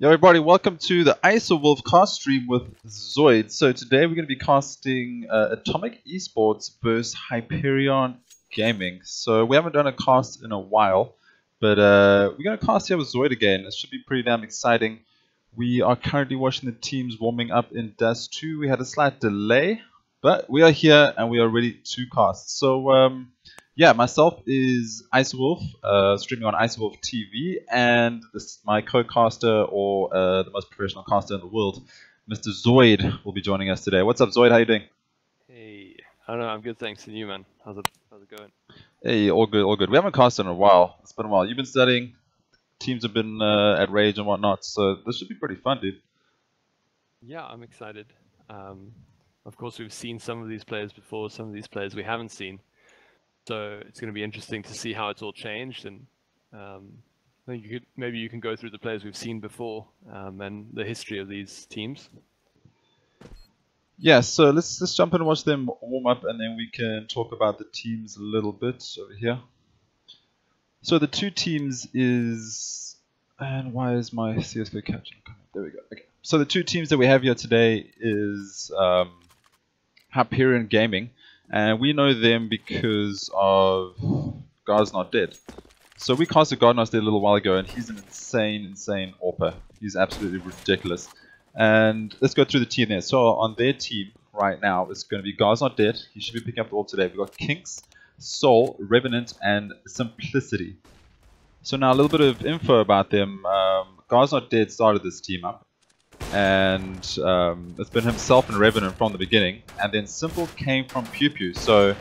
Yo everybody, welcome to the ISOWolf cast stream with ZOID. So today we're going to be casting Atomic eSports versus Hyperion Gaming. So we haven't done a cast in a while, but we're going to cast here with ZOID again. It should be pretty damn exciting. We are currently watching the teams warming up in Dust 2. We had a slight delay, but we are here and we are ready to cast. So yeah, myself is ISOWolf, streaming on ISOWolf TV, and my co-caster, or the most professional caster in the world, Mr. ZOID, will be joining us today. What's up, ZOID? How you doing? Hey, I don't know, I'm good, thanks. And you, man? How's it going? Hey, all good, all good. We haven't casted in a while. It's been a while. You've been studying, teams have been at Rage and whatnot, so this should be pretty fun, dude. Yeah, I'm excited. Of course, we've seen some of these players before, some of these players we haven't seen. So it's going to be interesting to see how it's all changed, and I think maybe you can go through the players we've seen before and the history of these teams. Yeah, so let's jump in and watch them warm up, and then we can talk about the teams a little bit over here. So the two teams is, and why is my CSGO caption coming? There we go. Okay. So the two teams that we have here today is Hyperion Gaming. And we know them because of God's Not Dead. So we casted God Not Dead a little while ago, and he's an insane AWPer. He's absolutely ridiculous. And let's go through the team there. So on their team right now, it's going to be God's Not Dead. He should be picking up the AWP today. We've got kinkzz, Soul, Revenant, and Simplicity. So now a little bit of info about them. God's Not Dead started this team up. And it's been himself and Revenant from the beginning, and then Simple came from Pew Pew. So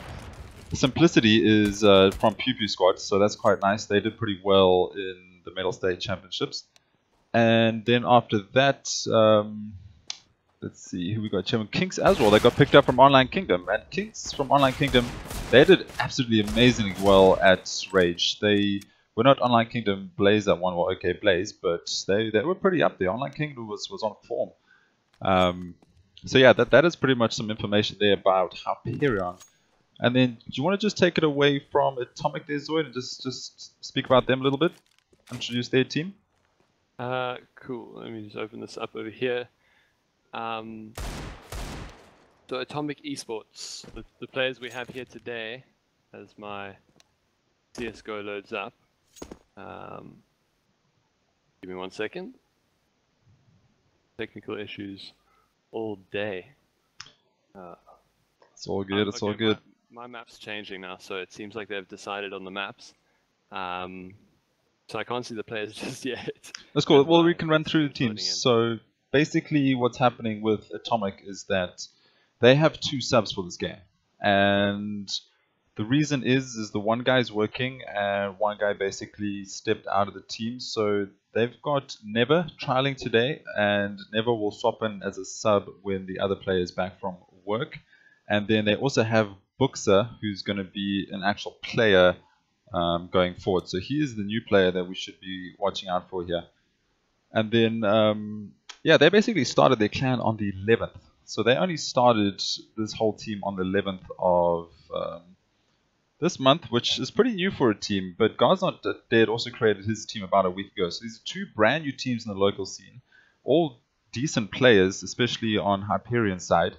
Simplicity is from Pew Pew squad, so that's quite nice. They did pretty well in the Medal State Championships. And then after that, let's see who we got. kinkzz as well. They got picked up from Online Kingdom, and kinkzz from Online Kingdom, they did absolutely amazingly well at Rage. We're not Online Kingdom Blaze that one, well, okay, Blaze, but they were pretty up there. Online Kingdom was on form. So yeah, that is pretty much some information there about Hyperion. And then, do you want to just take it away from Atomic there, ZOID, and just speak about them a little bit? Introduce their team? Cool, let me just open this up over here. So Atomic eSports, the players we have here today, as my CSGO loads up. Give me 1 second. Technical issues all day. It's all good, it's all good. My map's changing now, so it seems like they've decided on the maps. So I can't see the players just yet. That's cool. Well, we can run through the teams. So basically what's happening with Atomic is that they have 2 subs for this game. And the reason is the one guy's working and one guy basically stepped out of the team. So they've got Never trialing today, and Never will swap in as a sub when the other player is back from work. And then they also have Buxxa, who's going to be an actual player going forward. So he is the new player that we should be watching out for here. And then, yeah, they basically started their clan on the 11th. So they only started this whole team on the 11th of this month, which is pretty new for a team, but God's Not Dead also created his team about a week ago. So these are 2 brand new teams in the local scene, all decent players, especially on Hyperion's side.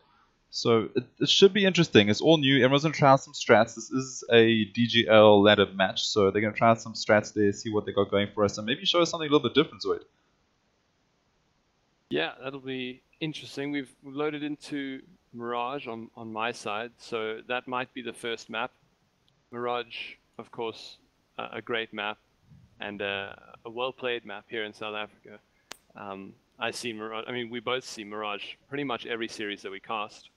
So it should be interesting. It's all new. Everyone's going to try out some strats. This is a DGL ladder match, so they're going to try out some strats there, see what they got going for us, and maybe show us something a little bit different, ZOID. Yeah, that'll be interesting. We've loaded into Mirage on my side, so that might be the first map. Mirage, of course, a great map and a well-played map here in South Africa. I see Mirage. I mean, we both see Mirage pretty much every series that we cast.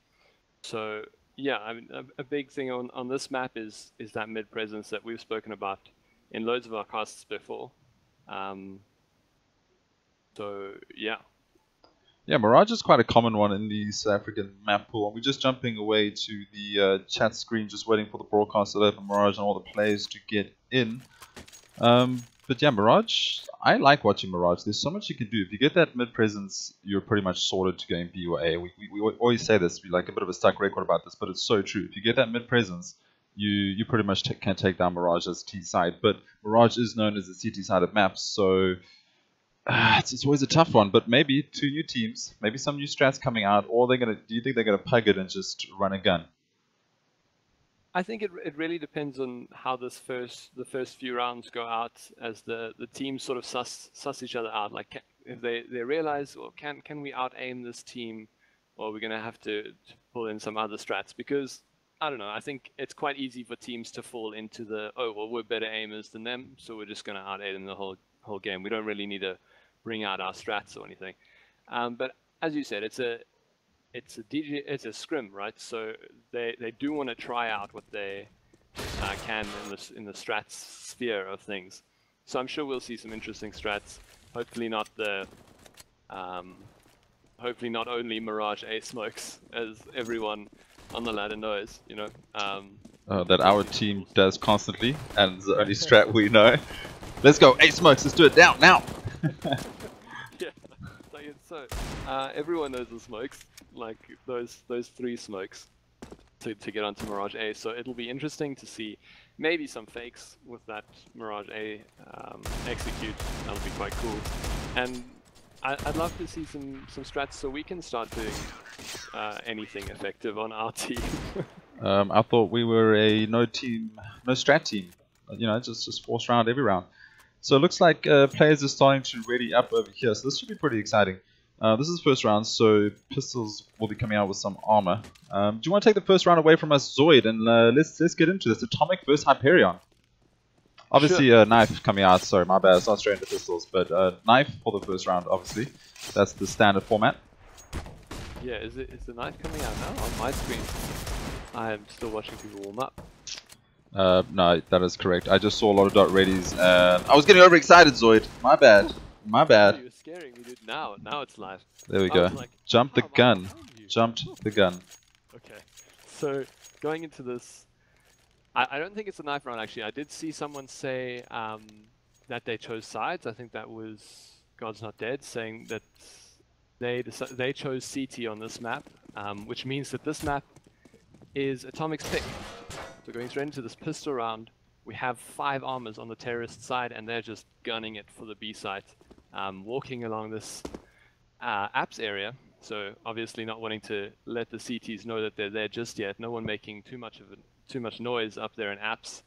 So yeah, I mean, a big thing on this map is that mid presence that we've spoken about in loads of our casts before. So yeah. Yeah, Mirage is quite a common one in the South African map pool. We're just jumping away to the chat screen, just waiting for the broadcast to open Mirage and all the players to get in. But yeah, Mirage, I like watching Mirage. There's so much you can do. If you get that mid-presence, you're pretty much sorted to going B or A. We always say this, we like a bit of a stuck record about this, but it's so true. If you get that mid-presence, you pretty much can take down Mirage as T side. But Mirage is known as a CT-sided map, so It's always a tough one, but maybe 2 new teams, maybe some new strats coming out, or do you think they're gonna pug it and just run a gun? I think it really depends on how the first few rounds go out, as the teams sort of suss each other out. Like if they realize, well, can we out aim this team, or we're gonna have to pull in some other strats, because I don't know. I think it's quite easy for teams to fall into the, oh well, we're better aimers than them, so we're just gonna out aim them the whole game. We don't really need to bring out our strats or anything. But as you said, it's a scrim, right? So they do want to try out what they can in the strats sphere of things. So I'm sure we'll see some interesting strats. Hopefully not hopefully not only Mirage A smokes, as everyone on the ladder knows, you know. That our team does constantly, and it's the only strat we know. Let's go, A smokes, let's do it down now. Yeah, like it's so. Everyone knows the smokes, like those 3 smokes to get onto Mirage A. So it'll be interesting to see maybe some fakes with that Mirage A execute. That'll be quite cool. And I'd love to see some strats so we can start doing anything effective on our team. I thought we were a no strat team. You know, just force round every round. So it looks like players are starting to ready up over here. So this should be pretty exciting. This is the first round, so pistols will be coming out with some armor. Do you want to take the first round away from us, ZOID, and let's get into this. Atomic versus Hyperion. Obviously, sure. Knife coming out. Sorry, my bad. It's not straight into pistols, but Knife for the first round. Obviously, that's the standard format. Yeah, is the Knife coming out now on my screen? I am still watching people warm up. No, that is correct. I just saw a lot of dot readies, and I was getting overexcited, ZOID. My bad. My bad. You were scaring me, dude. Now it's live. There we go. Like, Jumped the gun. Jumped the gun. Okay. So going into this, I don't think it's a knife round actually. I did see someone say that they chose sides. I think that was God's Not Dead saying that they chose CT on this map, which means that this map is Atomic's pick. So going straight into this pistol round, we have 5 armors on the terrorist side, and they're just gunning it for the B site. Walking along this apps area, so obviously not wanting to let the CTs know that they're there just yet. No one making too much noise up there in apps.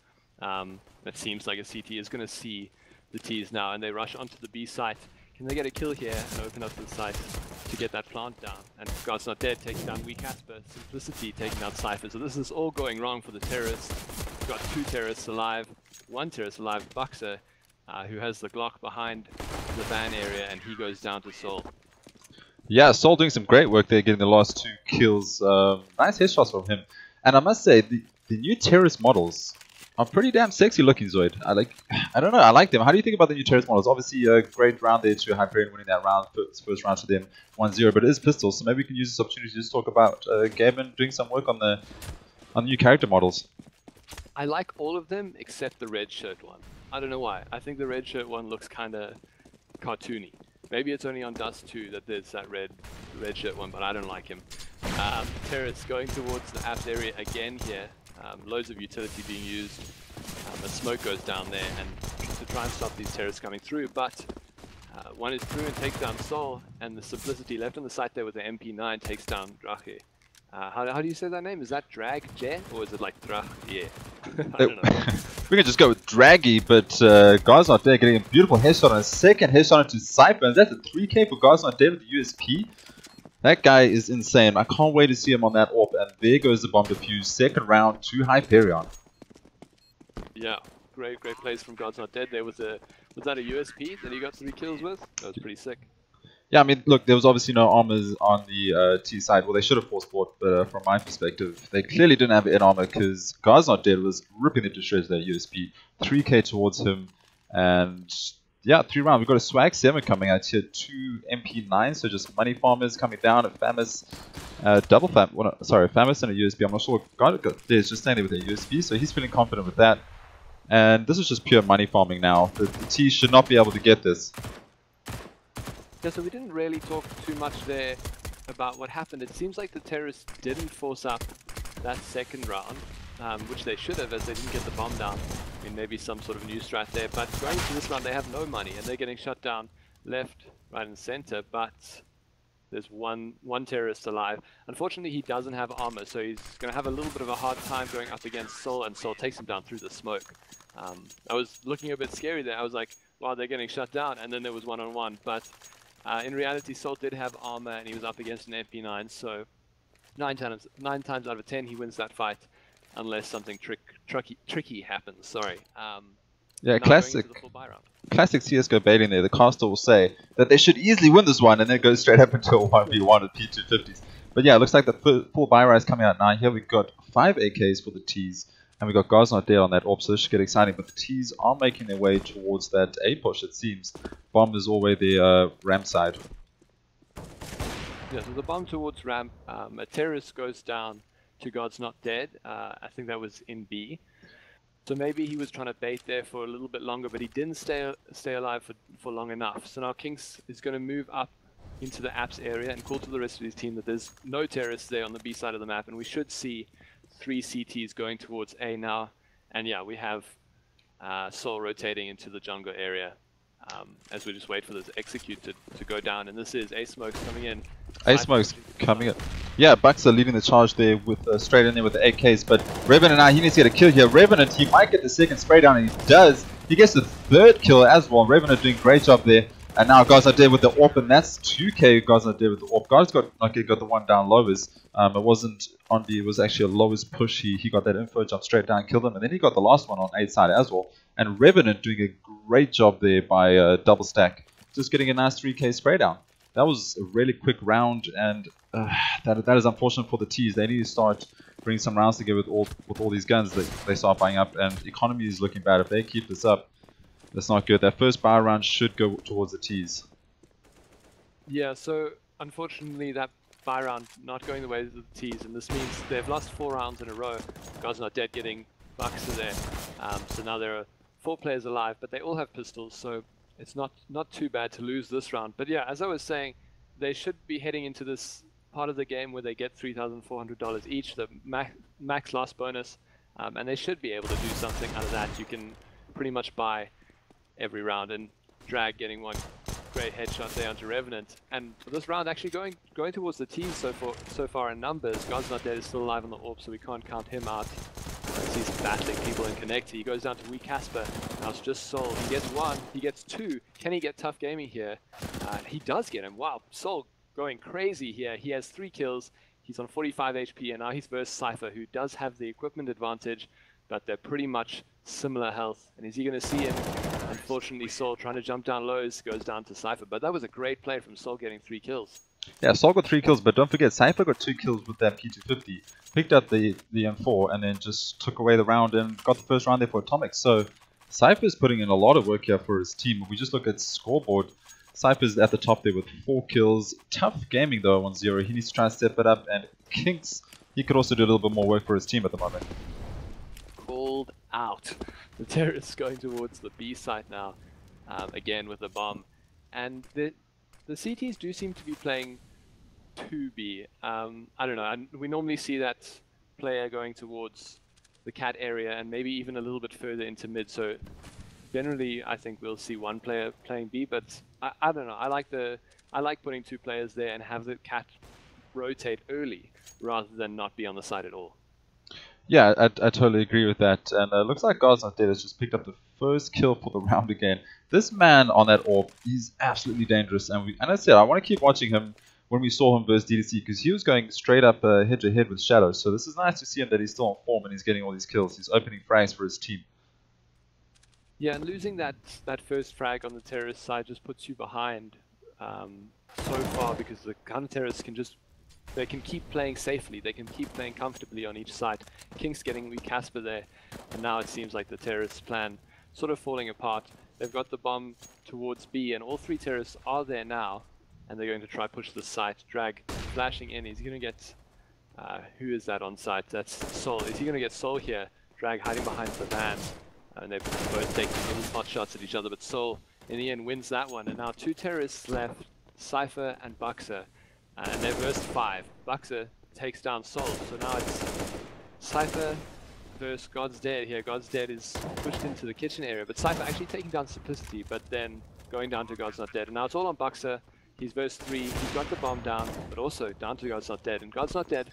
It seems like a CT is going to see the Ts now, and they rush onto the B site. Can they get a kill here and open up the site to get that plant down? And God's Not Dead taking down Weak Asper, Simplicity taking down CypheR. So this is all going wrong for the terrorists. We've got 2 terrorists alive, 1 terrorist alive, Buxxa, who has the Glock behind the van area, and he goes down to Soul. Yeah, Soul doing some great work there, getting the last 2 kills. Nice headshots from him. And I must say, the new terrorist models are pretty damn sexy looking, ZOID. I don't know, I like them. How do you think about the new terrorist models? Obviously, a great round there to Hyperion winning that round, first round to them, 1-0, but it is pistols, so maybe we can use this opportunity to just talk about Gavin doing some work on the new character models. I like all of them except the red shirt one. I don't know why. I think the red shirt one looks kind of cartoony. Maybe it's only on Dust 2 that there's that red shirt one, but I don't like him. Terrorists going towards the apps area again here. Loads of utility being used. The smoke goes down there and to try and stop these terrorists coming through, but one is through and takes down Sol, and the Simplicity left on the site there with the MP9 takes down Drache. How do you say that name? Is that Drag-Je, or is it like Drach-Je? I don't know. We can just go with Draggy, but God's Not Dead getting a beautiful headshot on a second headshot into CypheR, and that's a 3K for God's Not Dead with the USP. That guy is insane. I can't wait to see him on that AWP, and there goes the bomb defuse. Second round to Hyperion. Yeah, great plays from God's Not Dead there. Was that a USP that he got 3 kills with? That was pretty sick. Yeah, I mean, look, there was obviously no armors on the T side. Well, they should have forced bought, but from my perspective, they clearly didn't have in armor because God's Not Dead was ripping it to shreds that USP. 3K towards him, and yeah, 3 rounds. We've got a Swag 7 coming out here, 2 MP9, so just money farmers coming down, a Famous, Famous and a USP. I'm not sure. God is just standing with a USP, so he's feeling confident with that. And this is just pure money farming now. The T should not be able to get this. Yeah, so we didn't really talk too much there about what happened. It seems like the terrorists didn't force up that second round, which they should have, as they didn't get the bomb down. I mean, maybe some sort of new strat there, but going into this round they have no money and they're getting shut down. left, right, and center, but there's one terrorist alive. Unfortunately, he doesn't have armor, so he's going to have a little bit of a hard time going up against Sol, and Sol takes him down through the smoke. I was looking a bit scary there. I was like, wow, they're getting shut down, and then there was one-on-one. But in reality, Sol did have armor, and he was up against an MP9, so 9 times out of 10, he wins that fight, unless something tricky happens. Sorry. Yeah, classic CSGO baiting there. The caster will say that they should easily win this one and then go straight up into a 1v1 with P250s. But yeah, it looks like the full buy rise coming out now. Here we've got 5 AKs for the T's, and we've got guys not dead on that AWP, so this should get exciting. But the T's are making their way towards that A push, it seems. Bomb is all the way the ramp side. Yeah, so the bomb towards ramp, a terrorist goes down to God's Not Dead. I think that was in B. So maybe he was trying to bait there for a little bit longer, but he didn't stay alive for long enough. So now kinkzz is going to move up into the apps area and call to the rest of his team that there's no terrorists there on the B side of the map, and we should see 3 CTs going towards A now. And yeah, we have Sol rotating into the jungle area as we just wait for this execute to go down. And this is A Smoke's coming in. A Smoke's coming in. Yeah, Buxxa leading the charge there with straight in there with the AKs, but Revenant now, he needs to get a kill here. Revenant, he might get the second spray down, and he does. He gets the 3rd kill as well. Revenant doing a great job there. And now guys are dead with the AWP, and that's 2k guys are dead with the AWP. Guys got the one down lowest. It wasn't on B, it was actually a lowest push. He got that info, jumped straight down, killed him, and then he got the last one on A side as well. And Revenant doing a great job there by double stack, just getting a nice 3k spray down. That was a really quick round, and that is unfortunate for the T's. They need to start bringing some rounds together with all these guns that they start buying up, and economy is looking bad. If they keep this up, that's not good. That first buy round should go towards the T's. Yeah, so unfortunately that buy round not going the way of the T's, and this means they've lost 4 rounds in a row. God's Not Dead getting Buxxa there. So now there are 4 players alive, but they all have pistols, so it's not too bad to lose this round. But yeah, as I was saying, they should be heading into this part of the game where they get $3,400 each, the max loss bonus, and they should be able to do something out of that. You can pretty much buy every round, and Drag getting one great headshot there onto Revenant. And this round actually going towards the team so far in numbers. God's Not Dead is still alive on the AWP, so we can't count him out. As he's battling people in Connect. He goes down to Wee Casper. Now it's just Sol. He gets 1, he gets 2. Can he get ToughGaming here? He does get him. Wow, Sol going crazy here. He has 3 kills. He's on 45 HP, and now he's versus CypheR, who does have the equipment advantage, but they're pretty much similar health. And is he going to see him? Unfortunately, Sol trying to jump down lows goes down to CypheR, but that was a great play from Sol getting 3 kills. Yeah, Sol got 3 kills, but don't forget, CypheR got 2 kills with that P250. Picked up the M4 and then just took away the round and got the first round there for Atomic. So CypheR is putting in a lot of work here for his team. If we just look at scoreboard, CypheR is at the top there with 4 kills. ToughGaming though 1-0. He needs to try and step it up, and kinkzz, he could also do a little bit more work for his team at the moment. Called out. The terrorists going towards the B site now, again with the bomb. And the CTs do seem to be playing 2B. I don't know, we normally see that player going towards the cat area and maybe even a little bit further into mid, so generally I think we'll see 1 player playing B, but I don't know, I like putting 2 players there and have the cat rotate early rather than not be on the side at all. Yeah, I totally agree with that, and it looks like God's Not Dead has just picked up the first kill for the round again. This man on that AWP, he's absolutely dangerous, and I said I want to keep watching him when we saw him versus DDC, because he was going straight up head to head with Shadow, so this is nice to see him that he's still on form and he's getting all these kills. He's opening frags for his team. Yeah, and losing that first frag on the terrorist side just puts you behind so far, because the counter-terrorists they can keep playing safely, they can keep playing comfortably on each side. kinkzz getting Wee Casper there, and now it seems like the terrorists' plan sort of falling apart. They've got the bomb towards B, and all 3 terrorists are there now, and they're going to try push the site. Drag flashing in, he's going to get, who is that on site? That's Sol. Is he going to get Sol here? Drag hiding behind the van, and they're both taking little pot shots at each other, but Sol in the end wins that one. And now 2 terrorists left, CypheR and Buxxa. And they're versus 5. Buxxa takes down Sol, so now it's CypheR versus God's Dead here. God's Dead is pushed into the kitchen area, but CypheR actually taking down Simplicity, but then going down to God's Not Dead. And now it's all on Buxxa. He's verse 3. He's got the bomb down, but also down to God's Not Dead. And God's Not Dead,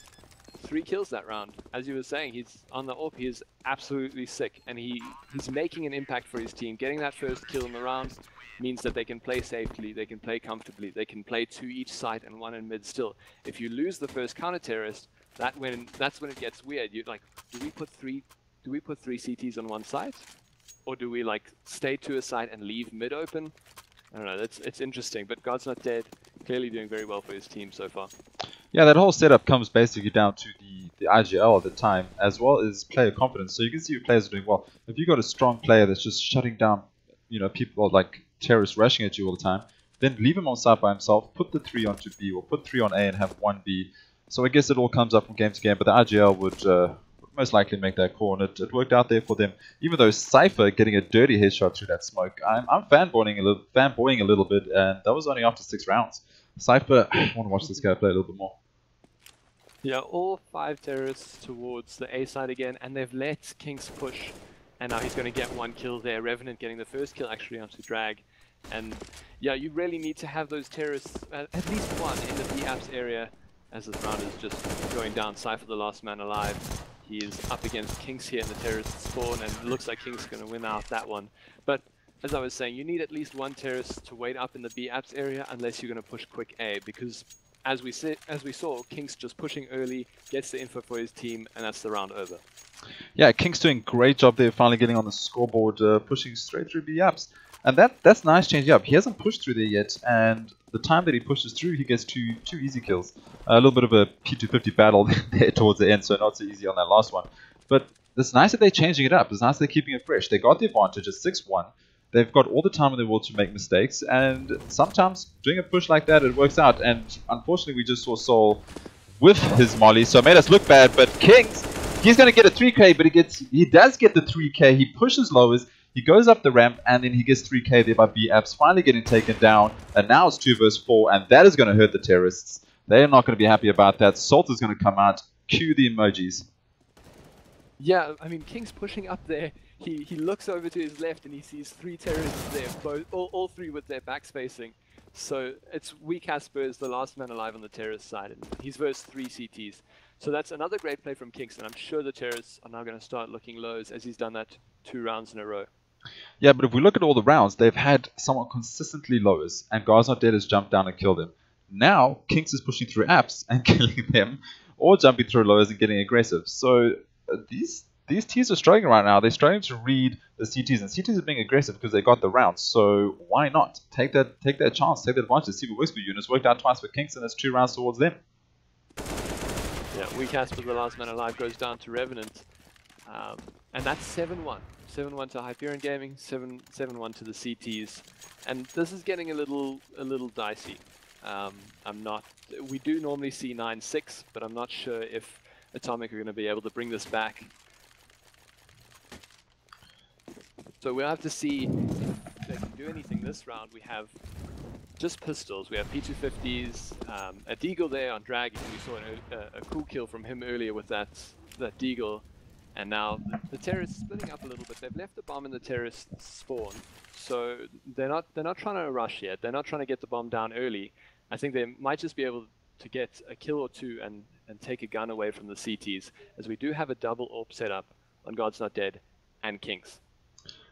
3 kills that round. As you were saying, he's on the AWP. He is absolutely sick, and he's making an impact for his team. Getting that first kill in the round means that they can play safely, they can play comfortably, they can play 2 each side and 1 in mid still. If you lose the first counter-terrorist, that's when it gets weird. You're like, do we put 3 CTs on one side? Or do we like stay to a side and leave mid open? I don't know, it's interesting, but God's Not Dead, clearly doing very well for his team so far. Yeah, that whole setup comes basically down to the IGL at the time, as well as player confidence. So you can see your players are doing well. If you've got a strong player that's just shutting down, you know, people like terrorists rushing at you all the time, then leave him on site by himself, put the 3 onto B, or put 3 on A and have 1 B. So I guess it all comes up from game to game, but the IGL would most likely make that call, and it worked out there for them. Even though CypheR getting a dirty headshot through that smoke, I'm fanboying a little bit, and that was only after 6 rounds. CypheR, I want to watch this guy play a little bit more. Yeah, all 5 terrorists towards the A side again, and they've let kinkzz push, and now he's going to get 1 kill there. Revenant getting the first kill actually onto Drag, and yeah, you really need to have those terrorists, at least 1 in the B-apps area, as this round is just going down. CypheR the last man alive. He is up against kinkzz here in the terrorist spawn, and it looks like kinkzz is going to win out that one. But as I was saying, you need at least 1 terrorist to wait up in the B-apps area unless you're going to push quick A, because as we saw, kinkzz just pushing early, gets the info for his team, and that's the round over. Yeah, kinkzz doing a great job there, finally getting on the scoreboard, pushing straight through B-apps. And that's nice changing up. He hasn't pushed through there yet, and the time that he pushes through, he gets two easy kills. A little bit of a P250 battle there towards the end, so not so easy on that last one. But it's nice that they're changing it up. It's nice that they're keeping it fresh. They got the advantage at 6-1. They've got all the time in the world to make mistakes, and sometimes doing a push like that, it works out. And unfortunately, we just saw Soul with his molly, so it made us look bad. But kinkzz, he's going to get a 3K, but he does get the 3K. He pushes lowers. He goes up the ramp, and then he gets 3K there by B-apps, finally getting taken down. And now it's 2 versus 4, and that is going to hurt the terrorists. They're not going to be happy about that. Salt is going to come out. Cue the emojis. Yeah, I mean, kinkzz pushing up there. He looks over to his left, and he sees 3 terrorists there, all 3 with their backs facing. So it's weak Asper's the last man alive on the terrorist side, and he's versus 3 CTs. So that's another great play from kinkzz, and I'm sure the terrorists are now going to start looking lows as he's done that 2 rounds in a row. Yeah, but if we look at all the rounds, they've had someone consistently lowers, and God's Not Dead has jumped down and killed him. Now, kinkzz is pushing through apps and killing them, or jumping through lowers and getting aggressive. So these teams are struggling right now. They're struggling to read the CTs, and CTs are being aggressive because they got the rounds. So why not take that chance, take that advantage, see what works for you. And it's worked out twice for kinkzz, and it's 2 rounds towards them. Yeah, weak Asper, the last man alive, goes down to Revenant, and that's 7-1. 7-1 to Hyperion Gaming, 7-1 to the CTs, and this is getting a little dicey. We do normally see 9-6, but I'm not sure if Atomic are going to be able to bring this back. So we'll have to see if they can do anything this round. We have just pistols. We have P250s, a Deagle there on Drag. We saw a cool kill from him earlier with that Deagle. And now the terrorists splitting up a little bit. They've left the bomb in the terrorist spawn, so they're not trying to rush yet. They're not trying to get the bomb down early. I think they might just be able to get a kill or 2 and take a gun away from the CTs, as we do have a double AWP setup on God's Not Dead and kinkzz.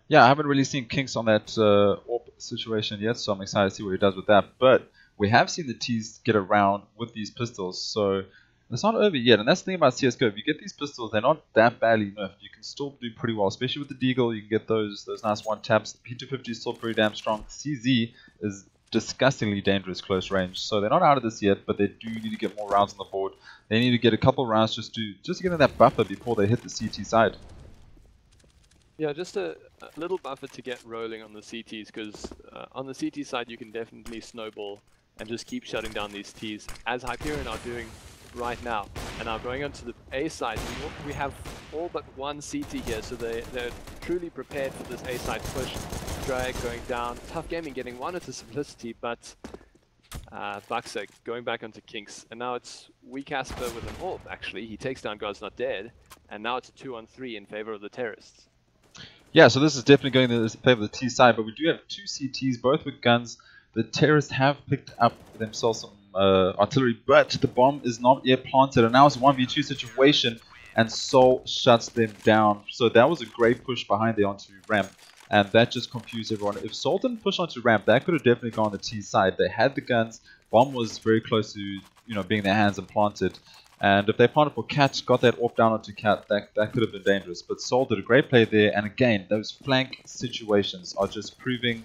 Yeah, I haven't really seen kinkzz on that AWP situation yet, so I'm excited to see what he does with that. But we have seen the T's get around with these pistols, so it's not over yet. And that's the thing about CSGO. If you get these pistols, they're not that badly nerfed. You can still do pretty well, especially with the Deagle. You can get those nice 1-taps. The P250 is still pretty damn strong. CZ is disgustingly dangerous close range. So they're not out of this yet, but they do need to get more rounds on the board. They need to get a couple rounds just to get in that buffer before they hit the CT side. Yeah, just a little buffer to get rolling on the CTs, because on the CT side you can definitely snowball and just keep shutting down these Ts, as Hyperion are doing right now. And now going on to the A side, we have all but 1 CT here, so they're truly prepared for this A side push. Drag going down, ToughGaming getting 1 into Simplicity, but Buxxa going back onto kinkzz. And now it's weak Asper with an AWP, actually. He takes down God's Not Dead, and now it's a 2-on-3 in favor of the terrorists. Yeah, so this is definitely going to favor the T side, but we do have two CTs, both with guns. The terrorists have picked up themselves some artillery, but the bomb is not yet planted, and now it's a 1v2 situation, and Soul shuts them down. So that was a great push behind there onto ramp, and that just confused everyone. If Soul didn't push onto ramp, that could have definitely gone on the T side. They had the guns, bomb was very close to being in their hands and planted. And if they planted for Cat, got that off down onto Cat, that could have been dangerous. But Soul did a great play there, and again, those flank situations are just proving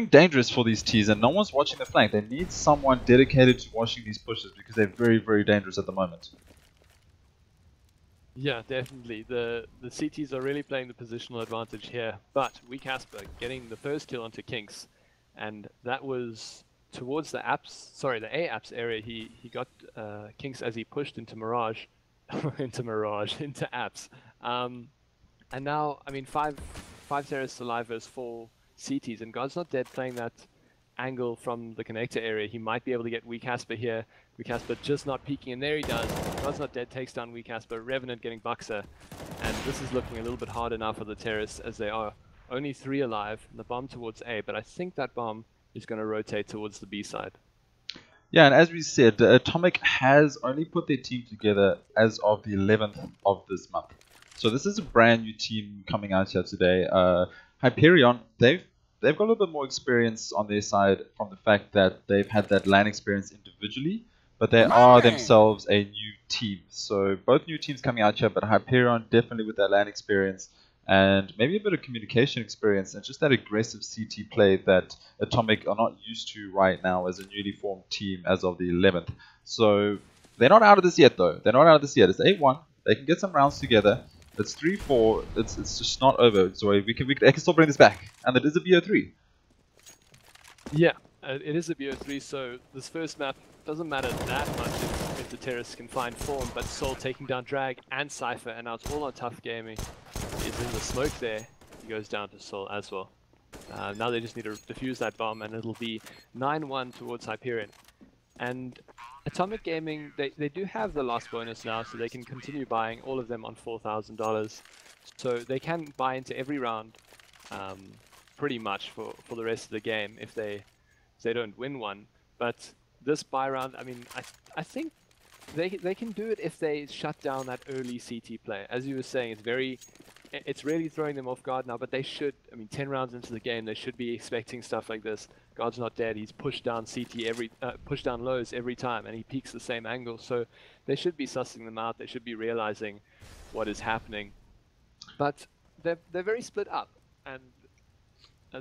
dangerous for these Ts, and no one's watching the flank. They need someone dedicated to watching these pushes because they're very, very dangerous at the moment. Yeah, definitely. The CTs are really playing the positional advantage here, but Casper getting the first kill onto kinkzz, and that was towards the apps, sorry, the A apps area. He got kinkzz as he pushed into Mirage, into apps, and now I mean five terrorists alive versus 4 CTs, and God's Not Dead playing that angle from the connector area. He might be able to get Casper here. Casper just not peeking, and there he does. God's Not Dead takes down Casper. Revenant getting Buxxa, and this is looking a little bit harder now for the terrorists as they are only 3 alive. And the bomb towards A, but I think that bomb is going to rotate towards the B side. Yeah, and as we said, Atomic has only put their team together as of the 11th of this month. So this is a brand new team coming out here today. Hyperion, they've got a little bit more experience on their side from the fact that they've had that LAN experience individually, but they are themselves a new team. So both new teams coming out here, but Hyperion definitely with that LAN experience and maybe a bit of communication experience and just that aggressive CT play that Atomic are not used to right now as a newly formed team as of the 11th. So they're not out of this yet though. They're not out of this yet. It's 8-1. They can get some rounds together. It's 3-4. It's just not over. ZOID, they can still bring this back. And it is a BO3. Yeah, it is a BO3, so this first map doesn't matter that much if the terrorists can find form, but Soul taking down Drag and CypheR, and now it's all on ToughGaming. He's in the smoke there. He goes down to Soul as well. Now they just need to defuse that bomb, and it'll be 9-1 towards Hyperion. And Atomic Gaming, they do have the loss bonus now, so they can continue buying all of them on $4,000. So they can buy into every round pretty much for the rest of the game if they don't win one. But this buy round, I mean, I think they can do it if they shut down that early CT play. As you were saying, it's really throwing them off guard now, but they should, I mean, 10 rounds into the game, they should be expecting stuff like this. God's Not Dead, he's pushed down pushed down lows every time, and he peaks the same angle, so they should be sussing them out, they should be realizing what is happening. But they're very split up, and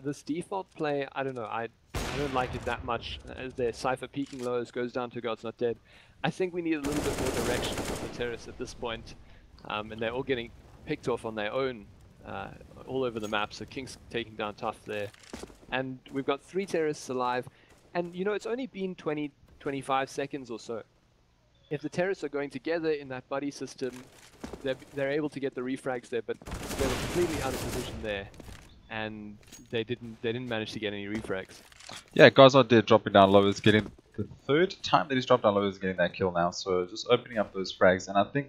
this default play, I don't know, I don't like it that much, as their CypheR peaking lows goes down to God's Not Dead. I think we need a little bit more direction from the terrorists at this point, and they're all getting picked off on their own all over the map, so kinkzz taking down Tough there. And we've got 3 terrorists alive, and you know, it's only been 20-25 seconds or so. If the terrorists are going together in that buddy system, they're able to get the refrags there, but they were completely out of position there, and they didn't manage to get any refrags. Yeah, God's Not Dead dropping down low is getting the 3rd time that he's dropped down low is getting that kill now. So just opening up those frags, and I think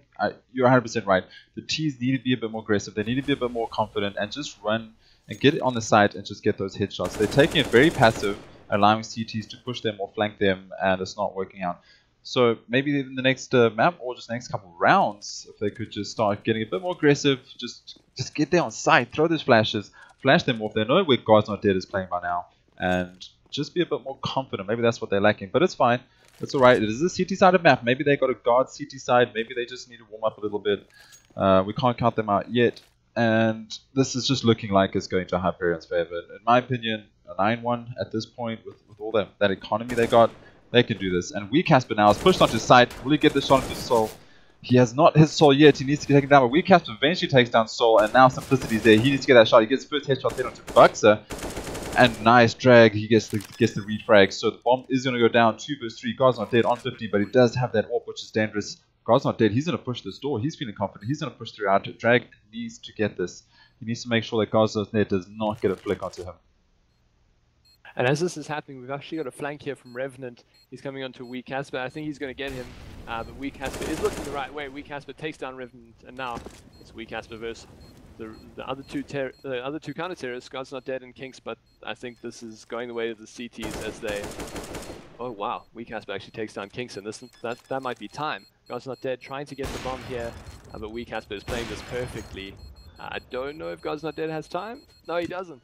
you're 100% right. The T's need to be a bit more aggressive. They need to be a bit more confident and just run and get it on the side and just get those headshots. They're taking it very passive, allowing CTs to push them or flank them, and it's not working out. So maybe in the next map or just next couple rounds, if they could just start getting a bit more aggressive, just get there on site, throw those flashes, flash them off. They know where God's Not Dead is playing by now, and just be a bit more confident. Maybe that's what they're lacking, but it's fine. It's alright. It is a CT-sided map. Maybe they got a guard CT side. Maybe they just need to warm up a little bit. We can't count them out yet. And this is just looking like it's going to Hyperion's favor. In my opinion, a 9-1 at this point with all that economy they got, they can do this. And Casper now is pushed onto site. Will he get the shot into Soul? He has not hit Soul yet. He needs to get taken down. But Casper eventually takes down Soul, and now Simplicity's there. He needs to get that shot. He gets first headshot hit onto Buxxa. And nice drag. He gets the read frag. So the bomb is going to go down 2 versus 3. God's Not Dead on 50, but he does have that AWP, which is dangerous. God's Not Dead. He's going to push this door. He's feeling confident. He's going to push through out. Drag needs to get this. He needs to make sure that God's Not Dead does not get a flick onto him. And as this is happening, we've actually got a flank here from Revenant. He's coming onto Casper. I think he's going to get him, but Casper is looking the right way. Casper takes down Revenant, and now it's Casper versus the other two counter terrorists, God's Not Dead and kinkzz, but I think this is going the way of the CTs as they. Oh wow, weakasper actually takes down kinkzz, and that might be time. God's Not Dead trying to get the bomb here, but weakasper is playing this perfectly. I don't know if God's Not Dead has time. No, he doesn't.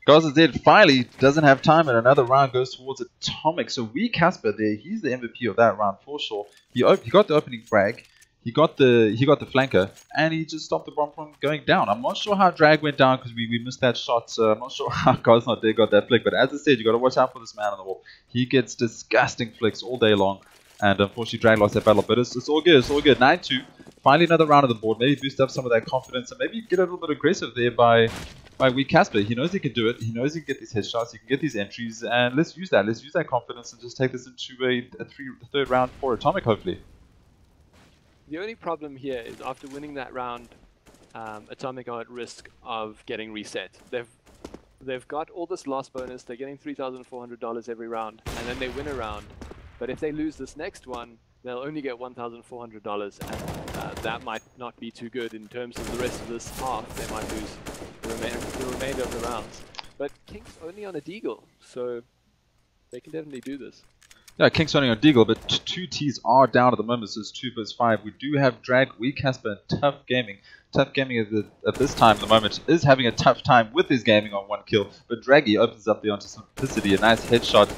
God's Not Dead finally doesn't have time, and another round goes towards Atomic. So weakasper there, he's the MVP of that round for sure. He got the opening frag. He got the flanker, and he just stopped the bomb from going down. I'm not sure how Drag went down because we missed that shot. I'm not sure how God's Not Dead got that flick, but as I said, you got to watch out for this man on the wall. He gets disgusting flicks all day long, and unfortunately Drag lost that battle, but it's all good. It's all good. 9-2. Finally another round on the board. Maybe boost up some of that confidence, and maybe get a little bit aggressive there by weakasper. He knows he can do it. He knows he can get these headshots. He can get these entries, and let's use that. Let's use that confidence and just take this into a third round for Atomic, hopefully. The only problem here is after winning that round, Atomic are at risk of getting reset. They've got all this loss bonus, they're getting $3,400 every round, and then they win a round. But if they lose this next one, they'll only get $1,400, and that might not be too good in terms of the rest of this half. They might lose the remainder of the rounds. But kinkzz only on a deagle, so they can definitely do this. Yeah, kinkzz running on Deagle, but two T's are down at the moment, so it's 2 vs 5. We do have Drag, weakasper, and ToughGaming. ToughGaming at this time at the moment is having a tough time with his gaming on 1 kill, but Draggy opens up the onto Simplicity, a nice headshot,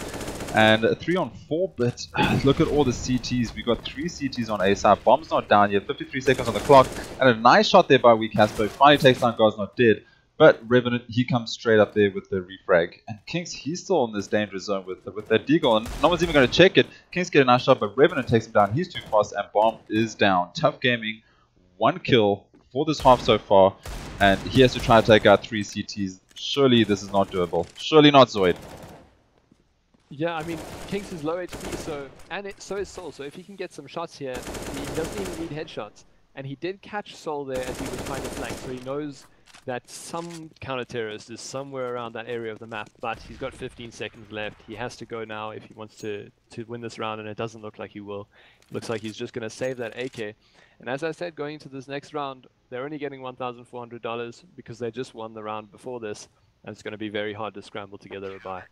and a 3-on-4, but look at all the CTs. We got 3 CTs on A side, bomb's not down yet, 53 seconds on the clock, and a nice shot there by weakasper. Finally takes down God's Not Dead. But Revenant, he comes straight up there with the refrag. And kinkzz, he's still in this dangerous zone with that deagle. And no one's even going to check it. kinkzz get a nice shot, but Revenant takes him down. He's too fast, and bomb is down. ToughGaming, 1 kill for this half so far. And he has to try to take out 3 CTs. Surely this is not doable. Surely not ZOID. Yeah, I mean, kinkzz is low HP, so is Soul. So if he can get some shots here, he doesn't even need headshots. And he did catch Soul there as he was trying to flank, so he knows that some counter-terrorist is somewhere around that area of the map, but he's got 15 seconds left. He has to go now if he wants to win this round, and it doesn't look like he will. It looks like he's just going to save that AK. And as I said, going into this next round, they're only getting $1,400 because they just won the round before this, and it's going to be very hard to scramble together a buy.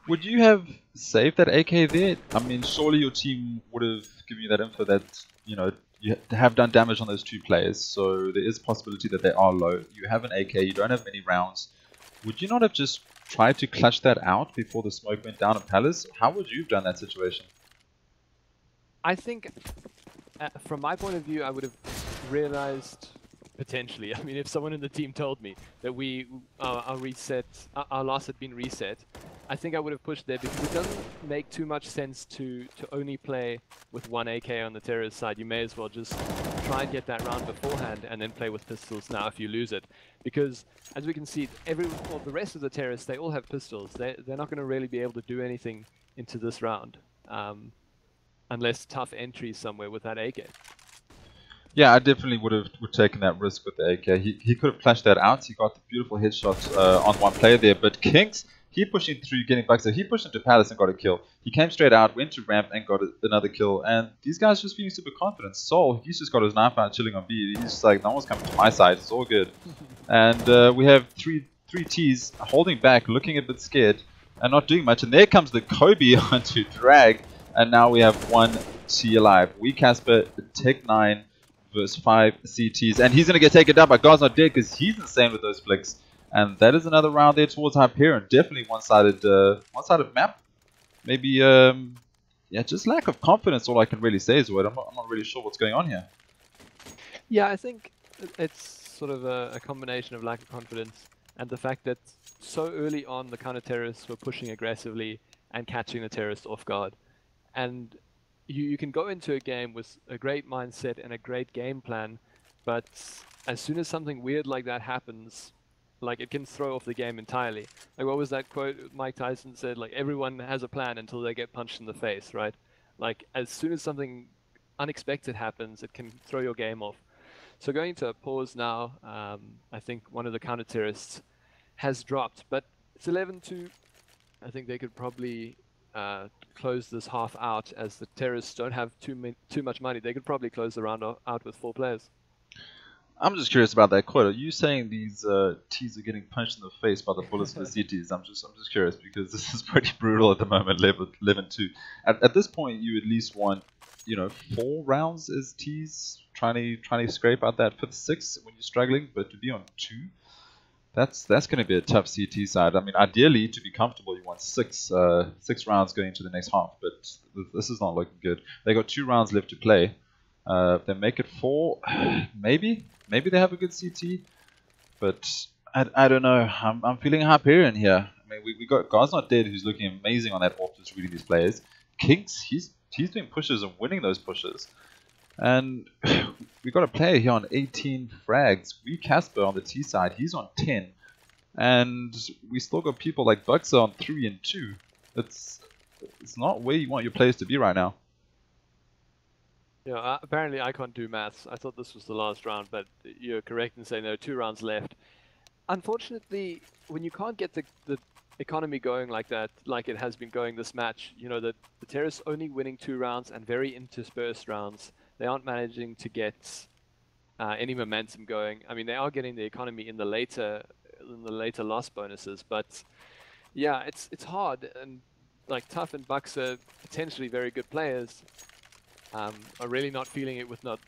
Would you have saved that AK there? I mean, surely your team would have given you that info that, you know, you have done damage on those 2 players, so there is a possibility that they are low. You have an AK, you don't have many rounds. Would you not have just tried to clutch that out before the smoke went down at Palace? How would you have done that situation? I think, from my point of view, I would have realized, potentially, I mean, if someone in the team told me that our loss had been reset, I think I would have pushed there because it doesn't make too much sense to only play with 1 AK on the terrorist side. You may as well just try and get that round beforehand and then play with pistols now if you lose it. Because, as we can see, the rest of the terrorists, they all have pistols. They're not going to really be able to do anything into this round unless tough entries somewhere with that AK. Yeah, I definitely would have taken that risk with the AK. He could have flashed that out. He got the beautiful headshot on 1 player there, but kinkzz, he pushed in through getting Buxxa. He pushed into Palace and got a kill. He came straight out, went to ramp and got another kill. And these guys just feeling super confident. Soul, he's just got his knife out chilling on B. He's just like, no one's coming to my side. It's all good. And we have three T's holding back, looking a bit scared and not doing much. And there comes the Kobe onto Drag. And now we have 1 T alive. weakasper, Tech9 versus 5 CTs. And he's going to get taken down by God's Not Dead because he's insane with those flicks. And that is another round there towards Hyperion. Definitely one-sided map. Maybe, yeah, just lack of confidence. All I can really say is, I'm not really sure what's going on here. Yeah, I think it's sort of a combination of lack of confidence and the fact that so early on the counter-terrorists were pushing aggressively and catching the terrorists off guard. And you can go into a game with a great mindset and a great game plan, but as soon as something weird like that happens, like, it can throw off the game entirely. Like, what was that quote Mike Tyson said? Like, everyone has a plan until they get punched in the face, right? Like, as soon as something unexpected happens, it can throw your game off. So going to a pause now, I think one of the counter-terrorists has dropped, but it's 11-2. I think they could probably close this half out, as the terrorists don't have too much money. They could probably close the round out with 4 players. I'm just curious about that quote. Are you saying these T's are getting punched in the face by the bullets of the CTs? I'm just curious because this is pretty brutal at the moment. 11-2. At this point, you at least want 4 rounds as T's trying to scrape out that 5th, 6th when you're struggling. But to be on 2, that's going to be a tough CT side. I mean, ideally to be comfortable, you want 6 rounds going into the next half. But this is not looking good. They got 2 rounds left to play. If they make it 4, maybe they have a good CT, but I don't know. I'm feeling Hyperion here. I mean, we got God's Not Dead, who's looking amazing on that off, just reading these players. kinkzz, he's doing pushes and winning those pushes, and we got a player here on 18 frags. Casper on the T side, he's on 10, and we still got people like Buxxa on 3 and 2. It's not where you want your players to be right now. Yeah, apparently I can't do maths. I thought this was the last round, but you're correct in saying there are 2 rounds left. Unfortunately, when you can't get the economy going like that, like it has been going this match, the terrorists only winning 2 rounds and very interspersed rounds, they aren't managing to get any momentum going. I mean, they are getting the economy in the later loss bonuses, but yeah, it's hard. And like Tough and Buxxa, potentially very good players, are really not feeling it with not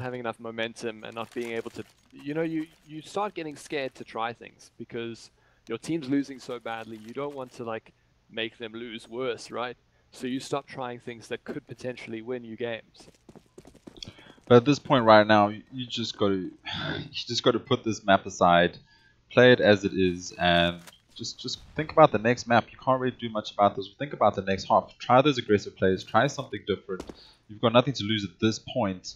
having enough momentum and not being able to, you start getting scared to try things because your team's losing so badly. You don't want to like make them lose worse, right? So you stop trying things that could potentially win you games. But at this point right now, you just got to put this map aside, play it as it is, and just think about the next map. You can't really do much about this. Think about the next half. Try those aggressive plays. Try something different. You've got nothing to lose at this point.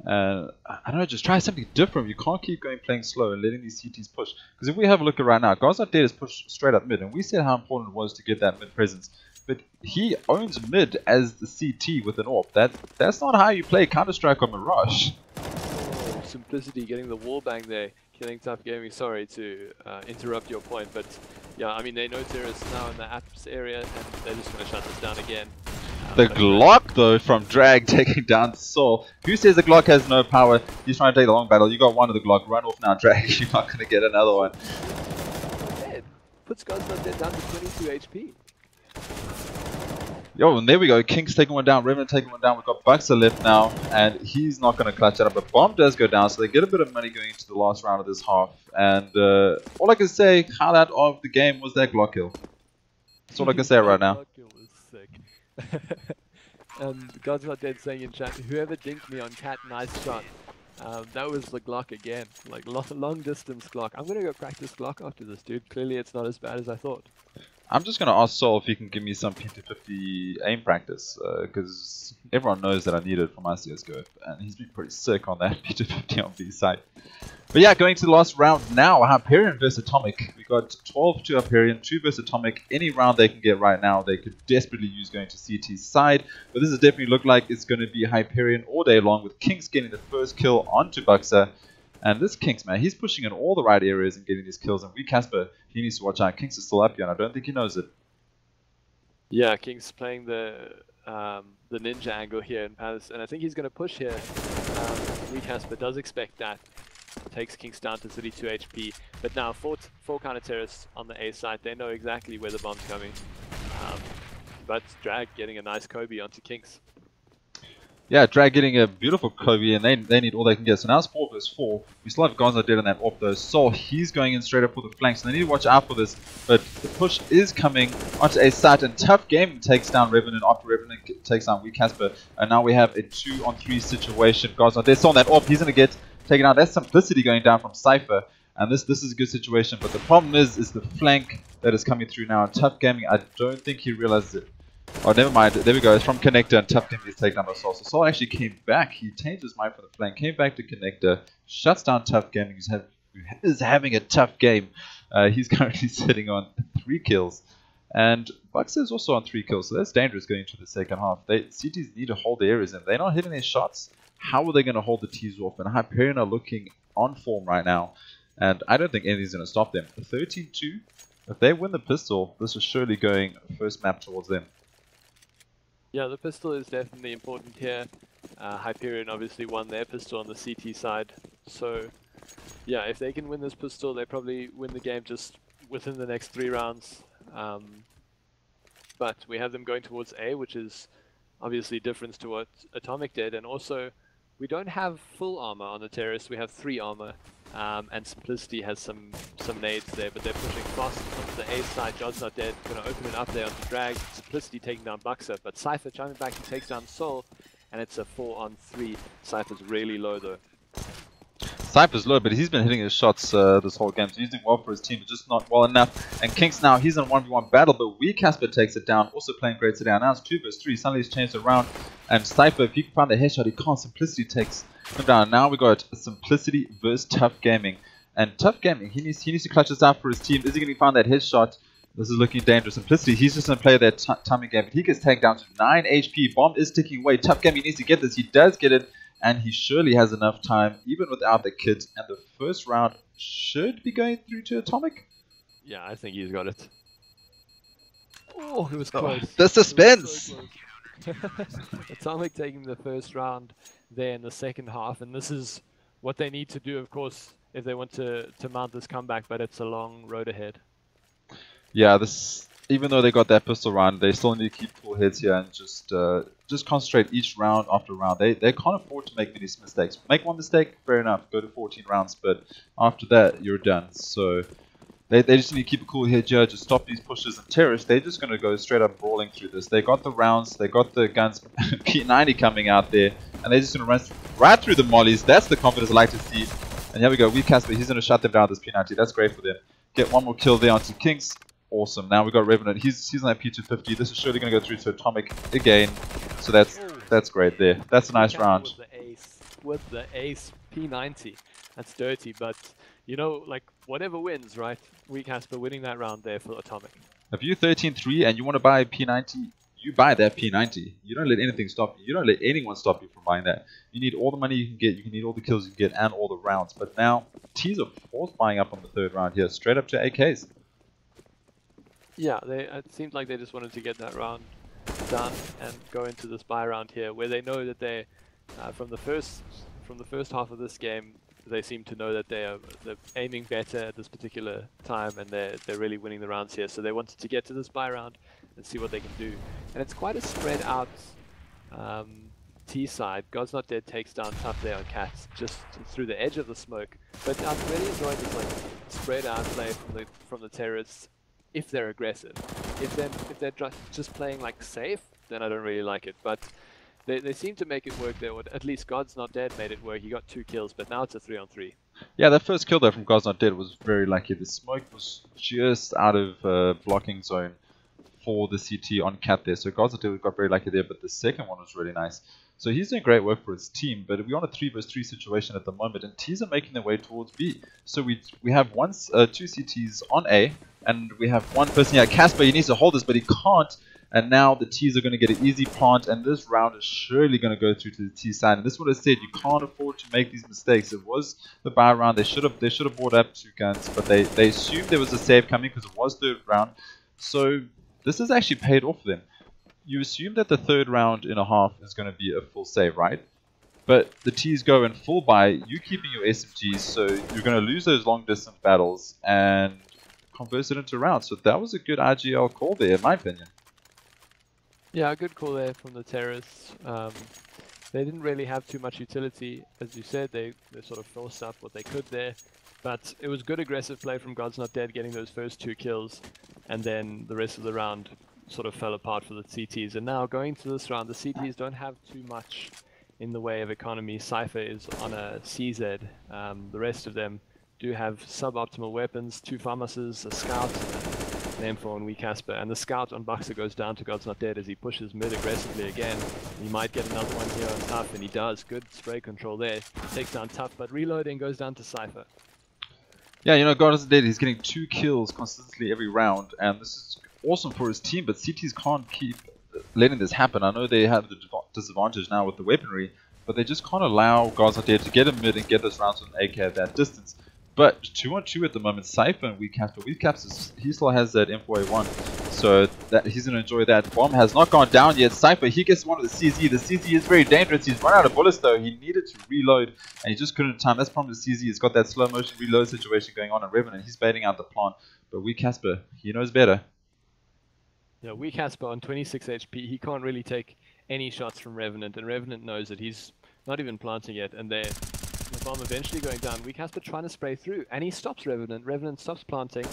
I don't know, just try something different. You can't keep playing slow and letting these CTs push. Because if we have a look at right now, God's Not Dead is pushed straight up mid, and we said how important it was to get that mid presence. But he owns mid as the CT with an AWP. That's not how you play Counter-Strike or Mirage. Oh, Simplicity getting the wall bang there, killing ToughGaming. Sorry to interrupt your point, but yeah, I mean, they know terrorists now in the apps area, and they're just going to shut this down again. The Glock, though, from Drag taking down Soul. Who says the Glock has no power? He's trying to take the long battle. You got one of the Glock. Run off now, Drag. You're not going to get another one. Puts God's Not Dead down to 22 HP. Yo, and there we go. kinkzz taking one down. Revenant taking one down. We've got Buxxa left now, and he's not going to clutch it up. But Bomb does go down, so they get a bit of money going into the last round of this half. And all I can say, highlight of the game was that Glock kill. That's all I can say right now. Glock kill was sick. God's Not Dead saying in chat, whoever dinked me on Cat, nice shot. That was the Glock again, like long distance Glock. I'm gonna go practice Glock after this, dude. Clearly it's not as bad as I thought. I'm just gonna ask Soul if he can give me some P250 aim practice, because everyone knows that I need it for my CSGO, and he's been pretty sick on that P250 on B side. But yeah, going to the last round now, Hyperion versus Atomic. We got 12 to Hyperion, 2 versus Atomic. Any round they can get right now, they could desperately use going to CT's side. But this is definitely look like it's going to be Hyperion all day long, with kinkzz getting the first kill onto Buxxa. And this kinkzz, man, he's pushing in all the right areas and getting these kills. And Casper, he needs to watch out. kinkzz is still up here, and I don't think he knows it. Yeah, kinkzz playing the ninja angle here in Palace, and I think he's going to push here. Casper does expect that. Takes kinkzz down to 32 HP, but now four counter terrorists on the A side. They know exactly where the bomb's coming. But Drag getting a nice Kobe onto kinkzz. Yeah, Drag getting a beautiful Kobe, and they need all they can get. So now it's 4 versus 4. We still have God's Not Dead on that off though. Soul, he's going in straight up for the flanks, and they need to watch out for this. But the push is coming onto a site, and ToughGaming takes down Revenant after Revenant takes down Casper. And now we have a 2-on-3 situation. God's Not Dead. So on that off, he's going to get taken out. That's Simplicity going down from CypheR, and this is a good situation. But the problem is the flank that is coming through now. And ToughGaming, I don't think he realizes it. Oh, never mind. There we go. It's from Connector, and ToughGaming is taken down by Soul. So Soul actually came back. He changed his mind from the flank, came back to Connector, shuts down ToughGaming, who is having a tough game. He's currently sitting on 3 kills. And Buxxa is also on 3 kills, so that's dangerous going into the second half. CTs need to hold the areas in. They're not hitting their shots. How are they going to hold the T's off? And Hyperion are looking on form right now, and I don't think anything's going to stop them. 13-2. If they win the pistol, this is surely going first map towards them. Yeah, the pistol is definitely important here. Hyperion obviously won their pistol on the CT side. So, yeah, if they can win this pistol, they probably win the game just within the next 3 rounds. But we have them going towards A, which is obviously different to what Atomic did. And also, we don't have full armor on the terrorists. We have 3 armor. And Simplicity has some nades there, but they're pushing fast onto the A side. God's not dead. Going to open it up there onto Drag. Simplicity taking down Buxxa, but CypheR chiming back, he takes down Soul, and it's a 4-on-3. CypheR's really low though. CypheR's low, but he's been hitting his shots this whole game. So he's doing well for his team, but just not well enough. And kinkzz now, he's in a 1v1 battle, but weakasper takes it down, also playing great today. Now it's 2 vs 3. Suddenly he's changed around, and CypheR, if he can find the headshot, he can't. Simplicity takes him down. Now we got Simplicity versus ToughGaming. And ToughGaming, he needs to clutch this out for his team. Is he going to find that headshot? This is looking dangerous. Simplicity, he's just going to play that timing game, but he gets taken down to 9 HP. Bomb is ticking away. ToughGaming needs to get this. He does get it. And he surely has enough time, even without the kit. And the first round should be going through to Atomic. Yeah, I think he's got it. Oh, it was close. The suspense! So Atomic taking the first round there in the second half. And this is what they need to do, of course, if they want to mount this comeback. But it's a long road ahead. Yeah, even though they got that pistol round, they still need to keep cool heads here and just concentrate each round after round. They can't afford to make many mistakes. Make one mistake, fair enough, go to 14 rounds, but after that, you're done. So they just need to keep a cool head here, just stop these pushes. And terrorists, they're just going to go straight up brawling through this. They got the rounds, they got the guns, P90 coming out there, and they're just going to run right through the mollies. That's the confidence I like to see. And here we go, weakasper, he's going to shut them down with this P90. That's great for them. Get one more kill there onto kinkzz. Awesome. Now we got Revenant. He's on that P250. This is surely going to go through to Atomic again. So that's great there. That's a nice round. With the ace P90. That's dirty, but you know, like whatever wins, right? weakasper winning that round there for Atomic. If you're 13-3 and you want to buy a P90, you buy that P90. You don't let anything stop you. You don't let anyone stop you from buying that. You need all the money you can get. You need all the kills you can get and all the rounds. But now T's are forced buying up on the third round here, straight up to AKs. Yeah, it seemed like they just wanted to get that round done and go into this buy round here, where they know that they, from the first half of this game, they seem to know that they're aiming better at this particular time, and they're really winning the rounds here. So they wanted to get to this buy round and see what they can do. And it's quite a spread out T side. God's Not Dead takes down Tough there on Cats just through the edge of the smoke. But I'm really enjoying this like spread out play from the terrorists. If they're aggressive, if they're just playing like safe, then I don't really like it. But they seem to make it work there. Or at least God's Not Dead made it work. He got 2 kills, but now it's a 3-on-3. Yeah, that first kill there from God's Not Dead was very lucky. The smoke was just out of blocking zone for the CT on Cat there. So God's Not Dead got very lucky there, but the second one was really nice. So he's doing great work for his team, but we're on a 3 vs 3 situation at the moment, and T's are making their way towards B. So we have 2 CTs on A, and we have one person here. Casper, he needs to hold this, but he can't. And now the T's are going to get an easy plant, and this round is surely going to go through to the T side. And this is what I said, you can't afford to make these mistakes. It was the buy round. They should have bought up 2 guns, but they assumed there was a save coming because it was third round. So this has actually paid off for them. You assume that the third round in a half is going to be a full save, right? But the T's go in full buy, you keeping your SMGs, so you're going to lose those long distance battles and convert it into rounds. So that was a good RGL call there, in my opinion. Yeah, a good call there from the terrorists. They didn't really have too much utility, as you said. They sort of forced up what they could there. But it was good aggressive play from God's Not Dead, getting those first 2 kills, and then the rest of the round sort of fell apart for the CTs. And now going to this round, the CTs don't have too much in the way of economy. CypheR is on a CZ. The rest of them do have suboptimal weapons, 2 FAMASs, a scout, and an M4 on weakasper. And the scout on Buxxa goes down to God's Not Dead as he pushes mid aggressively again. He might get another one here on Tough, and he does. Good spray control there. He takes down Tough, but reloading goes down to CypheR. Yeah, you know, God's Not Dead, he's getting 2 kills consistently every round, and this is awesome for his team, but CTs can't keep letting this happen. I know they have the disadvantage now with the weaponry, but they just can't allow God's Not Dead to get a mid and get those rounds with an AK at that distance. But 2-on-2 at the moment, CypheR and weakasper. Weakasper, he still has that M4A1, So that he's going to enjoy that. Bomb has not gone down yet. CypheR, he gets one of the CZ. The CZ is very dangerous. He's run out of bullets though. He needed to reload and he just couldn't time. That's probably the CZ. He's got that slow motion reload situation going on in Revenant. He's baiting out the plant. But Casper, he knows better. Yeah, Casper on 26 HP, he can't really take any shots from Revenant, and Revenant knows that he's not even planting yet, and the bomb eventually going down. Casper trying to spray through, and he stops Revenant. Revenant stops planting,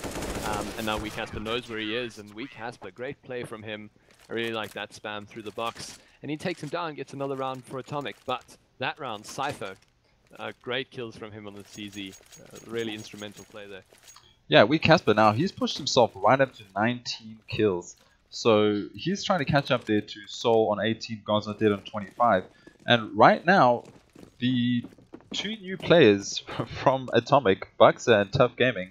and now Casper knows where he is, and Casper, great play from him. I really like that spam through the box, and he takes him down, gets another round for Atomic, but that round, CypheR, great kills from him on the CZ, really instrumental play there. Yeah, Casper now, he's pushed himself right up to 19 kills. So he's trying to catch up there to Soul on 18, God's Not Dead on 25. And right now, the two new players from Atomic, Buxxa and ToughGaming,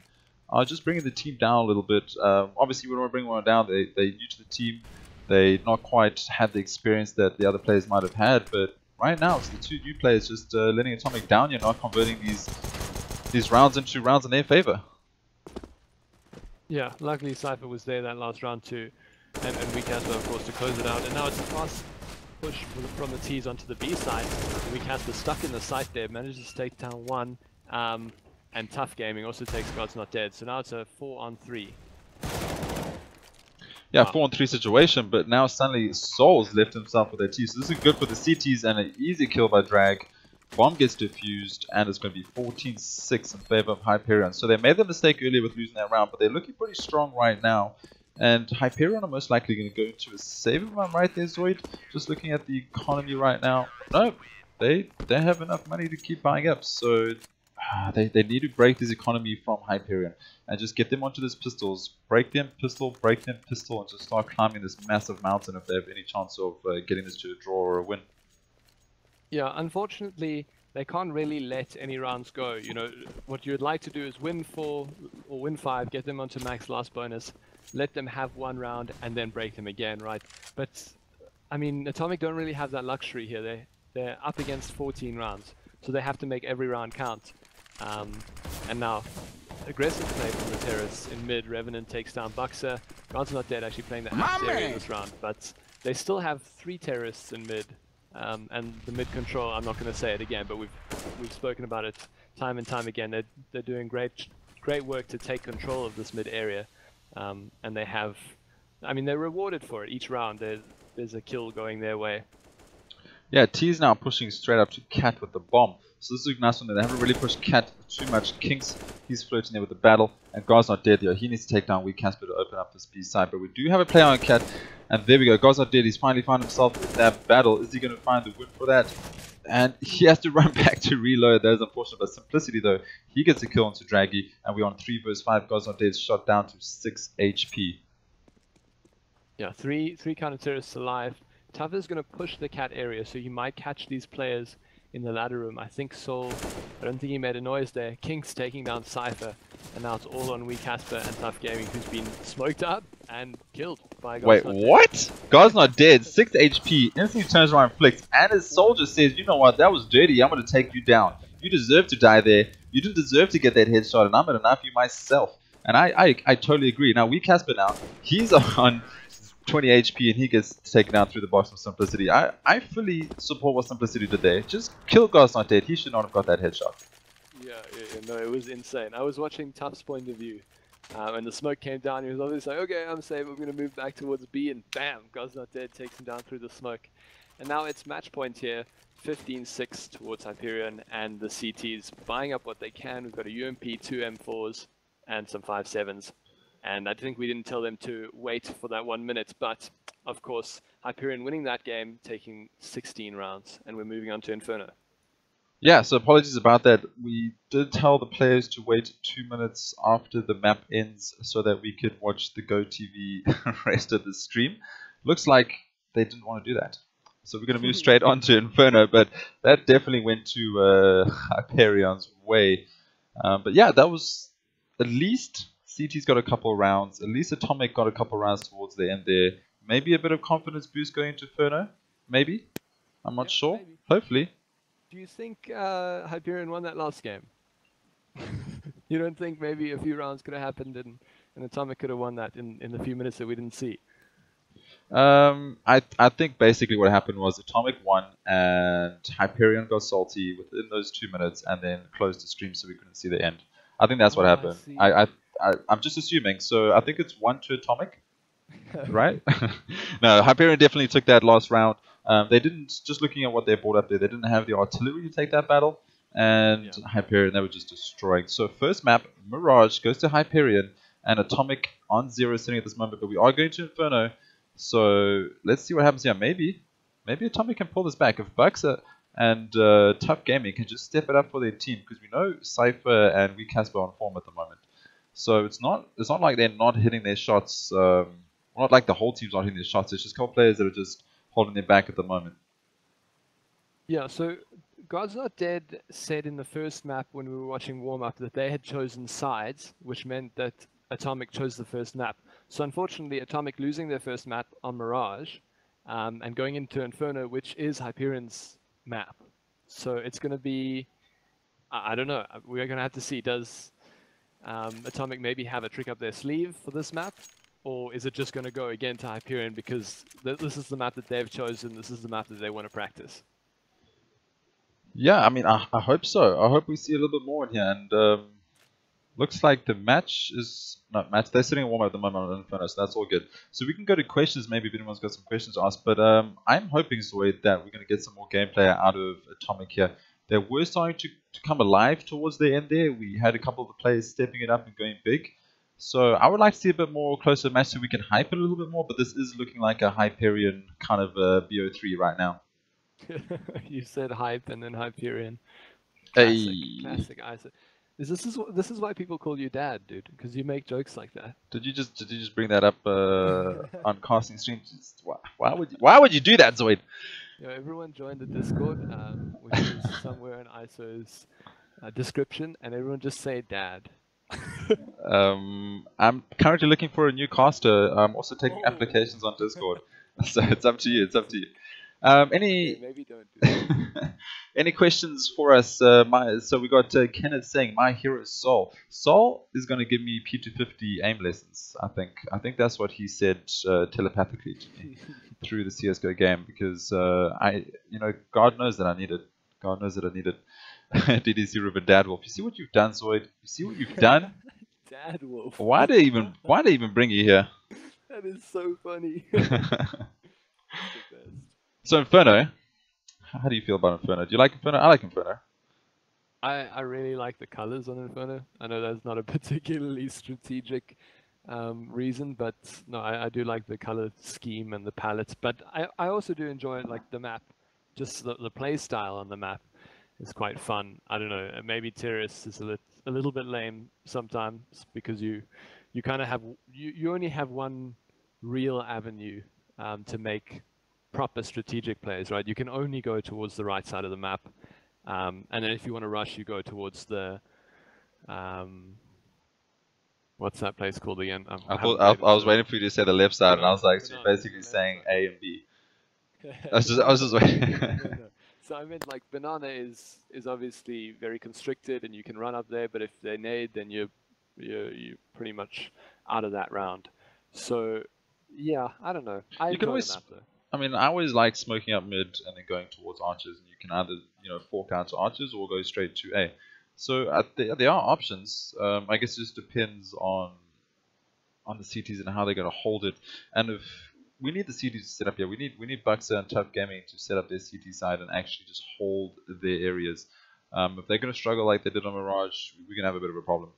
are just bringing the team down a little bit. Obviously, we don't want to bring one down. They're new to the team. They not quite have the experience that the other players might have had. But right now, it's the two new players just letting Atomic down. You're not converting these rounds into rounds in their favor. Yeah, luckily CypheR was there that last round too, and Casper of course to close it out. And now it's a fast push from the T's onto the B side. Casper stuck in the site there, manages to take down one, and ToughGaming also takes God's Not Dead. So now it's a 4-on-3. Yeah, 4-on-3 situation, but now suddenly Soul's left himself with their T. So this is good for the CTs and an easy kill by Drag. Bomb gets diffused, and it's going to be 14-6 in favor of Hyperion. So they made the mistake earlier with losing that round, but they're looking pretty strong right now. And Hyperion are most likely going to go into a save if I'm right there, ZOID. Just looking at the economy right now. No, they have enough money to keep buying up. So they need to break this economy from Hyperion and just get them onto these pistols. Break them pistol, and just start climbing this massive mountain if they have any chance of getting this to a draw or a win. Yeah, unfortunately, they can't really let any rounds go. You know, what you would like to do is win 4 or win 5, get them onto max last bonus, let them have one round, and then break them again, right? But, I mean, Atomic don't really have that luxury here. They're up against 14 rounds, so they have to make every round count. And now, aggressive play from the terrorists in mid. Revenant takes down Buxxa. God's Not Dead actually playing the half area in this round, but they still have 3 terrorists in mid. And the mid control, I'm not going to say it again, but we've spoken about it time and time again. They're doing great work to take control of this mid area, and they have, I mean, they're rewarded for it each round. There's a kill going their way. Yeah, T's now pushing straight up to Cat with the bomb. So this is a nice one. They haven't really pushed Cat too much. kinkzz, he's floating there with the battle, and God's Not Dead here. He needs to take down Casper to open up this B side, but we do have a play on Cat. And there we go, God's Not Dead, he's finally found himself in that battle. Is he going to find the win for that? And he has to run back to reload. That is unfortunate, but Simplicity though, he gets a kill onto Draggy, and we're on 3 versus 5. God's Not Dead shot down to 6 HP. Yeah, three counter-terrorists alive. Tough is going to push the Cat area, so you might catch these players in the ladder room. I think Soul, I don't think he made a noise there. kinkzz taking down CypheR, and now it's all on Casper and ToughGaming, who's been smoked up and killed by God's Not Dead. What? God's Not Dead, 6 HP, instantly turns around and flicks, and his soldier says, you know what, that was dirty, I'm going to take you down. You deserve to die there, you didn't deserve to get that headshot, and I'm going to knife you myself. And I totally agree. Now, Casper now, he's on 20 HP and he gets taken out through the box with Simplicity. I fully support what Simplicity did there. Just kill God's Not Dead. He should not have got that headshot. Yeah, no, it was insane. I was watching Tough's point of view, and the smoke came down. He was obviously like, okay, I'm safe. We're going to move back towards B, and bam, God's Not Dead takes him down through the smoke. And now it's match point here, 15-6 towards Hyperion, and the CTs buying up what they can. We've got a UMP, 2 M4s, and some 5.7s. And I think we didn't tell them to wait for that 1 minute, but of course, Hyperion winning that game, taking 16 rounds, and we're moving on to Inferno. Yeah, so apologies about that. We did tell the players to wait 2 minutes after the map ends so that we could watch the GoTV rest of the stream. Looks like they didn't want to do that. So we're going to move straight on to Inferno, but that definitely went to Hyperion's way. But yeah, that was at least CT's got a couple rounds. At least Atomic got a couple rounds towards the end there. Maybe a bit of confidence boost going into Inferno. Maybe. I'm not sure. Maybe. Hopefully. Do you think Hyperion won that last game? You don't think maybe a few rounds could have happened and Atomic could have won that in the few minutes that we didn't see? I think basically what happened was Atomic won and Hyperion got salty within those 2 minutes and then closed the stream so we couldn't see the end. I think that's what Oh, I happened. see. I'm just assuming. So I think it's 1 to Atomic, right? No, Hyperion definitely took that last round. They didn't, just looking at what they brought up there, they didn't have the artillery to take that battle. And Yeah. Hyperion, they were just destroying. So first map, Mirage goes to Hyperion and Atomic on 0 sitting at this moment. But we are going to Inferno. So let's see what happens here. Maybe Atomic can pull this back. If Buxxa and ToughGaming can just step it up for their team, because we know CypheR and Casper are on form at the moment. So it's not like they're not hitting their shots. Not like the whole team's not hitting their shots. It's just a couple players that are just holding their back at the moment. Yeah, so God's Not Dead said in the first map when we were watching warm-up that they had chosen sides, which meant that Atomic chose the first map. So unfortunately, Atomic losing their first map on Mirage and going into Inferno, which is Hyperion's map. So it's going to be, I don't know, we're going to have to see, does Atomic maybe have a trick up their sleeve for this map? Or is it just going to go again to Hyperion because this is the map that they've chosen, this is the map that they want to practice? Yeah, I mean, I hope so. I hope we see a little bit more in here. And looks like the match is not match. They're sitting in warm up at the moment on Inferno, so that's all good. So we can go to questions. Maybe if anyone's got some questions to ask. But I'm hoping, ZOID, that we're going to get some more gameplay out of Atomic here. They were starting to come alive towards the end there. We had a couple of the players stepping it up and going big. So I would like to see a bit more closer match so we can hype it a little bit more. But this is looking like a Hyperion kind of BO3 right now. You said hype and then Hyperion. Hey. Classic ISO. This is why people call you dad, dude, because you make jokes like that. Did you just bring that up on casting stream? Why would you do that, ZOID? Yeah, everyone joined the Discord, which is somewhere in ISO's description, and everyone just say dad. I'm currently looking for a new caster. I'm also taking applications on Discord, so it's up to you. It's up to you. Maybe don't do that. Any questions for us? So we got Kenneth saying, "My hero is Sol. Sol is going to give me P250 aim lessons. I think that's what he said telepathically to me through the CSGO game, because God knows that I need it. God knows that I need it." DD0 Ruben Dadwolf. You see what you've done, ZOID? You see what you've done? Dadwolf. Why do they even bring you here? That is so funny. So Inferno, how do you feel about Inferno? Do you like Inferno? I like Inferno. I really like the colors on Inferno. I know that's not a particularly strategic reason, but no, I do like the color scheme and the palettes. But I also do enjoy like the map, just the play style on the map is quite fun. I don't know, maybe Terrace is a little bit lame sometimes because you kind of have you only have one real avenue to make proper strategic plays, right? You can only go towards the right side of the map, and then if you want to rush, you go towards the what's that place called again? I was waiting for you to say the left side, and I was like, so you're basically saying A and B. I was just waiting. No. So I meant like banana is obviously very constricted, and you can run up there, but if they nade, then you're pretty much out of that round. So yeah, I don't know. I enjoy the map though. I mean, I always like smoking up mid and then going towards archers, and you can either fork out to archers or go straight to A. So there are options. I guess it just depends on the CTs and how they're going to hold it. And if we need the CTs to set up here, we need Buxxa and ToughGaming to set up their CT side and actually just hold their areas. If they're going to struggle like they did on Mirage, we're going to have a bit of a problem.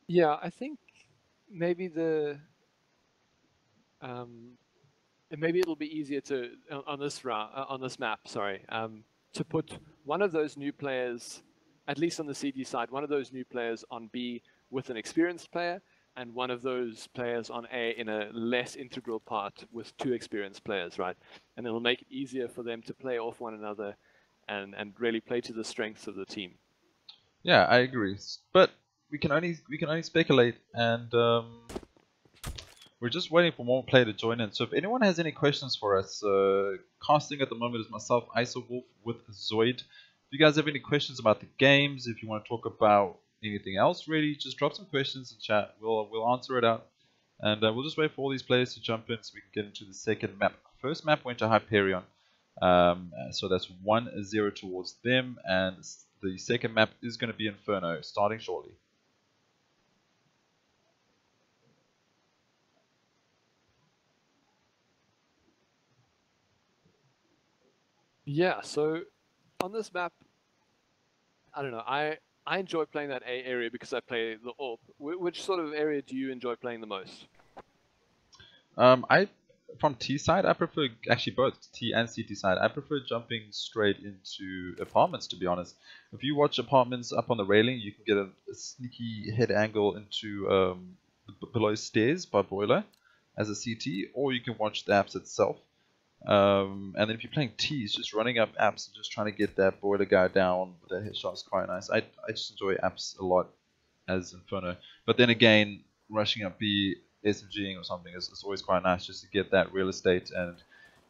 Yeah, I think maybe maybe it'll be easier to on this map, to put one of those new players, at least on the CG side, one of those new players on B with an experienced player, and one of those players on A in a less integral part with 2 experienced players, right? And it'll make it easier for them to play off one another and really play to the strengths of the team. Yeah, I agree, but we can only speculate, and we're just waiting for more player to join in. So if anyone has any questions for us, casting at the moment is myself, ISOWolf with ZOID. If you guys have any questions about the games, if you want to talk about anything else, really, just drop some questions in chat. We'll answer it out, and we'll just wait for all these players to jump in so we can get into the second map. First map went to Hyperion, so that's 1-0 towards them, and the second map is going to be Inferno, starting shortly. Yeah, so on this map, I don't know. I enjoy playing that A area because I play the AWP. Which sort of area do you enjoy playing the most? From T side, I prefer actually both T and CT side. I prefer jumping straight into apartments. To be honest, if you watch apartments up on the railing, you can get a sneaky head angle into below stairs by boiler as a CT, or you can watch the apps itself. And then if you're playing T's, just running up apps and just trying to get that boiler guy down with that headshot is quite nice. I just enjoy apps a lot as Inferno. But then again, rushing up B, SMGing or something is always quite nice just to get that real estate. And,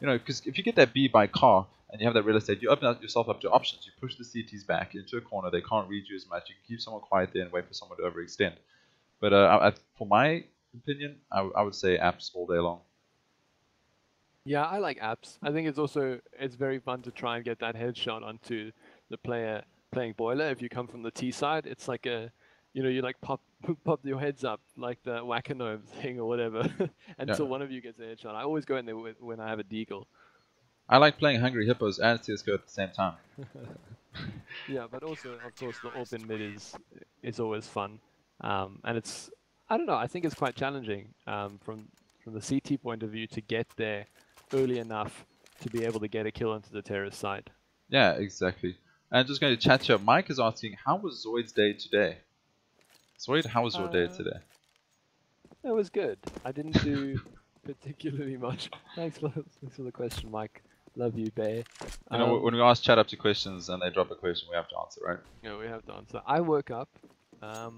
you know, because if you get that B by car and you have that real estate, you open yourself up to options. You push the CTs back into a corner. They can't read you as much. You can keep someone quiet there and wait for someone to overextend. But for my opinion, I would say apps all day long. Yeah, I like apps. I think it's very fun to try and get that headshot onto the player playing boiler. If you come from the T side, it's like you like pop your heads up like the whack-a-gnome thing or whatever until one of you gets a headshot. I always go in there when I have a deagle. I like playing Hungry Hippos and CSGO at the same time. Yeah, but also, of course, the open mid is always fun, and it's, I don't know, I think it's quite challenging from the CT point of view to get there early enough to be able to get a kill into the terrorist side. Yeah, exactly. And just going to chat here, Mike is asking, how was ZOID's day today? ZOID, how was your day today? It was good. I didn't do particularly much. Thanks for the question, Mike. Love you, Bear. You know, when we ask chat up to questions and they drop a question, we have to answer, right? Yeah, we have to answer. I woke up at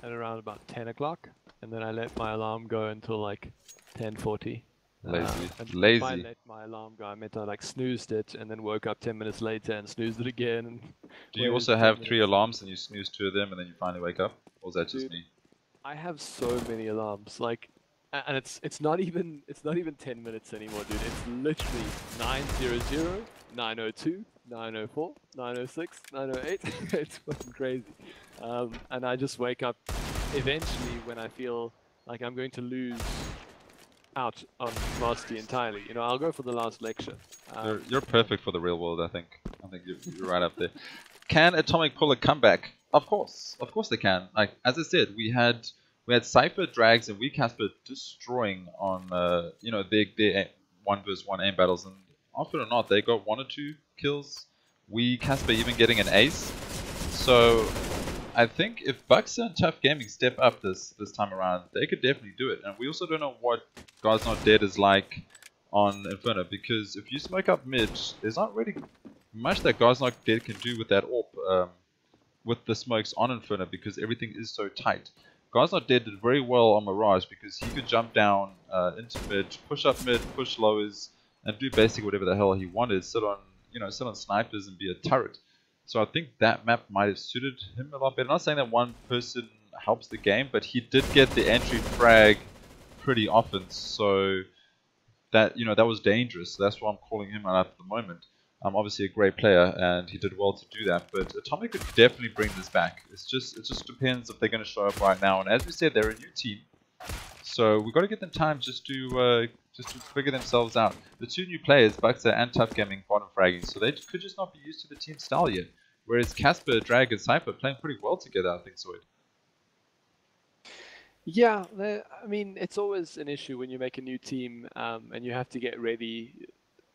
around about 10 o'clock, and then I let my alarm go until like 10:40. Lazy. If I let my alarm go, I meant I like snoozed it and then woke up 10 minutes later and snoozed it again. And do you also have 3 alarms and you snooze 2 of them and then you finally wake up? Or is that just me? I have so many alarms, like, and it's not even 10 minutes anymore, dude. It's literally 9:00, 9:02, 9:04, 9:06, 9:08. It's fucking crazy. And I just wake up eventually when I feel like I'm going to lose out on varsity entirely. You know, I'll go for the last lecture. You're perfect for the real world, I think. I think you're right up there. Can Atomic pull a comeback? Of course they can. Like as I said, we had CypheR, Drags, and Casper destroying on their 1v1 aim battles, and often or not they got 1 or 2 kills. Casper even getting an ace. So I think if Buxxa and ToughGaming step up this time around, they could definitely do it. And we also don't know what God's Not Dead is like on Inferno, because if you smoke up mid, there's not really much that God's Not Dead can do with that AWP, with the smokes on Inferno, because everything is so tight. God's Not Dead did very well on Mirage because he could jump down into mid, push up mid, push lowers, and do basically whatever the hell he wanted. Sit on snipers and be a turret. So I think that map might have suited him a lot better. I'm not saying that one person helps the game, but he did get the entry frag pretty often, so that that was dangerous. So that's why I'm calling him out at the moment. Obviously a great player, and he did well to do that. But Atomic could definitely bring this back. It just depends if they're going to show up right now. And as we said, they're a new team, so we've got to give them time just to figure themselves out. The 2 new players, Buxxa and ToughGaming, bottom fragging, so they could just not be used to the team style yet. Whereas Casper, Drag, and CypheR playing pretty well together, I think, ZOID. Yeah, I mean, it's always an issue when you make a new team and you have to get ready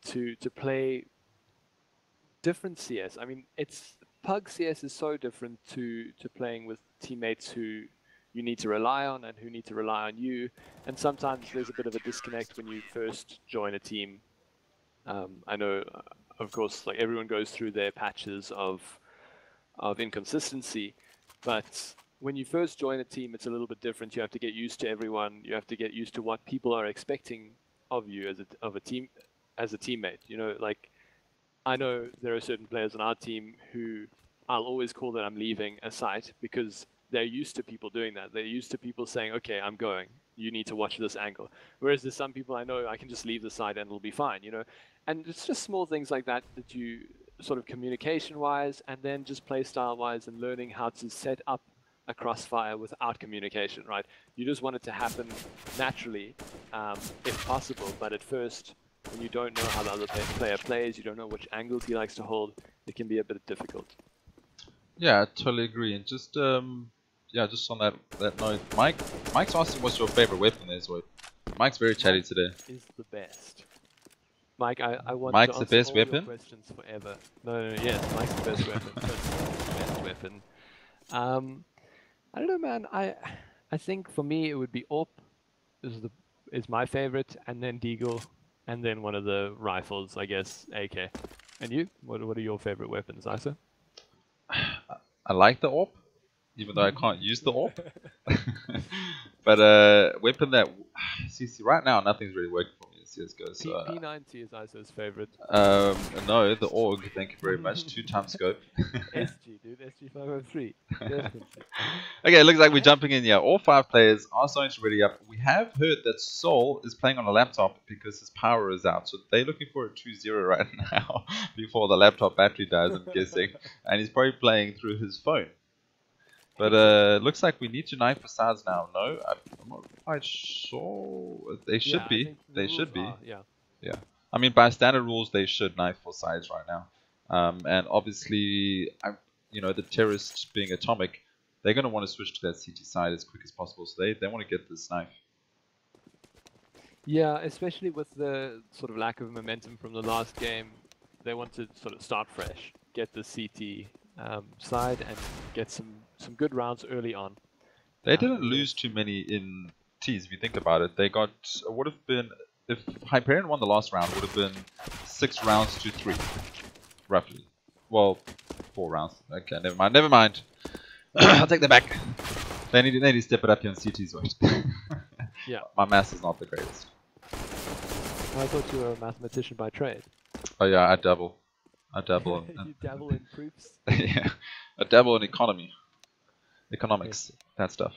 to play different CS. I mean, Pug CS is so different to playing with teammates who you need to rely on and who need to rely on you. And sometimes there's a bit of a disconnect when you first join a team. I know, of course, like everyone goes through their patches of inconsistency, but when you first join a team, it's a little bit different. You have to get used to everyone. You have to get used to what people are expecting of you as a teammate. You know, like I know there are certain players on our team who I'll always call that I'm leaving a site because they're used to people doing that. They're used to people saying, okay, I'm going. You need to watch this angle. Whereas there's some people I know I can just leave the site and it'll be fine, you know? And it's just small things like that that you sort of communication-wise and then just play style-wise and learning how to set up a crossfire without communication, right? You just want it to happen naturally, if possible, but at first, when you don't know how the other player plays, you don't know which angles he likes to hold, it can be a bit difficult. Yeah, I totally agree. And just yeah, just on that note, Mike's asking what's your favorite weapon there, Zoid. Mike's very chatty today. Is the best. Mike, I want Mike's to the answer best all your weapon? questions forever. No, yes, Mike's the best weapon. The best weapon. I don't know, man. I think for me it would be AWP is my favorite, and then Deagle, and then one of the rifles, I guess, AK. And you? What are your favorite weapons, Isa? I like the AWP, even though I can't use the AWP. But weapon that see right now nothing's really working for me in CSGO. So, P90 is Isa's favorite. no, the AUG. Thank you very much. 2x scope. SG, dude. SG 503. Definitely. Okay, it looks like we're jumping in here. All 5 players are starting to ready up. We have heard that Soul is playing on a laptop because his power is out. So they're looking for a 2-0 right now before the laptop battery dies, I'm guessing. And he's probably playing through his phone. But looks like we need to knife for sides now. No, I'm not quite sure. They should be. They should be. Yeah. I mean, by standard rules, they should knife for sides right now. And obviously, you know, the terrorists being atomic, they're going to want to switch to that CT side as quick as possible. So they want to get this knife. Yeah, especially with the sort of lack of momentum from the last game, they want to sort of start fresh, get the CT side, and get some good rounds early on. They didn't lose too many in T's if you think about it. They got, would have been, if Hyperion won the last round, would have been 6 rounds to 3, roughly. Well, 4 rounds. Okay, never mind. I'll take that back. They need to step it up here on CT's weight. Yeah. My maths is not the greatest. I thought you were a mathematician by trade. Oh yeah, I dabble. In You dabble in proofs? yeah, I dabble in economics, that stuff.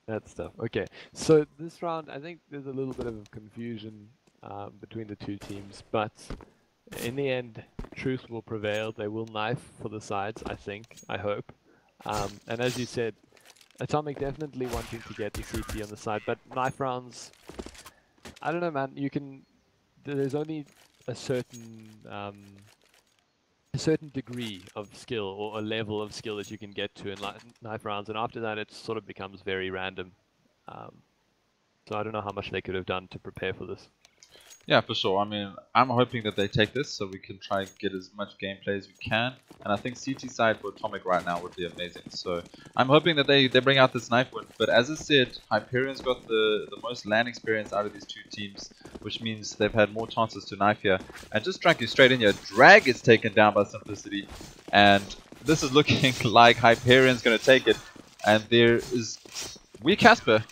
That stuff. Okay, so this round, I think there's a little bit of confusion between the two teams, but in the end, truth will prevail. They will knife for the sides, I think, I hope. And as you said, Atomic definitely wanting to get the CT on the side, but knife rounds, I don't know, man. There's only a certain degree of skill or a level of skill that you can get to in knife rounds, and after that it sort of becomes very random. So I don't know how much they could have done to prepare for this. Yeah, for sure. I mean, I'm hoping that they take this so we can try and get as much gameplay as we can. And I think CT side for Atomic right now would be amazing. So I'm hoping that they bring out this knife win. But as I said, Hyperion's got the most LAN experience out of these two teams, which means they've had more chances to knife here. And just drag you straight in here. Drag is taken down by Simplicity. And this is looking like Hyperion's going to take it. And there is Wee Casper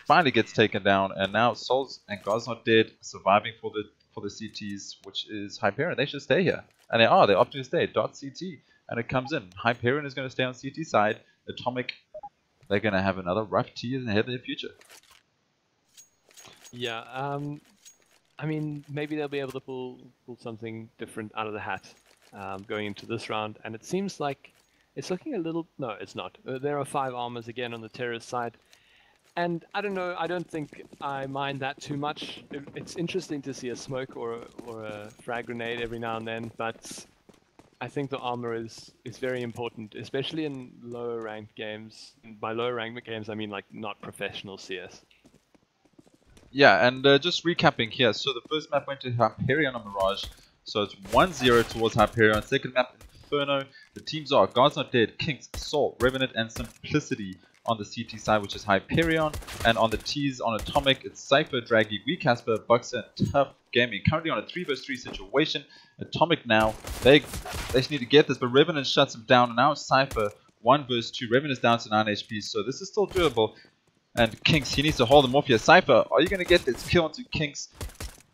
finally gets taken down, and now Souls and God's Not Dead surviving for the CTs, which is Hyperion. They should stay here, and they're opting to stay. .CT, and it comes in. Hyperion is going to stay on CT side. Atomic, they're going to have another rough T ahead of their future. Yeah, I mean, maybe they'll be able to pull something different out of the hat going into this round, and it seems like it's looking a little. No, it's not. There are 5 armors again on the terrorist side. And I don't know, I don't think I mind that too much. It's interesting to see a smoke or a frag grenade every now and then, but I think the armor is very important, especially in lower ranked games. And by lower ranked games, I mean like not professional CS. Yeah, and just recapping here, so the first map went to Hyperion on Mirage, so it's 1-0 towards Hyperion. Second map, Inferno. The teams are God's Not Dead, kinkzz, Soul, Revenant, and Simplicity on the CT side, which is Hyperion, and on the T's on Atomic, it's CypheR, Draggy, Wee Casper, Buxxa, and ToughGaming. Currently on a 3 vs 3 situation. Atomic now, they just need to get this, but Revenant shuts him down, and now it's CypheR 1 vs 2. Revenant is down to 9 HP, so this is still doable. And kinkzz, he needs to hold him off here. CypheR, are you going to get this kill onto kinkzz?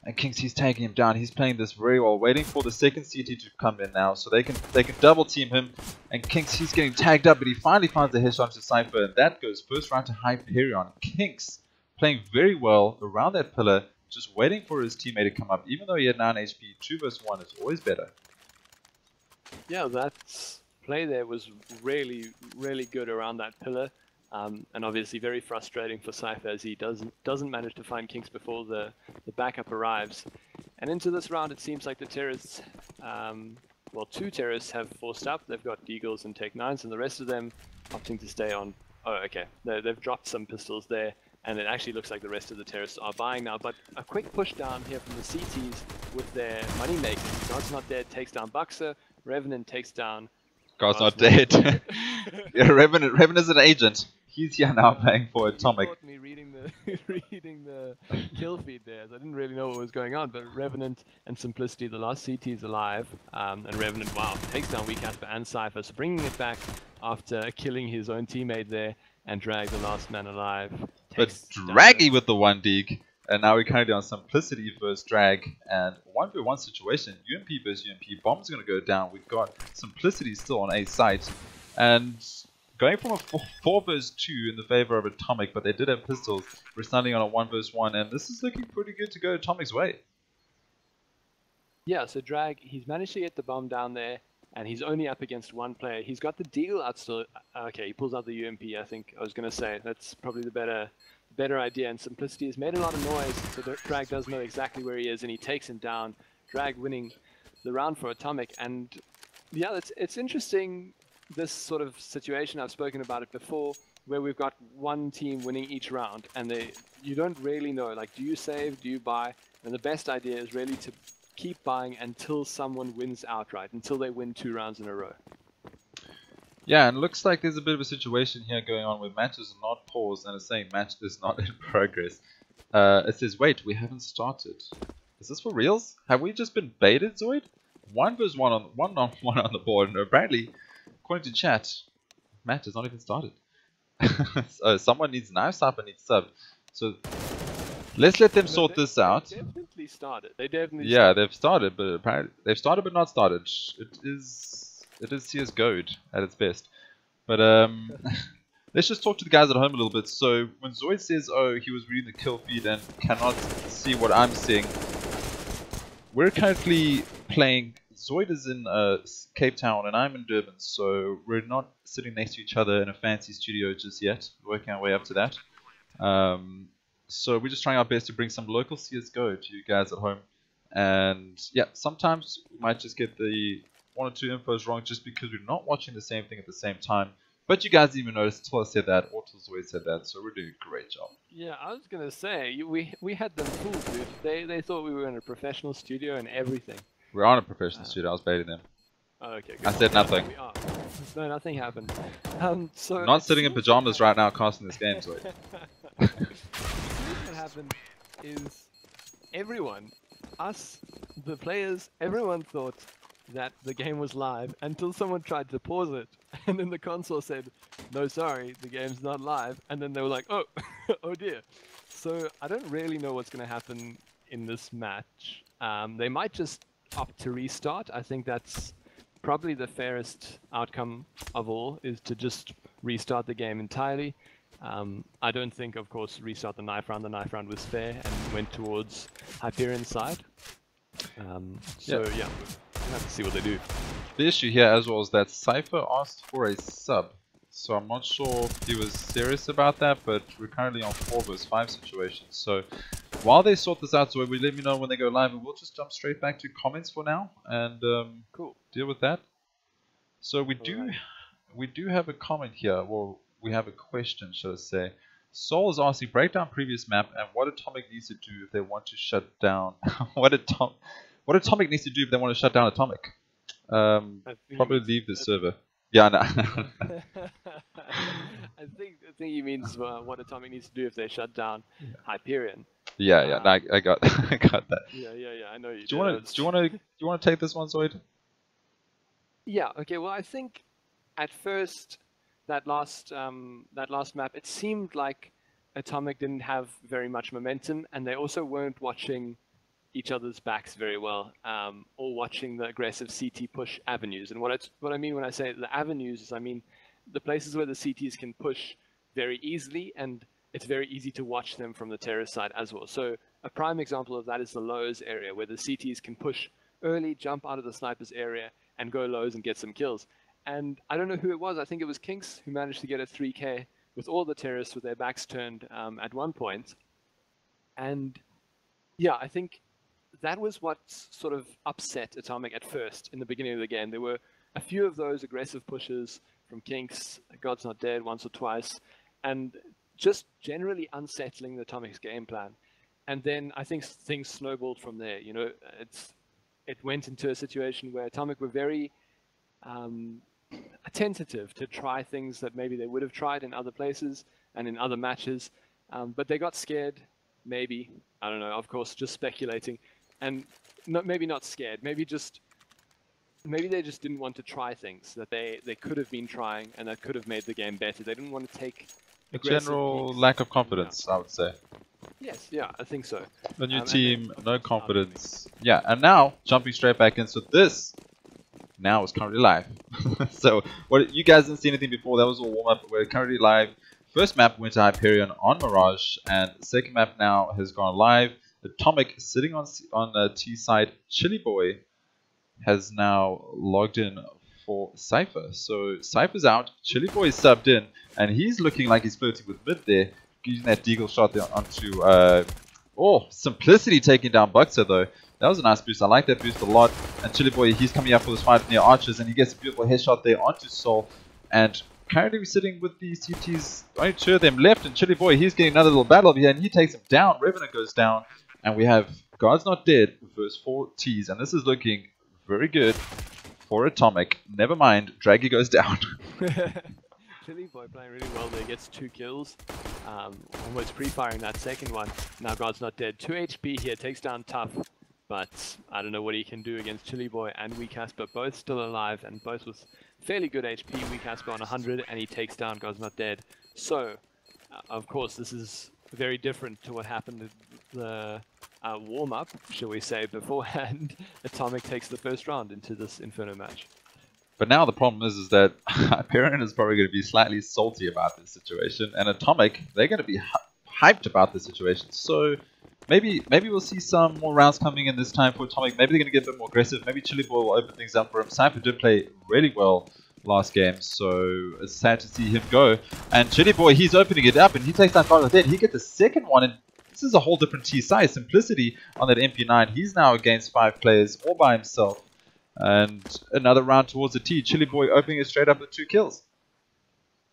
And kinkzz tagging him down. He's playing this very well, waiting for the second CT to come in now, so they can double team him. And kinkzz getting tagged up, but he finally finds a headshot to CypheR, and that goes first round to Hyperion. kinkzz playing very well around that pillar, just waiting for his teammate to come up. Even though he had 9 HP, 2 versus 1 is always better. Yeah, that play there was really, really good around that pillar. And obviously very frustrating for CypheR as he doesn't manage to find kinkzz before the backup arrives. And into this round it seems like the terrorists, well, 2 terrorists have forced up. They've got deagles and Tech-9s, and the rest of them opting to stay on. Oh, okay. They've dropped some pistols there, and it actually looks like the rest of the terrorists are buying now. But a quick push down here from the CTs with their money makers. God's not dead, takes down Buxxa. Revenant takes down. God's not dead. Yeah, Revenant is an agent. He's here now playing for Atomic. Caught me reading the kill feed there. So I didn't really know what was going on, but Revenant and Simplicity, the last CT is alive, and Revenant, wow, takes down weakcasper and CypheR, so bringing it back after killing his own teammate there, and Drag, the last man alive. But Draggy with the 1 deag, and now we're currently on Simplicity versus Drag, and 1v1 situation, UMP versus UMP, Bomb's going to go down. We've got Simplicity still on A site, and going from a 4 versus 2 in the favor of Atomic, but they did have pistols. We're standing on a 1 versus 1, and this is looking pretty good to go Atomic's way. Yeah, so Drag, he's managed to get the bomb down there, and he's only up against 1 player. He's got the deagle out still. Okay, he pulls out the UMP, I think I was going to say. That's probably the better idea, and Simplicity has made a lot of noise, so Drag does know exactly where he is, and he takes him down. Drag winning the round for Atomic, and yeah, it's interesting. This sort of situation, I've spoken about it before, where we've got one team winning each round, and you don't really know, like, do you save, do you buy? And the best idea is really to keep buying until someone wins outright, until they win 2 rounds in a row. Yeah, and it looks like there's a bit of a situation here going on where matches are not paused, and it's saying match is not in progress. It says, wait, we haven't started. Is this for reals? Have we just been baited, ZOID? 1 versus 1 on one on the board, and apparently, according to chat, match has not even started. So someone needs knife sub and needs sub. So let's let them sort this out. They definitely started. They definitely they've started, but apparently they've started but not started. It is CSGO at its best. But let's just talk to the guys at home a little bit. So when ZOID says, oh, he was reading the kill feed and cannot see what I'm seeing, we're currently playing. ZOID is in Cape Town and I'm in Durban, so we're not sitting next to each other in a fancy studio just yet. We're working our way up to that. So we're just trying our best to bring some local CSGO to you guys at home. And yeah, sometimes we might just get the 1 or 2 infos wrong just because we're not watching the same thing at the same time. But you guys didn't even notice until I said that, or till ZOID said that, so we're doing a great job. Yeah, I was going to say, we had them fooled, dude. They thought we were in a professional studio and everything. We're on a professional studio. I was baiting them. Oh, okay, good. I said nothing. We are. No, nothing happened. So not sitting in pajamas right now casting this game, so what happened is everyone, us, the players, everyone thought that the game was live until someone tried to pause it, and then the console said, no, sorry, the game's not live, and then they were like, oh, oh dear. So I don't really know what's going to happen in this match. They might just opt to restart. I think that's probably the fairest outcome of all, is to just restart the game entirely. I don't think, of course, restart the knife round. The knife round was fair and went towards Hyperion's side. So yeah, we'll have to see what they do. The issue here as well is that CypheR asked for a sub. So I'm not sure if he was serious about that, but we're currently on 4 versus 5 situations. So while they sort this out, so we let me know when they go live, and we'll just jump straight back to comments for now and cool. Deal with that. So we do have a comment here. Well, we have a question, shall I say. Soul is asking, break down previous map and what Atomic needs to do if they want to shut down. what Atomic needs to do if they want to shut down Atomic. Probably leave the server. Yeah, no. I think he means what Atomic needs to do if they shut down Hyperion. Yeah, no, I got that. Yeah, I know you. Do you want to take this one, ZOID? Yeah. Okay. Well, I think at first that last map, it seemed like Atomic didn't have very much momentum, and they also weren't watching each other's backs very well, or watching the aggressive CT push avenues. And what I mean when I say the avenues is I mean the places where the CTs can push very easily, and it's very easy to watch them from the terrace side as well. So a prime example of that is the lows area, where the CTs can push early, jump out of the sniper's area, and go lows and get some kills. And I don't know who it was. I think it was kinkzz who managed to get a 3K with all the terrorists with their backs turned at one point. And yeah, I think that was what sort of upset Atomic at first in the beginning of the game. There were a few of those aggressive pushes from kinkzz, God's Not Dead once or twice, and just generally unsettling the Atomic's game plan. And then I think things snowballed from there. You know, it went into a situation where Atomic were very tentative to try things that maybe they would have tried in other places and in other matches, but they got scared. Maybe, I don't know, of course, just speculating, and maybe not scared. Maybe they just didn't want to try things that they could have been trying and that could have made the game better. They didn't want to take a general peaks. Lack of confidence, I would say. Yes, yeah, I think so. The new team, no confidence. Yeah, and now jumping straight back into this. Now it's currently live. So what you guys didn't see anything before, that was all warm up. We're currently live. First map went to Hyperion on Mirage, and the second map now has gone live. Atomic sitting on T side. Chili Boy has now logged in for CypheR. So CypheR's out, Chili Boy is subbed in, and he's looking like he's flirting with mid there, using that deagle shot there onto Simplicity taking down Buxxa though. That was a nice boost. I like that boost a lot. And Chili Boy, he's coming up for this fight near Archers, and he gets a beautiful headshot there onto Soul. And currently we're sitting with the CTs, only two of them left, and Chili Boy, he's getting another little battle over here, and he takes him down. Revenant goes down, and we have God's Not Dead versus 4 Ts, and this is looking very good for Atomic. Never mind, Draggy goes down. Chili Boy playing really well there, gets 2 kills, almost pre-firing that second one. Now God's Not Dead, 2 HP here, takes down Tough, but I don't know what he can do against Chili Boy and weakasper, both still alive and both with fairly good HP. weakasper on 100, and he takes down God's Not Dead. So, of course, this is very different to what happened in the warm-up, shall we say, beforehand. Atomic takes the first round into this Inferno match. But now the problem is that Hyperion is probably going to be slightly salty about this situation, and Atomic, they're going to be hyped about the situation. So maybe we'll see some more rounds coming in this time for Atomic. Maybe they're going to get a bit more aggressive. Maybe Chili Boy will open things up for him. CypheR did play really well last game, so it's sad to see him go. And Chili Boy, he's opening it up, and he takes down God's Dead. He gets the second one, and this is a whole different T size. Simplicity on that MP9. He's now against 5 players all by himself. And another round towards the T. Chili Boy opening it straight up with 2 kills.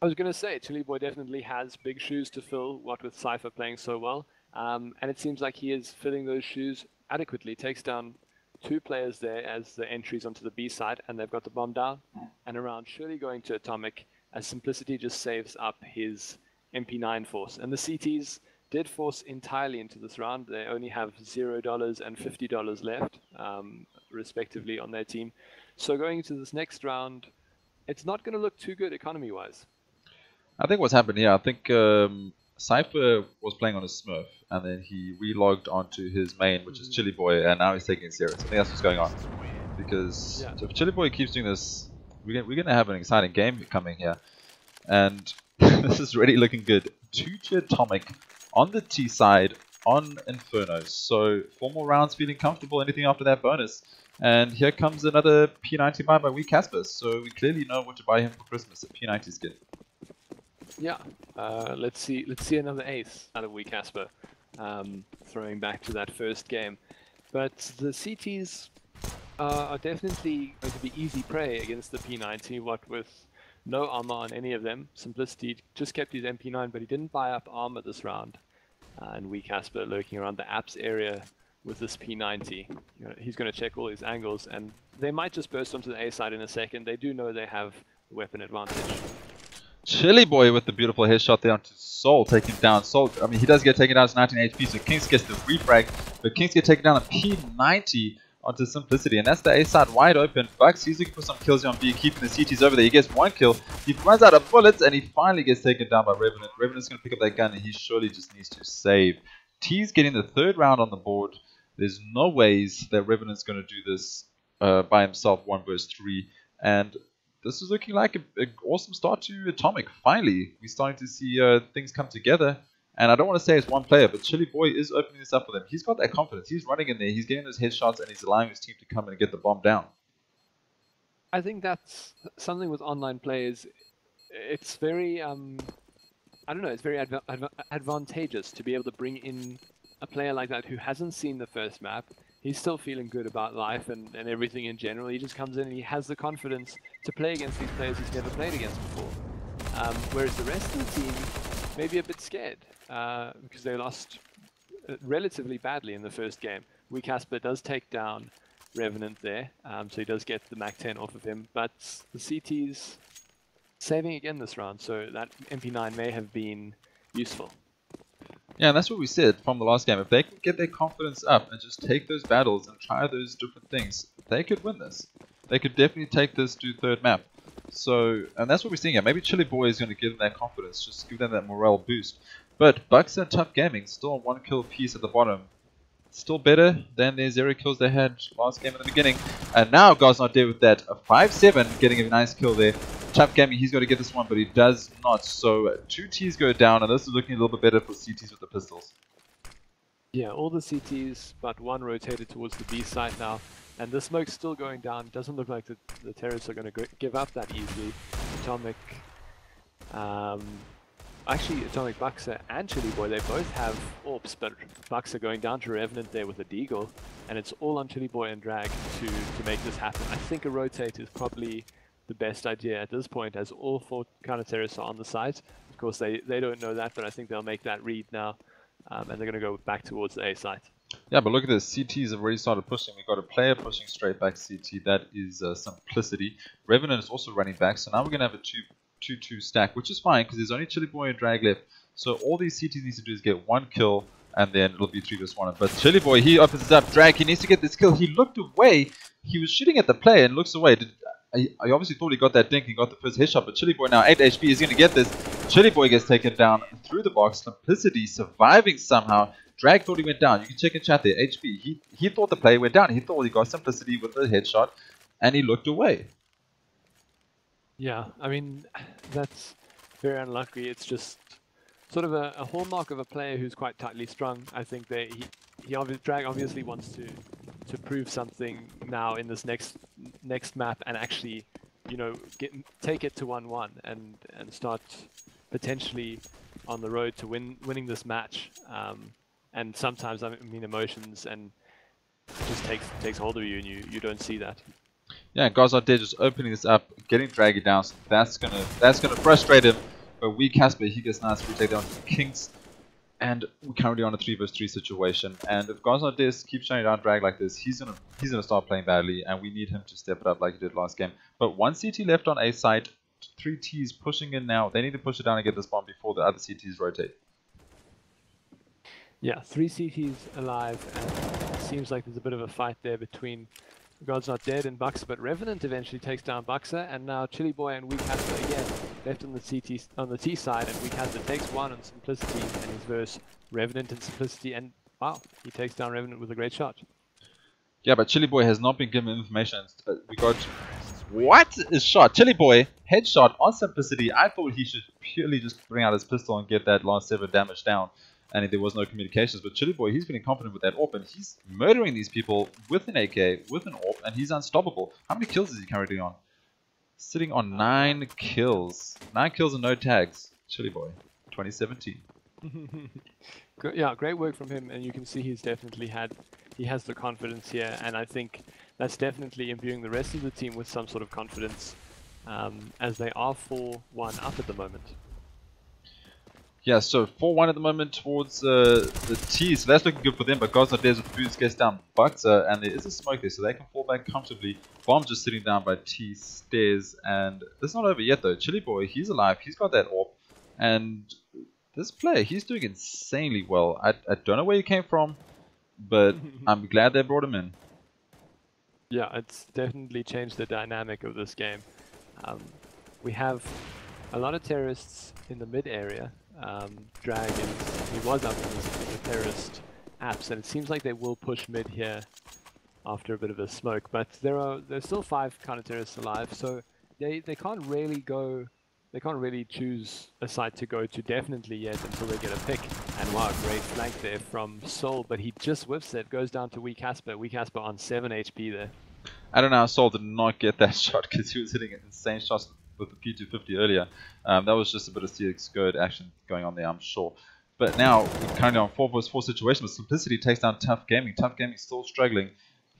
I was going to say, Chili Boy definitely has big shoes to fill, what with CypheR playing so well. And it seems like he is filling those shoes adequately. Takes down 2 players there as the entries onto the B side, and they've got the bomb down. And around surely going to Atomic, as Simplicity just saves up his MP9 force. And the CTs did force entirely into this round. They only have $0 and $50 left, respectively, on their team. So going into this next round, it's not going to look too good economy-wise. I think what's happened here, I think CypheR was playing on his Smurf, and then he relogged onto his main, which is Chili Boy, and now he's taking it serious. I think that's what's going on. Because if Chili Boy keeps doing this, we're going to have an exciting game coming here. And this is really looking good. 2 to Atomic on the T side on Inferno. So 4 more rounds feeling comfortable. Anything after that bonus. And here comes another P90 buy by weakasper. So we clearly know what to buy him for Christmas. A P90 skin. Yeah. Let's see another ace out of weakasper. Throwing back to that first game. But the CTs are definitely going to be easy prey against the P90. What with no armor on any of them. Simplicity just kept his MP9, but he didn't buy up armor this round. And weakasper lurking around the apps area with this P90. You know, he's going to check all his angles, and they might just burst onto the A side in a second. They do know they have weapon advantage. Chili Boy with the beautiful headshot there onto Soul, taking down Soul. I mean, he does get taken down to 19 HP, so kinkzz gets the refrag, but kinkzz get taken down a P90 onto Simplicity, and that's the A side wide open. Bucks, he's looking for some kills on B, keeping the CTs over there. He gets 1 kill, he runs out of bullets, and he finally gets taken down by Revenant. Revenant's going to pick up that gun, and he surely just needs to save. T's getting the 3rd round on the board, There's no ways that Revenant's going to do this by himself, 1 versus 3. And this is looking like an awesome start to Atomic. Finally, we're starting to see things come together. And I don't want to say it's one player, but Chili Boy is opening this up with him. He's got that confidence. He's running in there. He's getting those headshots, and he's allowing his team to come in and get the bomb down. I think that's something with online players. It's very, I don't know, it's very advantageous to be able to bring in a player like that who hasn't seen the first map. He's still feeling good about life and everything in general. He just comes in and he has the confidence to play against these players he's never played against before. Whereas the rest of the team may be a bit scared because they lost relatively badly in the first game. Casper does take down Revenant there, so he does get the Mac 10 off of him, but the CT's saving again this round, so that MP9 may have been useful. Yeah, and that's what we said from the last game. If they can get their confidence up and just take those battles and try those different things, they could win this. They could definitely take this to third map. So, and that's what we're seeing here. Maybe Chili Boy is going to give them that confidence, just give them that morale boost. But Buxxa and ToughGaming still on 1 kill piece at the bottom. Still better than their 0 kills they had last game in the beginning. And now God's not dead with that. A 5-7, getting a nice kill there. ToughGaming, he's got to get this one, but he does not. So 2 Ts go down, and this is looking a little bit better for CTs with the pistols. Yeah, all the CTs, but 1 rotated towards the B site now. And the smoke's still going down. Doesn't look like the terrorists are going to give up that easily. Atomic, actually Atomic, Buxxa and Chili Boy, they both have AWPs, but Buxxa going down to Revenant there with a deagle, and it's all on Chili Boy and Drag to make this happen. I think a rotate is probably the best idea at this point, as all 4 counter-terrorists are on the site. Of course, they don't know that, but I think they'll make that read now, and they're going to go back towards the A site. Yeah, but look at this. CTs have already started pushing. We've got a player pushing straight back CT. That is simplicity. Revenant is also running back, so now we're going to have a 2-2 stack, which is fine because there's only Chili Boy and Drag left. So all these CTs need to do is get 1 kill, and then it'll be 3 vs 1. But Chili Boy, he opens it up. Drag, he needs to get this kill. He looked away. He was shooting at the player and looks away. I obviously thought he got that dink. He got the first headshot, but Chili Boy now 8 HP is going to get this. Chili Boy gets taken down through the box. Simplicity surviving somehow. Drag thought he went down. You can check in chat there. HP. He thought the player went down. He thought he got Simplicity with the headshot, and he looked away. Yeah, I mean, that's very unlucky. It's just sort of a hallmark of a player who's quite tightly strung. I think Drag obviously wants to prove something now in this next map and actually, you know, take it to 1-1 and start potentially on the road to winning this match. And sometimes, I mean, emotions and just takes hold of you, and you don't see that. Yeah, God's not dead, just opening this up, getting Draggy down. So that's gonna frustrate him. But Casper, he gets nice free takedown to kinkzz, and we're currently on a 3 vs 3 situation. And if God's not dead keeps shutting down Drag like this, he's gonna start playing badly, and we need him to step it up like he did last game. But 1 CT left on A side, 3 Ts pushing in now. They need to push it down and get this bomb before the other CTs rotate. Yeah, 3 CTs alive, and it seems like there's a bit of a fight there between God's Not Dead and Buxxa, but Revenant eventually takes down Buxxa, and now Chili Boy and Casper again left on the T side, and Casper takes 1 on Simplicity, and he's versus Revenant and Simplicity, and wow, he takes down Revenant with a great shot. Yeah, but Chili Boy has not been given information. We got what is shot? Chili Boy headshot on Simplicity. I thought he should purely just bring out his pistol and get that last 7 damage down. And there was no communications, but Chili Boy, he's feeling confident with that AWP, and he's murdering these people with an AK, with an AWP, and he's unstoppable. How many kills is he currently on? Sitting on 9 kills. 9 kills and no tags. Chili Boy, 2017. Yeah, great work from him, and you can see he has the confidence here, and I think that's definitely imbuing the rest of the team with some sort of confidence, as they are 4-1 up at the moment. Yeah, so 4-1 at the moment towards the T, so that's looking good for them, but God's Not Dead with boost gets down Buxxa, and there is a smoke there, so they can fall back comfortably. Bomb just sitting down by T stairs, and it's not over yet though. Chili Boy, he's alive, he's got that AWP, and this player, he's doing insanely well. I don't know where he came from, but I'm glad they brought him in. Yeah, it's definitely changed the dynamic of this game. We have a lot of terrorists in the mid area. Drag he was up in the terrorist apps, and it seems like they will push mid here after a bit of a smoke. But there's still 5 counter-terrorists alive, so they can't really go. They can't really choose a site to go to definitely yet until they get a pick. And wow, great flank there from Soul, but he just whiffs it, goes down to weakasper. weakasper on 7 HP there. I don't know how Soul did not get that shot because he was hitting insane shots with the P250 earlier. That was just a bit of CSGO action going on there, I'm sure. But now, we're currently on 4 vs 4 situation with Simplicity takes down ToughGaming. ToughGaming still struggling.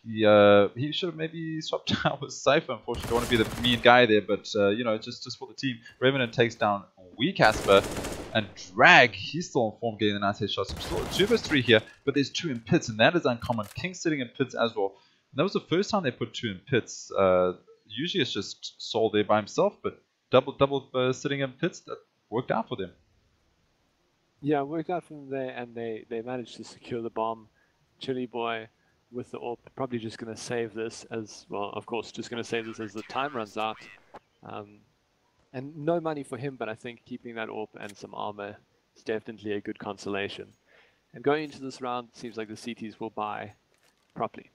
He should have maybe swapped out with CypheR. Unfortunately, don't want to be the mean guy there, but you know, just for the team. Revenant takes down weakasper, and Drag, he's still in form, getting the nice headshots. Still 2 vs 3 here, but there's 2 in pits, and that is uncommon. King sitting in pits as well. And that was the first time they put 2 in pits. Usually it's just Soul there by himself, but double sitting in pits, that worked out for them. Yeah, it worked out for them there, and they managed to secure the bomb. Chili Boy with the AWP, probably just going to save this as, well, of course, just going to save this as the time runs out. And no money for him, but I think keeping that AWP and some armor is definitely a good consolation. And going into this round, it seems like the CTs will buy properly.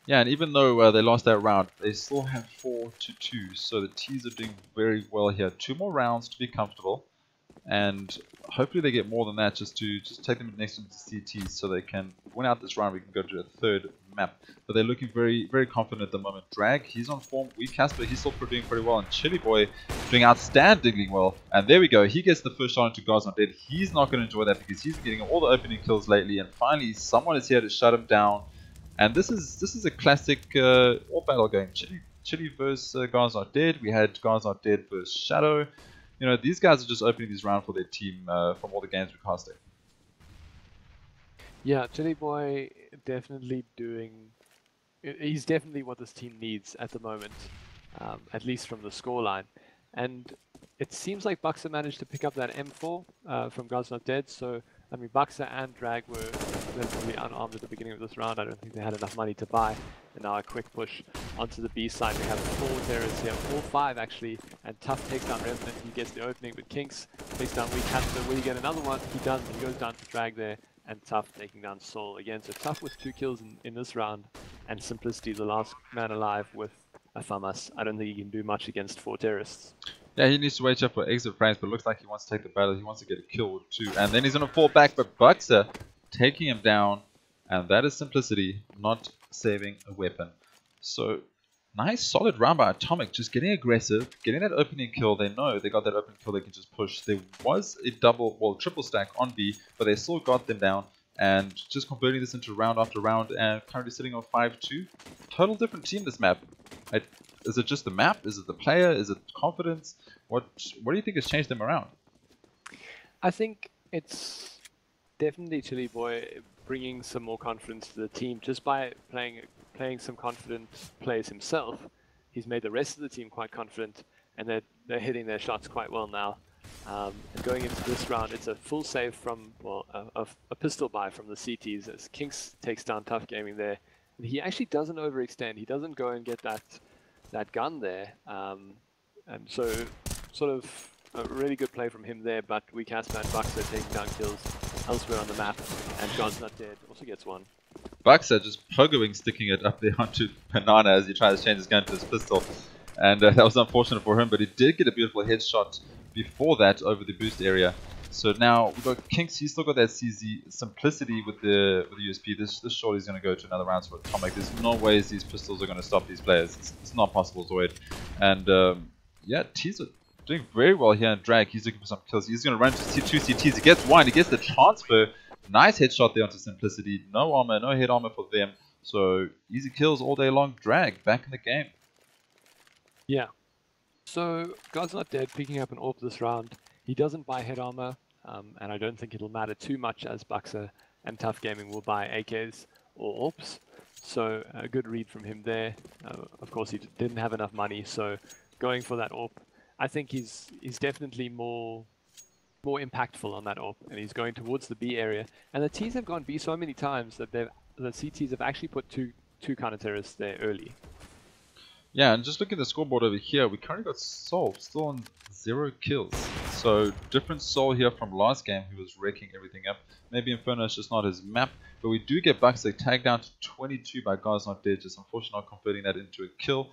Yeah, and even though they lost that round, they still have 4-2, so the T's are doing very well here. 2 more rounds to be comfortable, and hopefully they get more than that just to take them next into CTs so they can win out this round. We can go to a 3rd map, but they're looking very, very confident at the moment. Drag, he's on form. weakasper, he's still doing pretty well, and Chili Boy doing outstandingly well. And there we go, he gets the first shot into God's Not Dead. He's not going to enjoy that because he's been getting all the opening kills lately, and finally someone is here to shut him down. And this is a classic all battle game. Chili versus God's Not Dead. We had God's Not Dead versus Shadow. You know, these guys are just opening these rounds for their team from all the games we're casting. Yeah, Chili Boy definitely doing. He's definitely what this team needs at the moment, at least from the scoreline. And it seems like Buxxa managed to pick up that M4 from God's Not Dead. So, I mean, Buxxa and Drag were relatively unarmed at the beginning of this round. I don't think they had enough money to buy. And now a quick push onto the B side. We have 4 terrorists here, all 5 actually. And Tough takes down Revenant. He gets the opening, but kinkzz takes down weakasper. Will he get another one? He does. He goes down to Drag there. And Tough taking down Soul again. So Tough with 2 kills in this round. And Simplicity, the last man alive with a FAMAS. I don't think he can do much against 4 terrorists. Yeah, he needs to wait up for exit frames, but it looks like he wants to take the battle. He wants to get a kill too. And then he's going to fall back, but Buxxa taking him down. And that is Simplicity, not saving a weapon. So, nice solid round by Atomic, just getting aggressive, getting that opening kill. They know they got that opening kill, they can just push. There was a triple stack on B, but they still got them down. And just converting this into round after round, and currently sitting on 5-2. Total different team this map. Is it just the map? Is it the player? Is it confidence? What do you think has changed them around? I think it's definitely Chili Boy bringing some more confidence to the team just by playing some confident plays himself. He's made the rest of the team quite confident, and they're hitting their shots quite well now. And going into this round, it's a full save from, well, a pistol buy from the CTs as kinkzz takes down ToughGaming there. And he actually doesn't overextend. He doesn't go and get that gun there. And so, sort of a really good play from him there, but weakasper and Buxxa taking down kills elsewhere on the map. And God's Not Dead also gets one. Buxxa just pogoing, sticking it up there onto Banana as he tries to change his gun to his pistol. And that was unfortunate for him, but he did get a beautiful headshot before that over the boost area. So now we've got kinkzz, he's still got that CZ Simplicity with the USP. This surely is going to go to another round for Atomic. There's no ways these pistols are going to stop these players. It's not possible, ZOID. And yeah, T's are doing very well here in Drag. He's looking for some kills. He's going to run to 2 CTs. He gets one. He gets the transfer. Nice headshot there onto Simplicity. No armor, no head armor for them. So easy kills all day long. Drag back in the game. Yeah. So God's Not Dead picking up an AWP this round. He doesn't buy head armor, and I don't think it'll matter too much as Buxxa and ToughGaming will buy AKs or AWPs. So a good read from him there. Of course, he didn't have enough money, so going for that AWP, I think he's definitely more impactful on that AWP, and he's going towards the B area. And the T's have gone B so many times that the CTs have actually put two counter-terrorists there early. Yeah, and just look at the scoreboard over here. We currently got Soul still on 0 kills. So different Soul here from last game, who was wrecking everything up. Maybe Inferno is just not his map, but we do get Buxxa tagged down to 22 by Guys Not Dead, just unfortunately not converting that into a kill.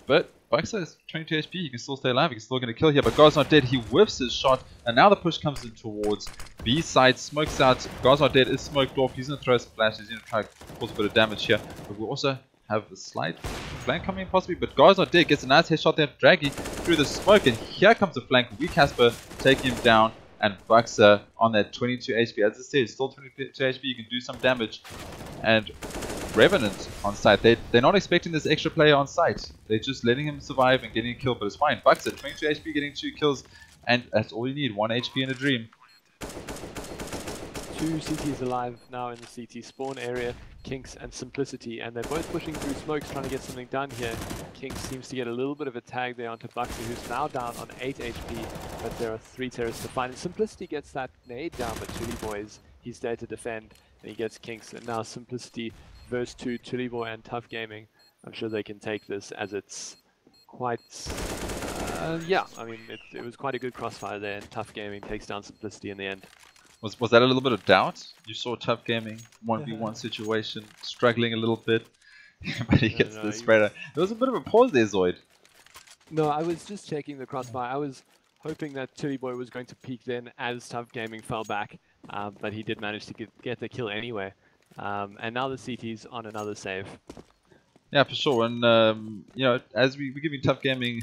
But Buxxa is 22 HP, he can still stay alive, he can still get a kill here, but Guys Not Dead, he whiffs his shot, and now the push comes in towards B side, smokes out, Guys Not Dead is smoked off, he's going to throw some flashes, he's going to try to cause a bit of damage here, but we also have a slight flank coming in possibly, but Guys Not Dead gets a nice headshot there, Draggy through the smoke, and here comes the flank, Casper taking him down, and Buxxa on that 22 HP, as I said, still 22 HP, you can do some damage, and Revenant on site. They're not expecting this extra player on site. They're just letting him survive and getting a kill, but it's fine. Buxxa, 22 HP, getting 2 kills, and that's all you need. 1 HP in a dream. 2 CTs alive now in the CT spawn area, kinkzz and Simplicity, and they're both pushing through smokes trying to get something done here. kinkzz seems to get a little bit of a tag there onto Buxxa, who's now down on 8 HP, but there are 3 terrorists to find. And Simplicity gets that nade down, but Chili Boys, he's there to defend, and he gets kinkzz, and now Simplicity versus 2, Chili Boy and ToughGaming. I'm sure they can take this, as it's quite, yeah, I mean, it was quite a good crossfire there, and ToughGaming takes down Simplicity in the end. Was that a little bit of doubt? You saw ToughGaming 1v1 situation, struggling a little bit, but he gets the spreader. There was a bit of a pause there, ZOID. No, I was just checking the crossfire. I was hoping that Chili Boy was going to peek then as ToughGaming fell back, but he did manage to get the kill anyway. And now the CT's on another save. Yeah, for sure. And you know, as we're giving ToughGaming,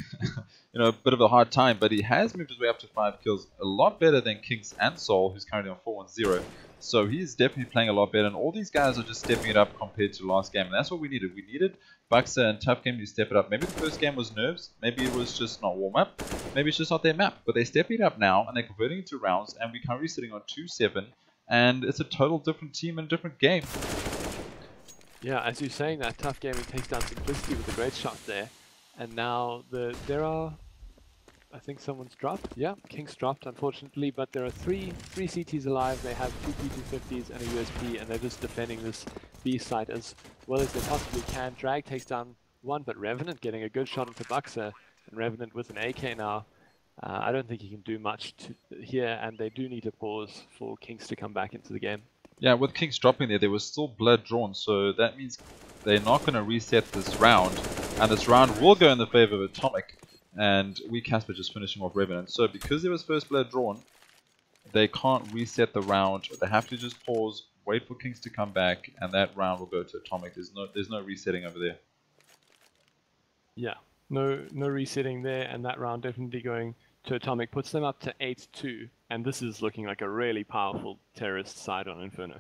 you know, a bit of a hard time, but he has moved his way up to 5 kills, a lot better than kinkzz and Soul, who's currently on 4-1-0. So he's definitely playing a lot better, and all these guys are just stepping it up compared to last game, and that's what we needed. We needed Buxxa and ToughGaming to step it up. Maybe the first game was nerves, maybe it was just not warm up, maybe it's just not their map, but they're stepping it up now, and they're converting into rounds, and we're currently sitting on 2-7. And it's a total different team and different game. Yeah, as you're saying that, ToughGaming takes down Simplicity with a great shot there. And now there are, I think someone's dropped. Yeah, kinkzz dropped, unfortunately, but there are three CTs alive. They have 2 P250s and a USP, and they're just defending this B site as well as they possibly can. Drag takes down 1, but Revenant getting a good shot into Buxxa, and Revenant with an AK now. I don't think he can do much here, and they do need to pause for kinkzz to come back into the game. Yeah, with kinkzz dropping there was still blood drawn, so that means they're not going to reset this round, and this round will go in the favor of Atomic, and Casper just finishing off Revenant. So because there was first blood drawn, they can't reset the round. They have to just pause, wait for kinkzz to come back, and that round will go to Atomic. There's no resetting over there. Yeah, no resetting there, and that round definitely going to Atomic, puts them up to 8-2, and this is looking like a really powerful terrorist side on Inferno.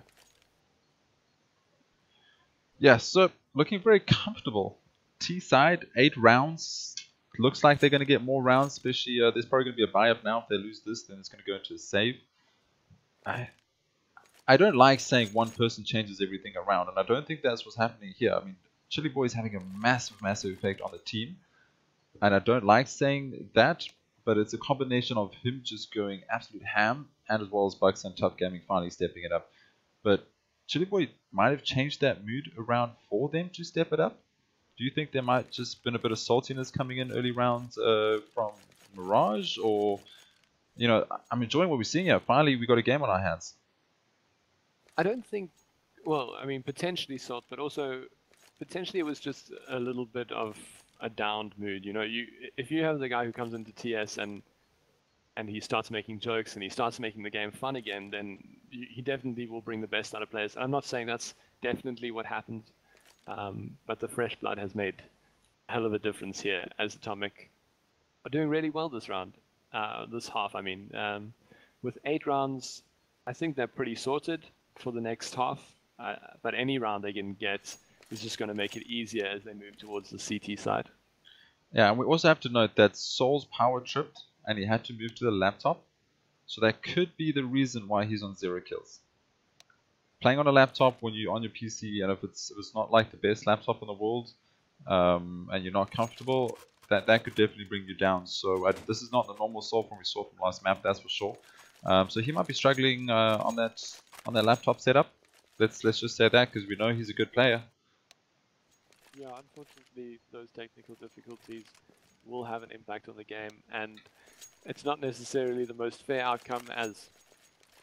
Yeah, so looking very comfortable. T side, 8 rounds. Looks like they're going to get more rounds, especially there's probably going to be a buy-up now. If they lose this, then it's going to go into a save. I don't like saying one person changes everything around, and I don't think that's what's happening here. I mean, Chili Boy is having a massive effect on the team, and I don't like saying that, but it's a combination of him just going absolute ham, and as well as Buxxa and ToughGaming finally stepping it up. But Chili Boy might have changed that mood around for them to step it up. Do you think there might just been a bit of saltiness coming in early rounds from Mirage, or, you know, I'm enjoying what we're seeing here. Finally, we got a game on our hands. I don't think, well, I mean, potentially salt, but also potentially it was just a little bit of a downed mood. You know, if you have the guy who comes into TS and he starts making jokes and he starts making the game fun again, then he definitely will bring the best out of players. And I'm not saying that's definitely what happened, but the fresh blood has made a hell of a difference here, as Atomic are doing really well this round, this half. I mean, with 8 rounds, I think they're pretty sorted for the next half, but any round they can get is just going to make it easier as they move towards the CT side. Yeah, and we also have to note that Soul's power tripped and he had to move to the laptop, so that could be the reason why he's on 0 kills. Playing on a laptop when you're on your PC, and if it's not like the best laptop in the world, and you're not comfortable, that could definitely bring you down. So this is not the normal Soul from we saw from last map, that's for sure. So he might be struggling on that laptop setup. Let's just say that, because we know he's a good player. Yeah, unfortunately, those technical difficulties will have an impact on the game, and it's not necessarily the most fair outcome, as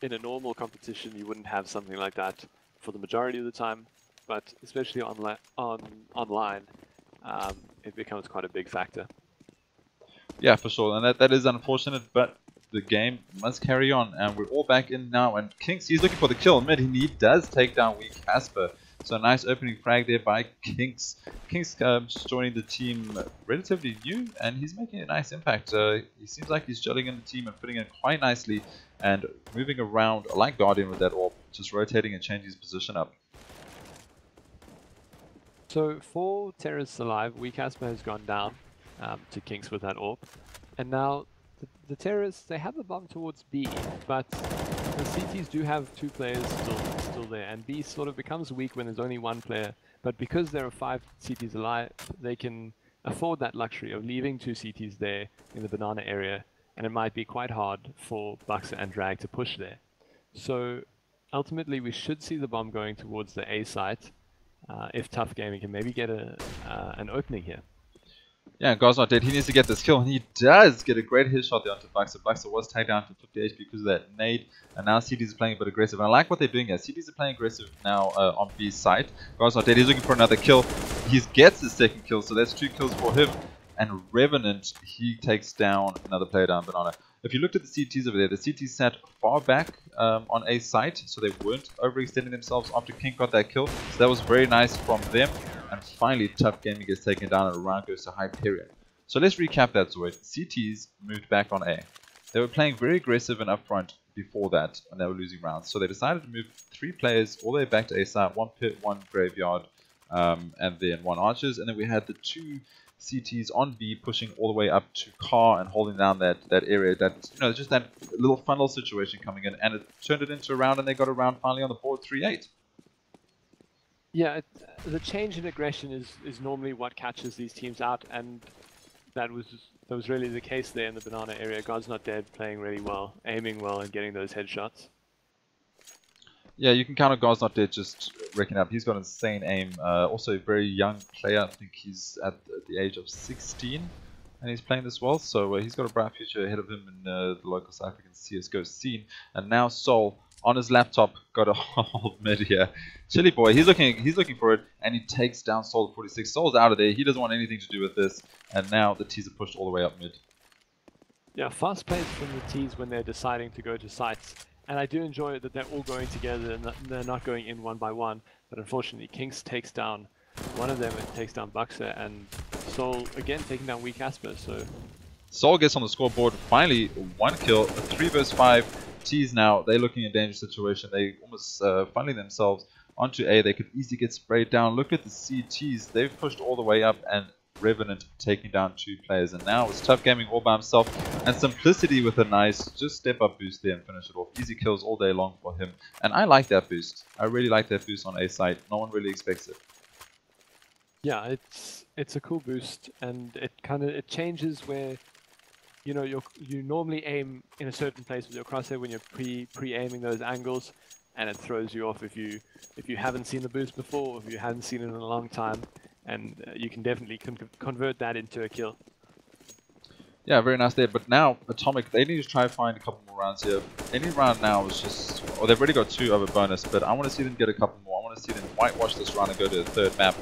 in a normal competition you wouldn't have something like that for the majority of the time, but especially online, it becomes quite a big factor. Yeah, for sure, and that is unfortunate, but the game must carry on, and we're all back in now, and kinkzz, he's looking for the kill mid, and he does take down weak Casper. So a nice opening frag there by kinkzz. kinkzz joining the team relatively new, and he's making a nice impact. He seems like he's gelling in the team and fitting in quite nicely, and moving around like Guardian with that orb, just rotating and changing his position up. So for Terrorists Alive, weak Casper has gone down to kinkzz with that orb, and now the Terrorists, they have a bomb towards B, but the CTs do have 2 players still there, and B sort of becomes weak when there's only 1 player. But because there are 5 CTs alive, they can afford that luxury of leaving 2 CTs there in the banana area, and it might be quite hard for Buxxa and Drag to push there. So ultimately, we should see the bomb going towards the A site if ToughGaming can maybe get an opening here. Yeah, God's not dead. He needs to get this kill, and he does get a great headshot there onto Buxxa. Buxxa was taken down to 50 HP because of that nade, and now CDs is playing a bit aggressive. And I like what they're doing here. CDs are playing aggressive now on B's side. God's not dead. He's looking for another kill. He gets his second kill, so that's 2 kills for him. And Revenant, he takes down another player down banana. If you looked at the CTs over there, the CTs sat far back on A site, so they weren't overextending themselves after kinkzz got that kill. So that was very nice from them. And finally, ToughGaming gets taken down and a round goes to Hyperion. So let's recap that, ZOID. CTs moved back on A. They were playing very aggressive and upfront before that, and they were losing rounds. So they decided to move 3 players all the way back to A site, 1 pit, 1 graveyard, and then 1 archers. And then we had the 2 CTs on B pushing all the way up to car and holding down that area. That, you know, just that little funnel situation coming in, and it turned it into a round, and they got a round finally on the board, 3-8. Yeah, the change in aggression is normally what catches these teams out, and that was really the case there in the banana area. God's not dead, playing really well, aiming well, and getting those headshots. Yeah, you can count on God's not dead just wrecking up. He's got insane aim. Also a very young player. I think he's at the age of 16, and he's playing this well. So he's got a bright future ahead of him in the local South African CSGO scene. And now Sol on his laptop got a hold mid here. Chili boy, he's looking for it, and he takes down Sol at 46. Sol's out of there. He doesn't want anything to do with this. And now the T's are pushed all the way up mid. Yeah, fast pace from the T's when they're deciding to go to sites. And I do enjoy it that they're all going together and they're not going in one by one. But unfortunately, kinkzz takes down one of them and takes down Buxxa, and Sol again taking down weak Casper. So Sol gets on the scoreboard. Finally, 1 kill, a 3 vs 5. T's now, they're looking in a dangerous situation. They almost funneling themselves onto A. They could easily get sprayed down. Look at the CTs. They've pushed all the way up, and Revenant taking down 2 players. And now it's ToughGaming all by himself, and Simplicity with a nice just step up boost there and finish it off. Easy kills all day long for him, and I like that boost. I really like that boost on A side. No one really expects it. Yeah, it's a cool boost, and it changes where, you know, you normally aim in a certain place with your crosshair when you're pre-aiming those angles, and it throws you off if you haven't seen the boost before, or if you haven't seen it in a long time. And you can definitely convert that into a kill. Yeah, very nice there. But now, Atomic, they need to try to find a couple more rounds here. Any round now is just... Oh, they've already got 2 over bonus, but I want to see them get a couple more. I want to see them whitewash this round and go to the 3rd map.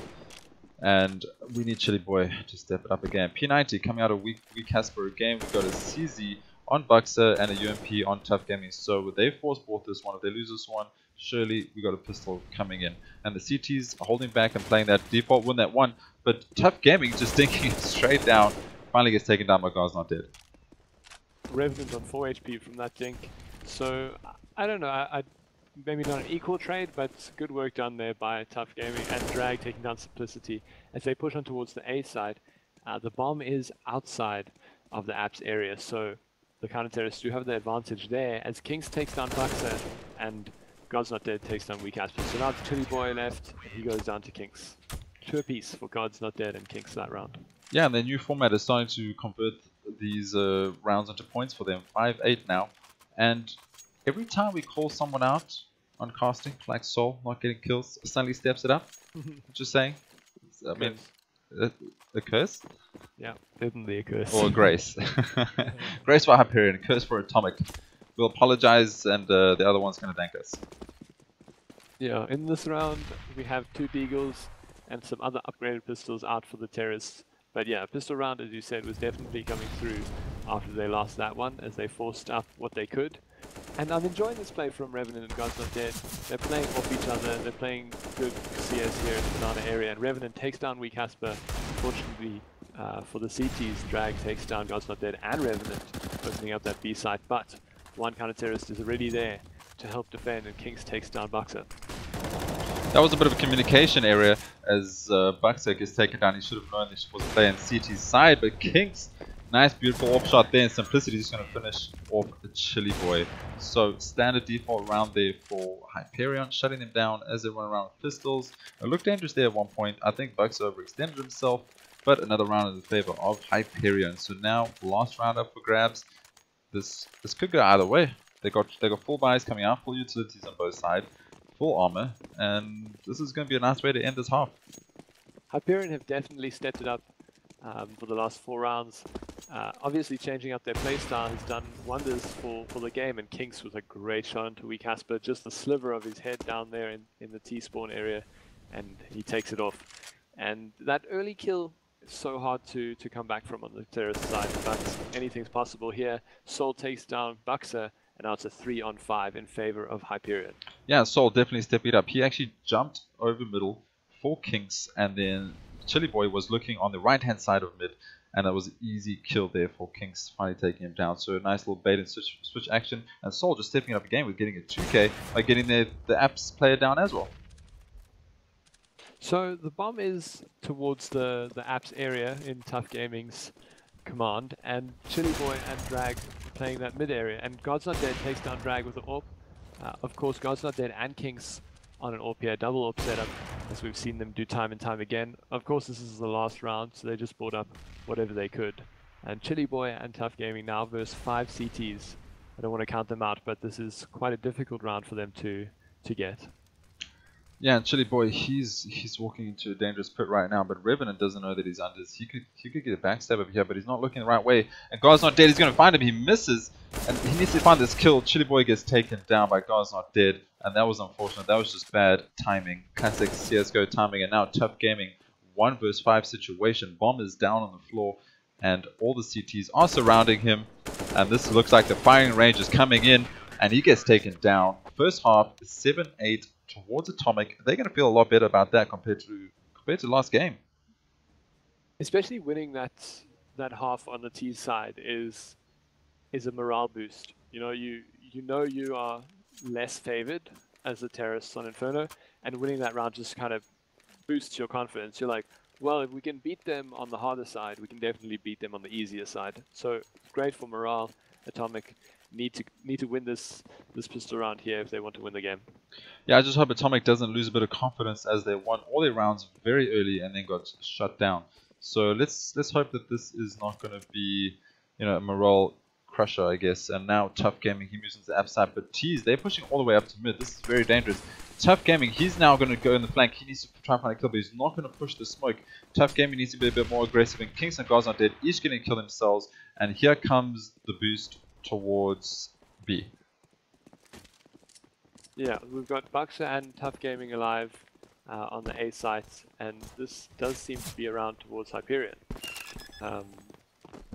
And we need Chili Boy to step it up again. P90 coming out of weak Casper again. We've got a CZ on Buxxa and a UMP on ToughGaming. So they force bought this one. If they lose this one, surely we got a pistol coming in. And the CTs are holding back and playing that default win that one. But ToughGaming just thinking straight down. Finally gets taken down by God's Not Dead. Revenant on 4 HP from that dink. So I don't know. Maybe not an equal trade, but good work done there by ToughGaming and Drag taking down Simplicity as they push on towards the A side. The bomb is outside of the apps area, so the counter-terrorists do have the advantage there as kinkzz takes down Buxxa and God's Not Dead takes down weak Asper. So now it's Chili Boy left, and he goes down to kinkzz. 2 apiece for God's Not Dead and kinkzz that round. Yeah, and their new format is starting to convert these rounds into points for them. 5-8 now. And every time we call someone out on casting, like Sol not getting kills, suddenly steps it up. Just saying. I mean, A curse? Yeah, definitely a curse. Or a grace? Grace for Hyperion, curse for Atomic. We'll apologize, and the other one's going to thank us. Yeah, in this round we have 2 Deagles and some other upgraded pistols out for the terrorists. But yeah, pistol round, as you said, was definitely coming through after they lost that one, as they forced up what they could. And I'm enjoying this play from Revenant and God's Not Dead. They're playing off each other, they're playing good CS here in the banana area, and Revenant takes down Weak Hasper. Fortunately for the CTs, Drag takes down God's Not Dead and Revenant, opening up that B site, but one counter-terrorist is already there to help defend, and kinkzz takes down Buxxa. That was a bit of a communication area as Buxxa gets taken down. He should have known this was playing CT's side, but kinkzz, nice beautiful off shot there, and Simplicity is going to finish off a Chili Boy. So standard default round there for Hyperion, shutting them down as they run around with pistols. It looked dangerous there at one point. I think Buxxa overextended himself, but another round in the favor of Hyperion. So now last round up for grabs. This could go either way. They got full buys coming out, full utilities on both sides, full armor, and this is going to be a nice way to end this half. Hyperion have definitely stepped it up for the last 4 rounds. Obviously changing up their playstyle has done wonders for the game, and kinkzz with a great shot into Weak Hasper, just the sliver of his head down there in the T-spawn area, and he takes it off. And that early kill is so hard to come back from on the terrorist side, but anything's possible here. Soul takes down Buxxa, and now it's a 3-on-5 in favor of Hyperion. Yeah, Soul definitely stepped it up. He actually jumped over middle for kinkzz, and then Chili Boy was looking on the right-hand side of mid, and that was an easy kill there for kinkzz, finally taking him down. So a nice little bait and switch action, and Soul just stepping it up again with getting a 2K by getting the apps player down as well. So the bomb is towards the apps area in ToughGaming's command, and Chili Boy and Drag playing that mid area, and God's Not Dead takes down Drag with an AWP. Of course, God's Not Dead and kinkzz on an AWP here, double AWP setup, as we've seen them do time and time again. Of course, this is the last round, so they just brought up whatever they could. And Chili Boy and ToughGaming now versus 5 CTs. I don't want to count them out, but this is quite a difficult round for them to get. Yeah, and Chili Boy, he's walking into a dangerous pit right now, but Revenant doesn't know that he's under. He could get a backstab over here, but he's not looking the right way. And God's Not Dead, he's going to find him. He misses, and he needs to find this kill. Chili Boy gets taken down by God's Not Dead, and that was unfortunate. That was just bad timing. Classic CSGO timing, and now ToughGaming 1 versus 5 situation. Bomb is down on the floor, and all the CTs are surrounding him, and this looks like the firing range is coming in, and he gets taken down. First half, 7-8 towards Atomic. They're going to feel a lot better about that compared to last game. Especially winning that half on the T side is a morale boost. You know you are less favored as the terrorists on Inferno, and winning that round just kind of boosts your confidence. You're like, well, if we can beat them on the harder side, we can definitely beat them on the easier side. So great for morale. Atomic need to win this pistol round here if they want to win the game. Yeah, I just hope Atomic doesn't lose a bit of confidence, as they won all their rounds very early and then got shut down. So let's hope that this is not going to be, a morale crusher, I guess. And now ToughGaming, he moves into the app side, but Tease, they're pushing all the way up to mid. This is very dangerous. ToughGaming, he's now going to go in the flank. He needs to try and find a kill, but he's not going to push the smoke. ToughGaming needs to be a bit more aggressive, and kinkzz and God's Not Dead each getting killed themselves. And here comes the boost towards B. Yeah, we've got Buxxa and ToughGaming alive on the A site, and this does seem to be around towards Hyperion.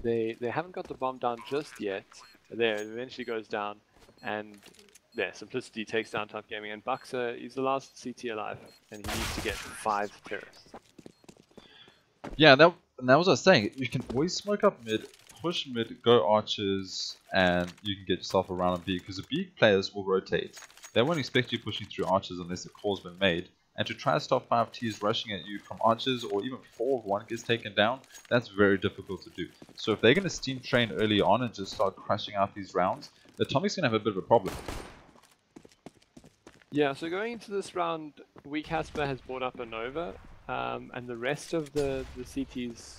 They haven't got the bomb down just yet. There, it eventually goes down, and there, Simplicity takes down ToughGaming, and Buxxa is the last CT alive, and he needs to get 5 terrorists. Yeah, that was what I was saying. You can always smoke up mid, push mid, go archers, and you can get yourself around on B, because the B players will rotate. They won't expect you pushing through archers unless the call's been made. And to try to stop 5 Ts rushing at you from archers, or even 4 if one gets taken down, that's very difficult to do. So if they're going to steam train early on and just start crushing out these rounds, Atomic's going to have a bit of a problem. Yeah, so going into this round, Weak Hasper has brought up a Nova, and the rest of the CTs,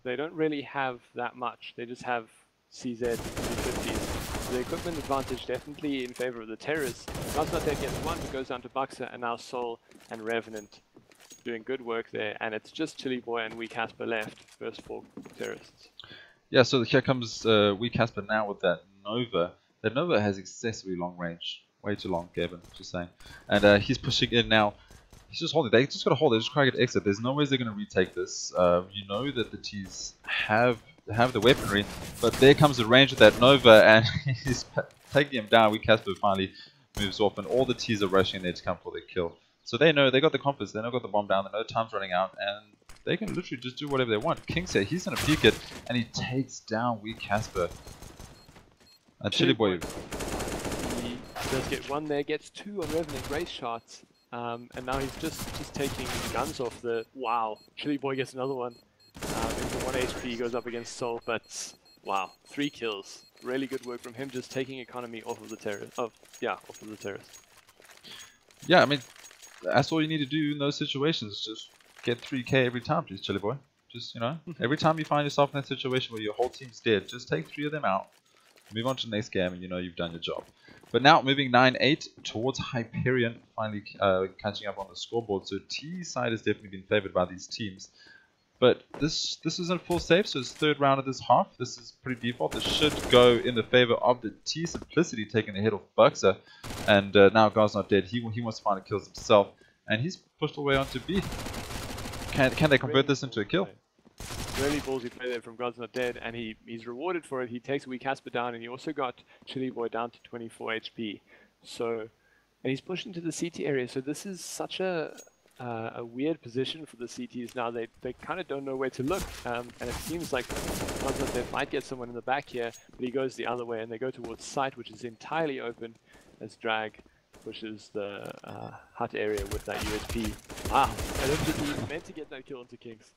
they don't really have that much. They just have CZ 250s. The equipment advantage definitely in favor of the terrorists. God's Not Dead gets 1, but goes down to Buxxa, and now Soul and Revenant doing good work there, and it's just Chili Boy and Wee Casper left, first 4 terrorists. Yeah, so here comes Wee Casper now with that Nova. That Nova has excessively long range. Way too long, Gavin, just saying. And he's pushing in now. He's just holding. They just got to hold. They're just trying to get exit. There's no ways they're going to retake this. You know that the T's have the weaponry, but there comes the range of that Nova, and he's taking him down. Wee Casper finally moves off, and all the T's are rushing there to come for their kill. So they know, they got the compass, they know got the bomb down, they know time's running out, and they can literally just do whatever they want. kinkzz, he's going to peek it, and he takes down Wee Casper. And Chili Boy. He does get 1 there, gets 2 on Revenant race shots, and now he's just taking guns off the... Wow, Chili Boy gets another one. Into 1 HP, goes up against Soul, but wow, 3 kills. Really good work from him, just taking economy off of the terrorist. Off of the terrorist. Yeah, I mean, that's all you need to do in those situations. Just get 3k every time, please, Chili Boy. Just, you know, every time you find yourself in that situation where your whole team's dead, just take 3 of them out, move on to the next game, and you know you've done your job. But now moving 9-8 towards Hyperion, finally catching up on the scoreboard. So T side has definitely been favored by these teams. But this isn't full save, so it's 3rd round of this half. This is pretty default. This should go in the favor of the T. Simplicity taking the hit off Buxxa. And now God's not dead. He wants to find the kills himself. And he's pushed away onto B. Can they convert this into a kill? Really ballsy play there from God's Not Dead, and he's rewarded for it. He takes Wee Casper down, and he also got Chili Boy down to 24 HP. So, and he's pushing to the CT area. So this is such a weird position for the CTs now. They kind of don't know where to look, and it seems like God's Not Dead might get someone in the back here, but he goes the other way, and they go towards site, which is entirely open as Drag pushes the hut area with that USP. Wow, I don't think he was meant to get that kill into kinkzz.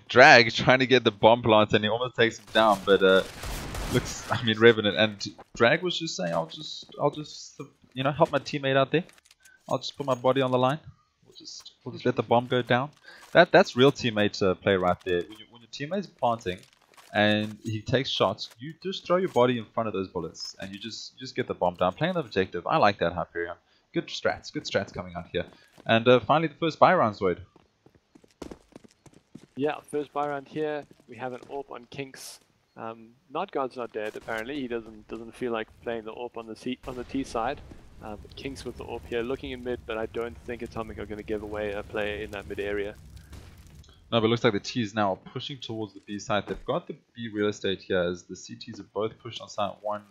Drag trying to get the bomb plant, and he almost takes him down, but looks, I mean, Revenant, and Drag was just saying, I'll just you know, help my teammate out there. I'll just put my body on the line. We'll just let the bomb go down. That's real teammate play right there. When your teammate's planting and he takes shots, you just throw your body in front of those bullets, and you just get the bomb down. Playing the objective, I like that, Hyperion. Good strats coming out here. And finally, the first buy round, ZOID. Yeah, first buy round here. We have an AWP on kinkzz. Not God's Not Dead, apparently. He doesn't feel like playing the AWP on the T side. But kinkzz with the AWP here, looking in mid, but I don't think Atomic are going to give away a player in that mid area. No, but it looks like the T's now are pushing towards the B side. They've got the B real estate here, as the CTs are both pushed on site. One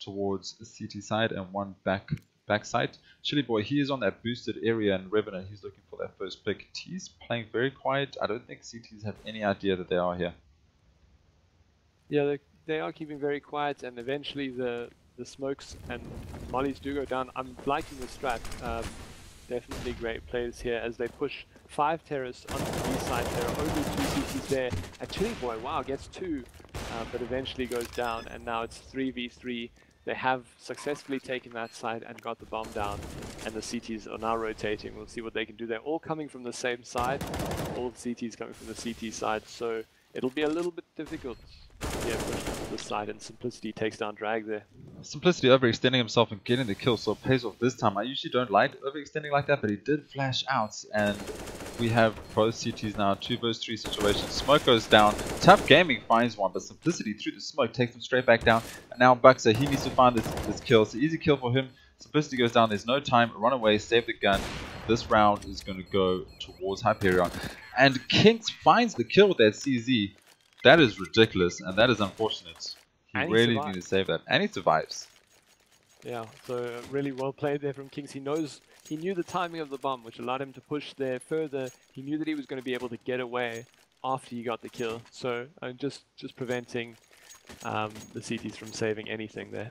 towards the CT side and one back side. Chili Boy, he is on that boosted area, and Revenant, he's looking for that first pick. T's playing very quiet. I don't think CTs have any idea that they are here. Yeah, they are keeping very quiet, and eventually the smokes and mollies do go down. I'm liking the strat. Definitely great plays here as they push 5 terrorists onto the B side. There are only 2 CTs there, and Chili Boy, wow, gets 2, but eventually goes down, and now it's 3v3. They have successfully taken that side and got the bomb down, and the CTs are now rotating. We'll see what they can do. They're all coming from the same side, all the CTs coming from the CT side, so it'll be a little bit difficult. Yeah, push to the side, and Simplicity takes down Drag there. Simplicity overextending himself and getting the kill, so it pays off this time. I usually don't like overextending like that, but he did flash out, and we have both CTs now, 2 vs 3 situations. Smoke goes down, ToughGaming finds one, but Simplicity through the smoke takes him straight back down, and now Buxxa, he needs to find this kill. It's an easy kill for him. Simplicity goes down, there's no time, run away, save the gun. This round is going to go towards Hyperion, and kinkzz finds the kill with that CZ. That is ridiculous, and that is unfortunate. He really needed to save that, and he survives. Yeah, so really well played there from kinkzz. He knew the timing of the bomb, which allowed him to push there further. He knew that he was going to be able to get away after he got the kill. So just preventing the CTs from saving anything there.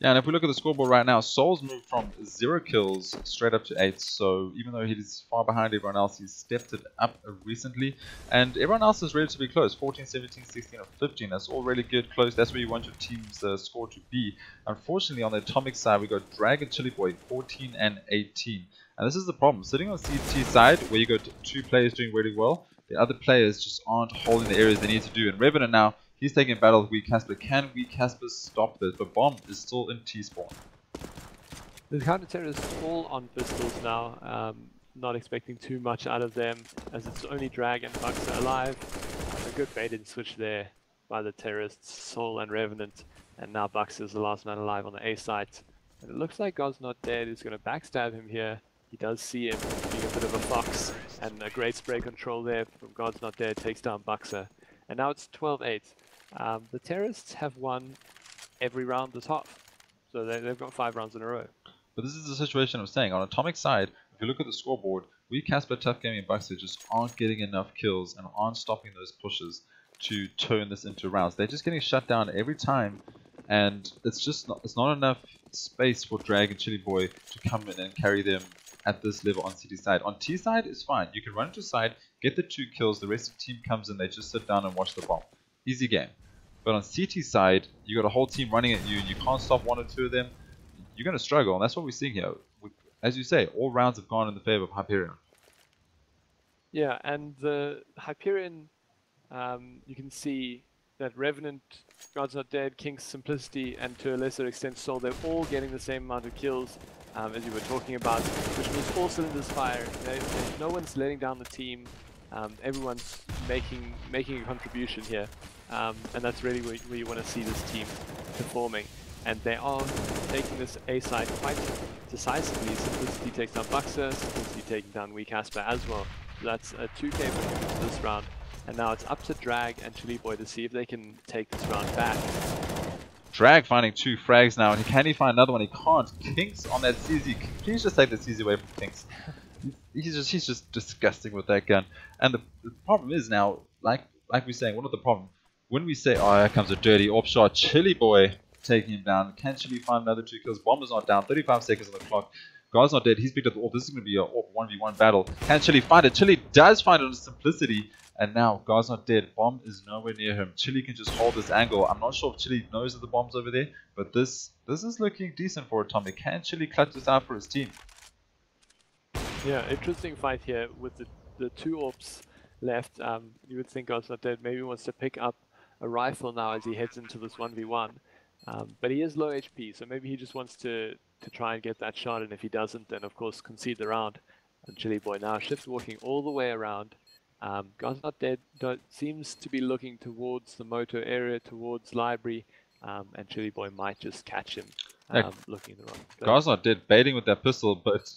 Yeah, and if we look at the scoreboard right now, Soul's moved from 0 kills straight up to 8. So even though he's far behind everyone else, he's stepped it up recently. And everyone else is relatively close, 14, 17, 16, or 15. That's all really good, close. That's where you want your team's score to be. Unfortunately, on the Atomic side, we got Drag and Chili Boy, 14 and 18. And this is the problem. Sitting on the CT side, where you got 2 players doing really well, the other players just aren't holding the areas they need to do. And Revenant now, he's taking a battle with Wee Casper. Can Wee Casper stop this? But bomb is still in T-spawn. The counter-terrorists all on pistols now. not expecting too much out of them, as it's only Drag and Buxxa alive. A good bait and switch there by the terrorists, Soul and Revenant, and now Buxxa is the last man alive on the A site. And it looks like God's Not Dead is going to backstab him here. He does see him being a bit of a fox, and a great spray control there from God's Not Dead takes down Buxxa. And now it's 12-8. The terrorists have won every round this half, so they've got 5 rounds in a row. But this is the situation I'm saying. On Atomic side, if you look at the scoreboard, we Casper, ToughGaming, and Buxxa just aren't getting enough kills and aren't stopping those pushes to turn this into rounds. They're just getting shut down every time, and it's not enough space for Drag and Chili Boy to come in and carry them at this level on CT side. On T side, it's fine. You can run into side, get the 2 kills, the rest of the team comes in, they just sit down and watch the bomb. Easy game. But on CT side, you got a whole team running at you, and you can't stop 1 or 2 of them. You're going to struggle, and that's what we're seeing here. As you say, all rounds have gone in the favor of Hyperion. Yeah, and the Hyperion, you can see that Revenant, God's Not Dead, kinkzz, Simplicity, and to a lesser extent Soul, they're all getting the same amount of kills as you were talking about, which means all cylinders fire. No one's letting down the team. Everyone's making a contribution here, and that's really where you want to see this team performing. And they are taking this A side quite decisively. Simplicity takes down Buxxa, Simplicity taking down Casper as well. So that's a 2K for this round. And now it's up to Drag and Chili Boy to see if they can take this round back. Drag finding 2 frags now, and can he find another one? He can't. kinkzz on that CZ. Please just take the CZ away from kinkzz. He's just disgusting with that gun. And the problem is now, like we're saying, one of the problems, when we say, oh, here comes a dirty AWP shot, Chili Boy taking him down. Can Chili find another 2 kills? Bomber's not down, 35 seconds on the clock. God's Not Dead, he's picked up the AWP. This is going to be a AWP 1v1 battle. Can Chili find it? Chili does find it on Simplicity. And now, God's Not Dead. Bomb is nowhere near him. Chili can just hold this angle. I'm not sure if Chili knows that the bomb's over there, but this is looking decent for Atomic. Can Chili clutch this out for his team? Yeah, interesting fight here with the 2 AWPs left. You would think God's Not Dead maybe wants to pick up a rifle now as he heads into this 1v1. But he is low HP, so maybe he just wants to try and get that shot, and if he doesn't, then of course concede the round. And Chili Boy now shift walking all the way around. God's Not Dead seems to be looking towards the motor area, towards library, and Chili Boy might just catch him looking in the wrong place. God's Not Dead baiting with that pistol, but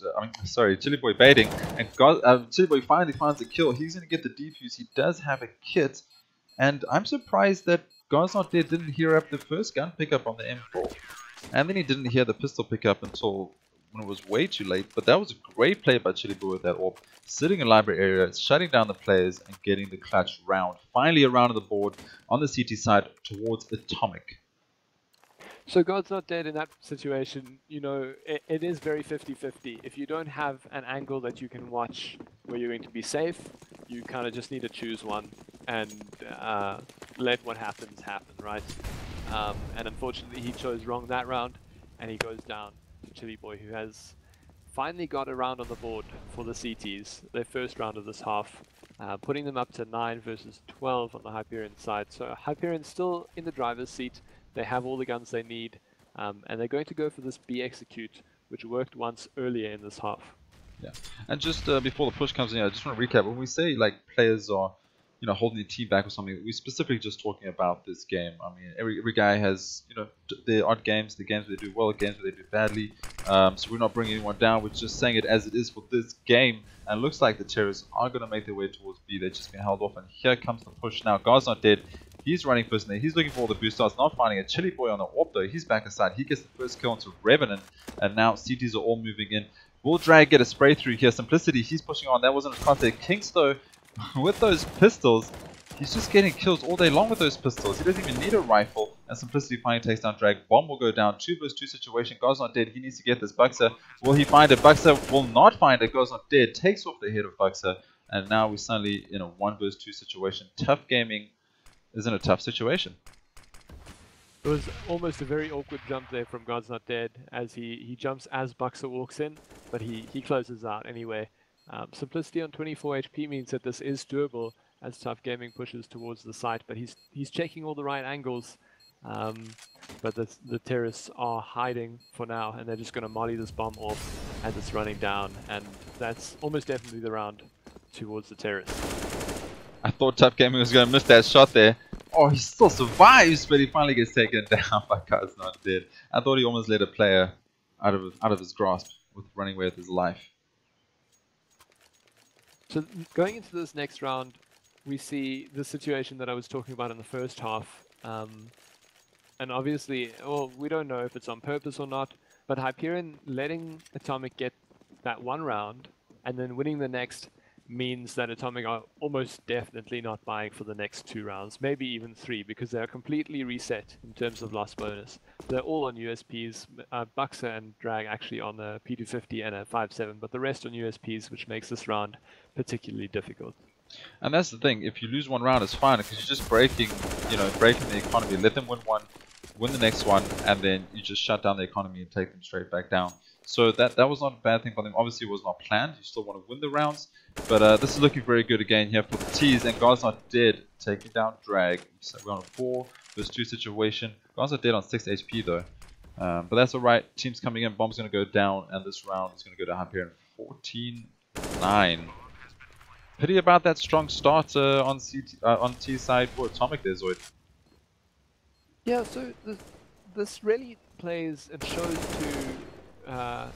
Chili Boy baiting, and Chili Boy finally finds a kill. He's going to get the defuse. He does have a kit, and I'm surprised that God's Not Dead didn't hear up the first gun pickup on the M4, and then he didn't hear the pistol pickup until when it was way too late. But that was a great play by Chili Boy with that AWP, sitting in library area, shutting down the players and getting the clutch round. Finally a round on the board on the CT side towards Atomic. So God's Not Dead in that situation, you know, it is very 50-50. If you don't have an angle that you can watch where you're going to be safe, you kind of just need to choose one and let what happens happen, right? And unfortunately he chose wrong that round, and he goes down to Chili Boy, who has finally got a round on the board for the CTs, their first round of this half, putting them up to 9 versus 12 on the Hyperion side. So Hyperion still in the driver's seat. They have all the guns they need, and they're going to go for this B execute, which worked once earlier in this half. Yeah, and just before the push comes in, I just want to recap. When we say like players are, you know, holding the team back or something, we're specifically just talking about this game. I mean, every guy has, you know, their odd games, the games where they do well, the games where they do badly. So we're not bringing anyone down. We're just saying it as it is for this game. And it looks like the terrorists are going to make their way towards B. They're just being held off, and here comes the push now. God's Not Dead. He's running first in there. He's looking for all the boost stars. Not finding a Chili Boy on the AWP though. He's back aside. He gets the first kill onto Revenant, and now CTs are all moving in. Will Drag get a spray through here? Simplicity, he's pushing on. That wasn't a contact. kinkzz though, with those pistols, he's just getting kills all day long with those pistols. He doesn't even need a rifle. And Simplicity finally takes down Drag. Bomb will go down. 2 versus 2 situation. God's Not Dead. He needs to get this. Buxxa, will he find it? Buxxa will not find it. God's Not Dead. Takes off the head of Buxxa. And now we're suddenly in a 1 versus 2 situation. ToughGaming is in a tough situation. It was almost a very awkward jump there from God's Not Dead, as he jumps as Buxxa walks in, but he closes out anyway. Simplicity on 24 HP means that this is doable as ToughGaming pushes towards the site, but he's checking all the right angles, But the terrorists are hiding for now, and they're just going to molly this bomb off as it's running down, and that's almost definitely the round towards the terrorists. I thought ToughGaming was going to miss that shot there. Oh, he still survives, but he finally gets taken down by Guy's Not Dead. I thought he almost let a player out of his grasp with running away with his life. So going into this next round, we see the situation that I was talking about in the first half. And obviously, well, we don't know if it's on purpose or not, but Hyperion letting Atomic get that one round and then winning the next means that Atomic are almost definitely not buying for the next 2 rounds, maybe even 3, because they are completely reset in terms of loss bonus. They're all on USPs, Buxxa and Drag actually on a P250 and a 5.7, but the rest on USPs, which makes this round particularly difficult. And that's the thing, if you lose one round, it's fine, because you're just breaking the economy. Let them win one, win the next one, and then you just shut down the economy and take them straight back down. So that was not a bad thing for them. Obviously, it was not planned. You still want to win the rounds. But this is looking very good again here for the T's. And God's Not Dead taking down Drag. So we're on a 4 versus 2 situation. God's Not Dead on 6 HP though. But that's alright. Team's coming in. Bomb's going to go down. And this round is going to go to Hyperion 14-9. Pity about that strong start on T side for Atomic there, ZOID. Yeah, so this really plays and shows to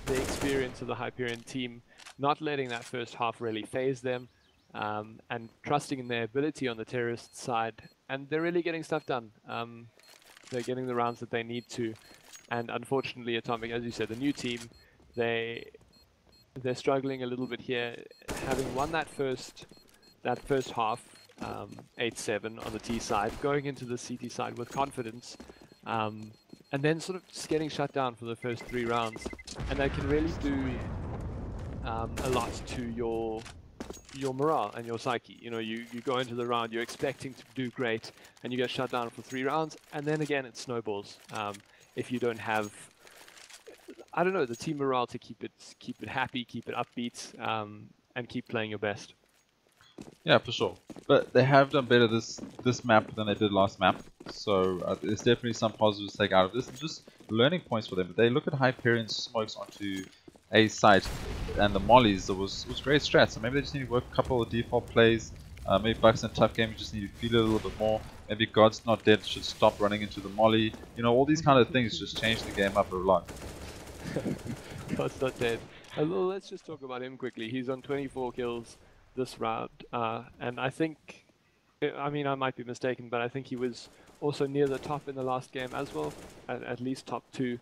the experience of the Hyperion team, not letting that first half really phase them, and trusting in their ability on the terrorist side, and they're really getting stuff done. They're getting the rounds that they need to, and unfortunately Atomic, as you said, the new team, they're struggling a little bit here, having won that first half 8-7 on the T side, going into the CT side with confidence. And then sort of just getting shut down for the first 3 rounds, and that can really do a lot to your morale and your psyche. You know, you go into the round, you're expecting to do great, and you get shut down for 3 rounds, and then again it snowballs. If you don't have, I don't know, the team morale to keep it happy, keep it upbeat, and keep playing your best. Yeah, for sure. But they have done better this map than they did last map. So there's definitely some positives to take out of this. And just learning points for them. But they look at Hyperion smokes onto A site and the mollies. It was great strats. So maybe they just need to work a couple of default plays. Maybe Buxxa and ToughGaming just need to feel it a little bit more. Maybe God's Not Dead should stop running into the molly. You know, all these kind of things just change the game up a lot. God's Not Dead. Let's just talk about him quickly. He's on 24 kills this round, and I think, I mean, I might be mistaken, but I think he was also near the top in the last game as well, at least top 2.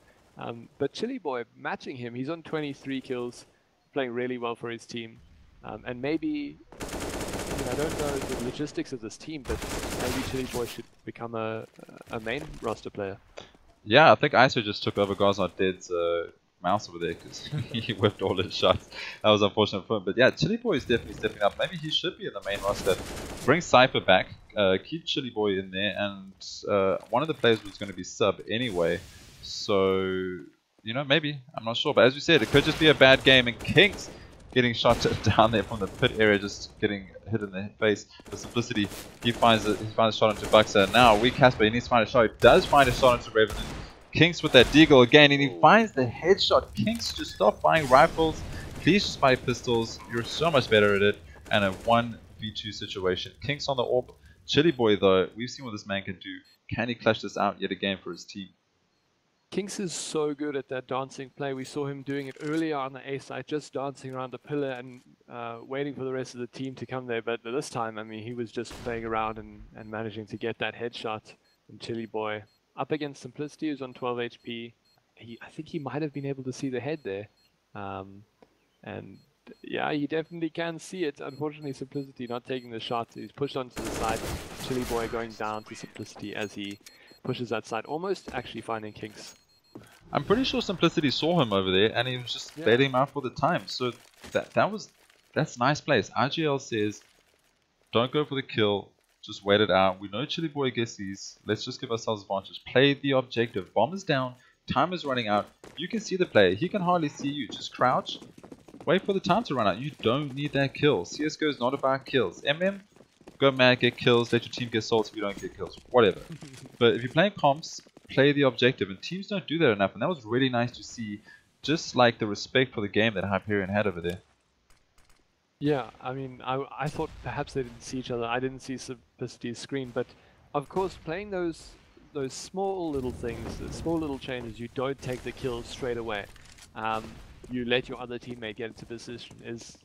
But Chili Boy matching him, he's on 23 kills, playing really well for his team, and maybe, I don't know the logistics of this team, but maybe Chili Boy should become a main roster player. Yeah, I think ISO just took over God's Not Dead's mouse over there because he whipped all his shots. That was unfortunate for him. But yeah, Chili Boy is definitely stepping up. Maybe he should be in the main roster. Bring CypheR back. Keep Chili Boy in there. And one of the players was going to be sub anyway. So, you know, maybe. I'm not sure. But as we said, it could just be a bad game. And kinkzz getting shot down there from the pit area, just getting hit in the face. The simplicity. He finds a shot into Buxxa. Now, weak Casper, he needs to find a shot. He does find a shot into Revenant. kinkzz with that deagle again, and he finds the headshot. kinkzz, just stop buying rifles. Please just buy pistols. You're so much better at it. And a 1v2 situation. kinkzz on the orb. Chili Boy, though, we've seen what this man can do. Can he clutch this out yet again for his team? kinkzz is so good at that dancing play. We saw him doing it earlier on the A side, just dancing around the pillar and waiting for the rest of the team to come there. But this time, I mean, he was just playing around and managing to get that headshot. And Chili Boy up against Simplicity, who's on 12 HP. I think he might have been able to see the head there. And yeah, he definitely can see it. Unfortunately, Simplicity not taking the shot. He's pushed onto the side. Chili Boy going down to Simplicity as he pushes that side, almost actually finding kinkzz. I'm pretty sure Simplicity saw him over there and he was just baiting him out for the time. So that's nice place. RGL says, don't go for the kill. Just wait it out. We know Chili Boy gets these. Let's just give ourselves advantage. Play the objective. Bomb is down. Time is running out. You can see the player. He can hardly see you. Just crouch. Wait for the time to run out. You don't need that kill. CSGO is not about kills. MM, go mad, get kills, let your team get salty if you don't get kills, whatever. But if you're playing comps, play the objective, and teams don't do that enough, and that was really nice to see, just like the respect for the game that Hyperion had over there. Yeah, I mean, I thought perhaps they didn't see each other. I didn't see Simplicity's screen, but of course, playing those small little things, the small little changes, you don't take the kills straight away. You let your other teammate get into position is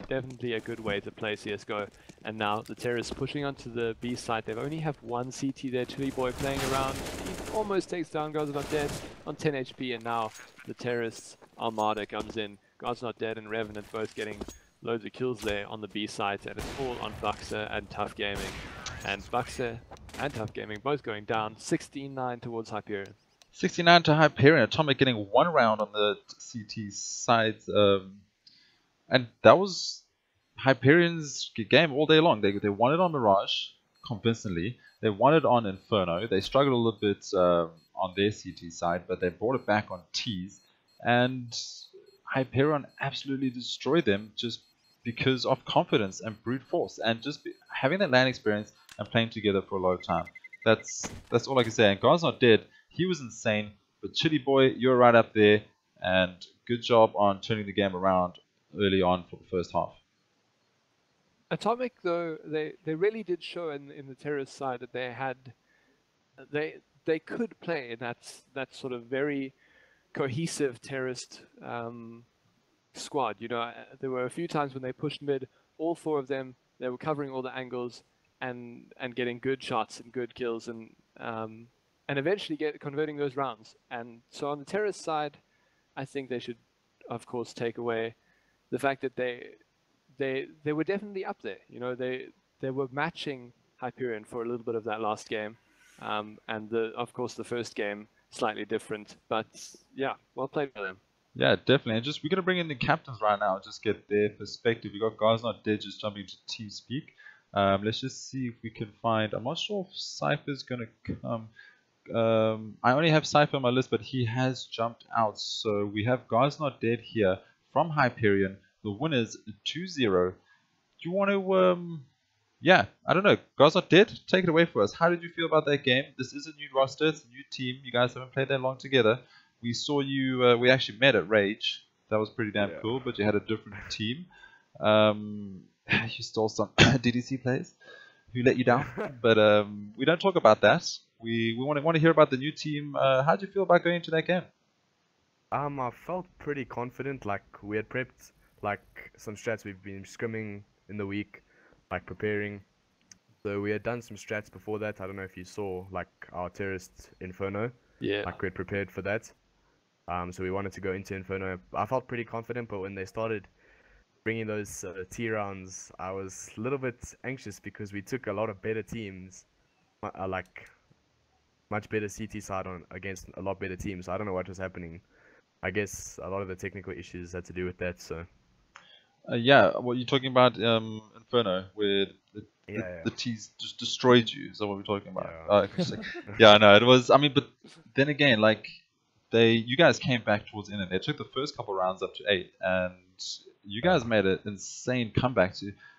definitely a good way to play CSGO. And now the terrorists pushing onto the B side. They only have one CT there, Chili Boy playing around. He almost takes down God's Not Dead on 10 HP, and now the terrorists Armada comes in. God's Not Dead and Revenant both getting loads of kills there on the B side, and it's all on Buxxa and ToughGaming. And Buxxa and ToughGaming both going down 16-9 towards Hyperion. 69 to Hyperion. Atomic getting one round on the CT side. And that was Hyperion's game all day long. They won it on Mirage convincingly. They won it on Inferno. They struggled a little bit on their CT side, but they brought it back on T's. And Hyperion absolutely destroyed them just because of confidence and brute force, and just having that LAN experience and playing together for a long time. That's all I can say. And God's Not Dead, he was insane. But Chili Boy, you're right up there, and good job on turning the game around early on for the first half. Atomic, though, they really did show in the terrorist side that they could play in that sort of very cohesive terrorist squad. You know, there were a few times when they pushed mid, all four of them, they were covering all the angles and getting good shots and good kills, and eventually converting those rounds. And so on the terrorist side, I think they should, of course, take away the fact that they were definitely up there. You know, they were matching Hyperion for a little bit of that last game, and of course the first game slightly different. But yeah, well played by them. Yeah, definitely. And we're gonna bring in the captains right now, just get their perspective. We got God's Not Dead just jumping to TeamSpeak. Let's just see if we can find. I'm not sure if CypheR's gonna come. I only have CypheR on my list, but he has jumped out. So we have God's Not Dead here from Hyperion. The winners 2-0. Do you want to? Yeah, I don't know. God's Not Dead, take it away for us. How did you feel about that game? This is a new roster. It's a new team. You guys haven't played that long together. We saw you. We actually met at Rage. That was pretty damn cool. But you had a different team. You stole some DDC players who let you down. But we don't talk about that. We want to hear about the new team. How did you feel about going into that game? I felt pretty confident. Like, we had prepped like some strats. We've been scrimming in the week, like preparing. So we had done some strats before that. I don't know if you saw like our terrorist Inferno. Yeah. Like, we had prepared for that. So we wanted to go into Inferno. I felt pretty confident, but when they started bringing those T rounds, I was a little bit anxious because we took a lot of better teams, like much better CT side against a lot better teams. I don't know what was happening. I guess a lot of the technical issues had to do with that. So. Yeah, what you're talking about, Inferno, where the T's just destroyed you. Is that what we're talking about? Yeah. Yeah, no, it was. I mean, but then again, like you guys came back towards the end. They took the first couple rounds up to 8, and you guys made an insane comeback.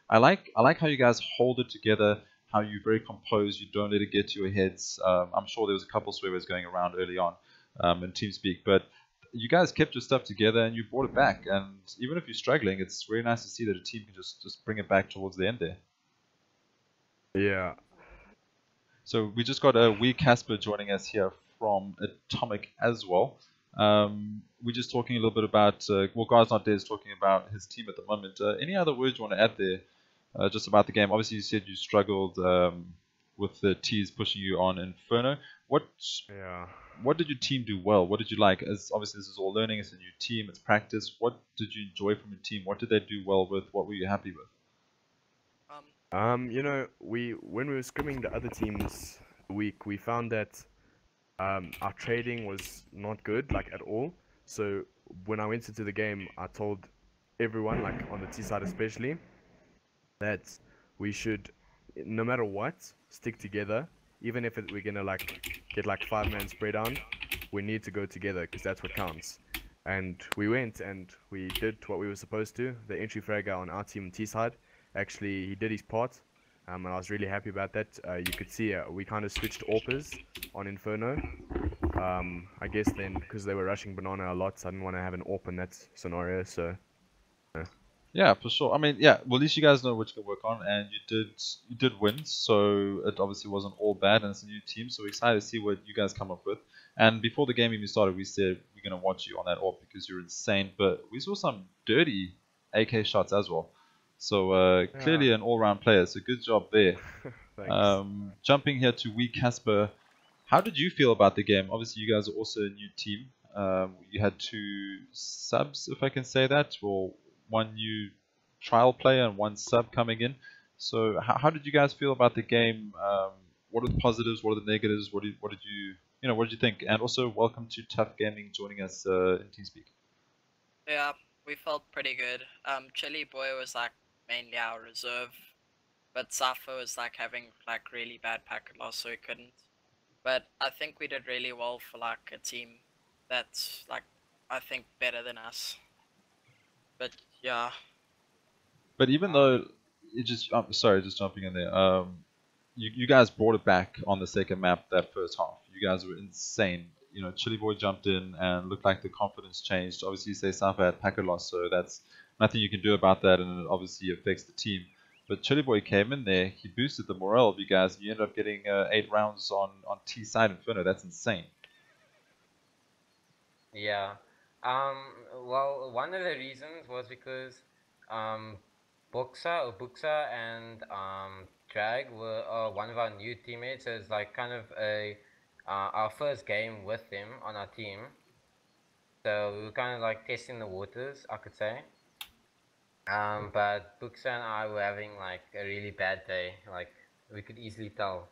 I like how you guys hold it together. How you're very composed. You don't let it get to your heads. I'm sure there was a couple swear words going around early on in TeamSpeak, but you guys kept your stuff together and you brought it back. And even if you're struggling, it's really nice to see that a team can just bring it back towards the end there. Yeah. So we just got a wee Casper joining us here from Atomic as well. We're just talking a little bit about, well, God's Not Dead is talking about his team at the moment. Any other words you want to add there just about the game? Obviously, you said you struggled with the T's pushing you on Inferno. What did your team do well? What did you like? As obviously this is all learning, it's a new team, it's practice. What did you enjoy from your team? What did they do well with? What were you happy with? You know, when we were scrimming the other teams week, we found that our trading was not good, like at all. So when I went into the game, I told everyone, like on the T side especially, that we should, no matter what, stick together. Even if we're gonna like get like 5-man spray down, we need to go together because that's what counts. And we went and we did what we were supposed to. The entry fragger on our team T side, actually he did his part. and I was really happy about that. You could see we kind of switched AWPers on Inferno. I guess then because they were rushing Banana a lot, so I didn't want to have an AWP in that scenario. So Yeah, for sure. I mean, yeah. Well, at least you guys know what you can work on, and you did win. So it obviously wasn't all bad, and it's a new team. So we're excited to see what you guys come up with. And before the game even started, we said we're gonna watch you on that AWP because you're insane. But we saw some dirty AK shots as well. So clearly an all-round player. So good job there. thanks. Jumping here to Wee Casper, how did you feel about the game? Obviously, you guys are also a new team. You had 2 subs, if I can say that, or 1 new trial player and 1 sub coming in. So how did you guys feel about the game? What are the positives? What are the negatives? What did you think? And also, welcome to ToughGaming joining us in TeamSpeak. Yeah, we felt pretty good. Chili Boy was like mainly our reserve, but CypheR was like having like really bad packet loss, so he couldn't. But I think we did really well for like a team that's like I think better than us. But yeah. But even though it just, I'm sorry, just jumping in there. You guys brought it back on the second map that first half. You guys were insane. You know, Chili Boy jumped in and looked like the confidence changed. Obviously, you say CypheR had packet loss, so that's nothing you can do about that, and it obviously affects the team. But Chili Boy came in there, he boosted the morale of you guys, and you ended up getting 8 rounds on T side Inferno. That's insane. Yeah. Well, one of the reasons was because Buxxa and Drag were one of our new teammates. So it's like kind of our first game with them on our team. So we were kind of like testing the waters, I could say. But Buxxa and I were having like a really bad day. Like we could easily tell.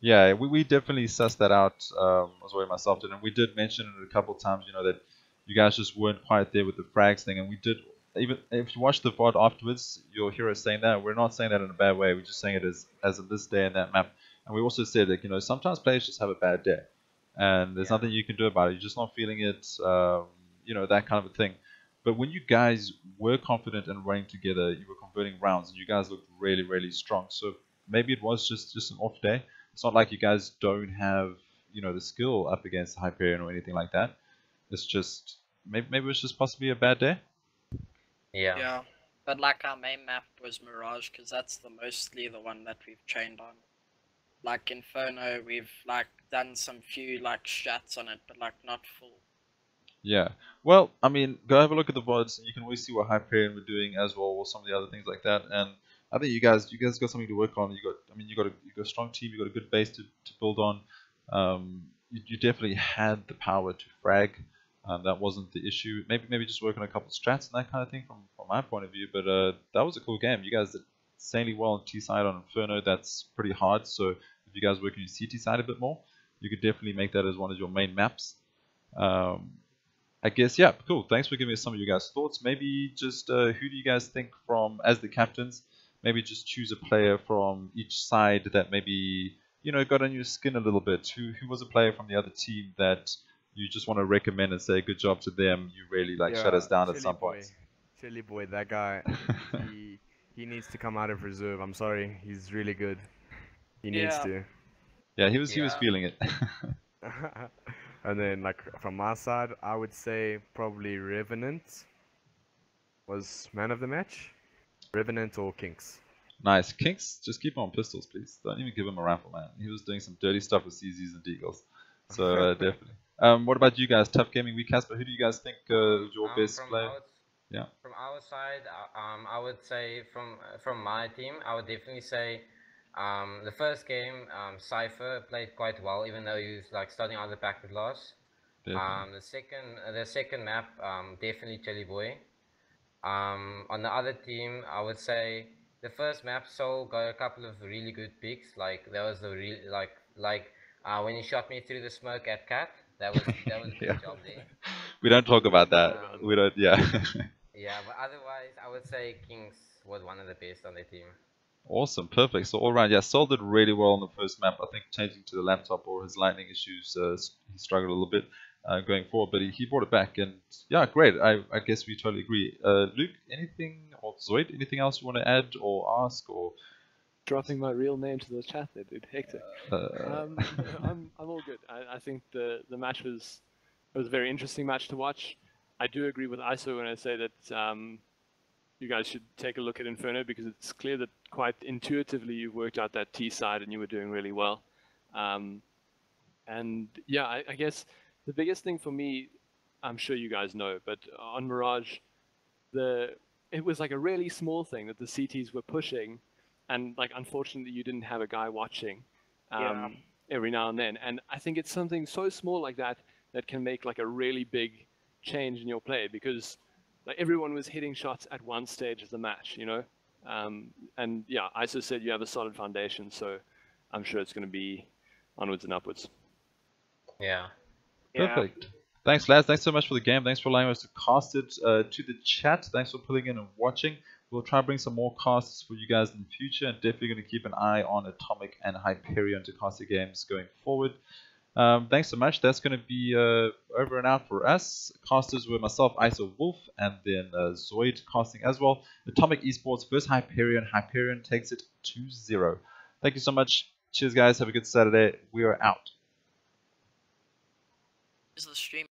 Yeah, we definitely sussed that out as well myself did, and we did mention it a couple of times, that you guys just weren't quite there with the frags thing, and we did, even if you watch the VOD afterwards, you'll hear us saying that. We're not saying that in a bad way, we're just saying it as of this day and that map. And we also said that, sometimes players just have a bad day, and there's nothing you can do about it. You're just not feeling it, that kind of a thing. But when you guys were confident and running together, you were converting rounds, and you guys looked really, really strong. So maybe it was just an off day. It's not like you guys don't have, the skill up against Hyperion or anything like that. It's just, maybe it was just possibly a bad day. Yeah. Yeah, but like our main map was Mirage, because that's mostly the one that we've trained on. Like Inferno, we've like done some few like strats on it, but like not full. Yeah. Well, I mean, go have a look at the VODs, and you can always see what Hyperion were doing as well, or some of the other things like that. And I think you guys got something to work on. You got a strong team. You got a good base to build on. You definitely had the power to frag. That wasn't the issue. Maybe just work on a couple of strats and that kind of thing from my point of view. But that was a cool game. You guys did insanely well on T side on Inferno. That's pretty hard. So if you guys work on your CT side a bit more, you could definitely make that as one of your main maps. I guess, yeah, cool. Thanks for giving us some of you guys' thoughts. Maybe just who do you guys think as the captains? Maybe just choose a player from each side that maybe, got on your skin a little bit. Who was a player from the other team that you just want to recommend and say good job to them? You really shut us down at some point. Chili Boy, that guy, he needs to come out of reserve. I'm sorry, he's really good. He needs to. Yeah, he was feeling it. And then from my side, I would say probably Revenant was man of the match. Revenant or kinkzz. Nice. kinkzz, just keep him on pistols, please. Don't even give him a rifle, man. He was doing some dirty stuff with CZs and deagles. So definitely. What about you guys? ToughGaming, Wee Casper, who do you guys think is your best player? From our side, I would say from my team, I would definitely say the first game, CypheR played quite well, even though he was starting out the packet loss. The second map, definitely Chili Boy. On the other team, I would say the first map, Soul got a couple of really good picks. There was a real when he shot me through the smoke at Cat. That was a good job there. We don't talk about that. We don't. Yeah. Yeah, but otherwise, I would say kinkzz was one of the best on the team. Awesome, perfect. So all around, yeah, Sol did really well on the first map. I think changing to the laptop or his lightning issues, he struggled a little bit going forward, but he brought it back, and yeah, great. I guess we totally agree. Luke, anything, or ZOID, anything else you want to add or ask, or dropping my real name to the chat there, dude. Hectic. I'm all good. I think the match was a very interesting match to watch. I do agree with ISO when I say that you guys should take a look at Inferno, because it's clear that quite intuitively you worked out that T side and you were doing really well. And yeah, I guess the biggest thing for me, I'm sure you guys know, but on Mirage, it was like a really small thing that the CTs were pushing, and like unfortunately you didn't have a guy watching every now and then. And I think it's something so small like that that can make like a really big change in your play, because like everyone was hitting shots at one stage of the match, you know. And yeah, ISO said you have a solid foundation, so I'm sure it's going to be onwards and upwards. Yeah. Perfect. Thanks, lads. Thanks so much for the game. Thanks for allowing us to cast it to the chat. Thanks for pulling in and watching. We'll try and bring some more casts for you guys in the future, and definitely going to keep an eye on Atomic and Hyperion to cast the games going forward. Thanks so much. That's going to be over and out for us. Casters were myself, ISO Wolf, and then ZOID casting as well. Atomic eSports versus Hyperion. Hyperion takes it 2-0. Thank you so much. Cheers, guys. Have a good Saturday. We are out. Is the stream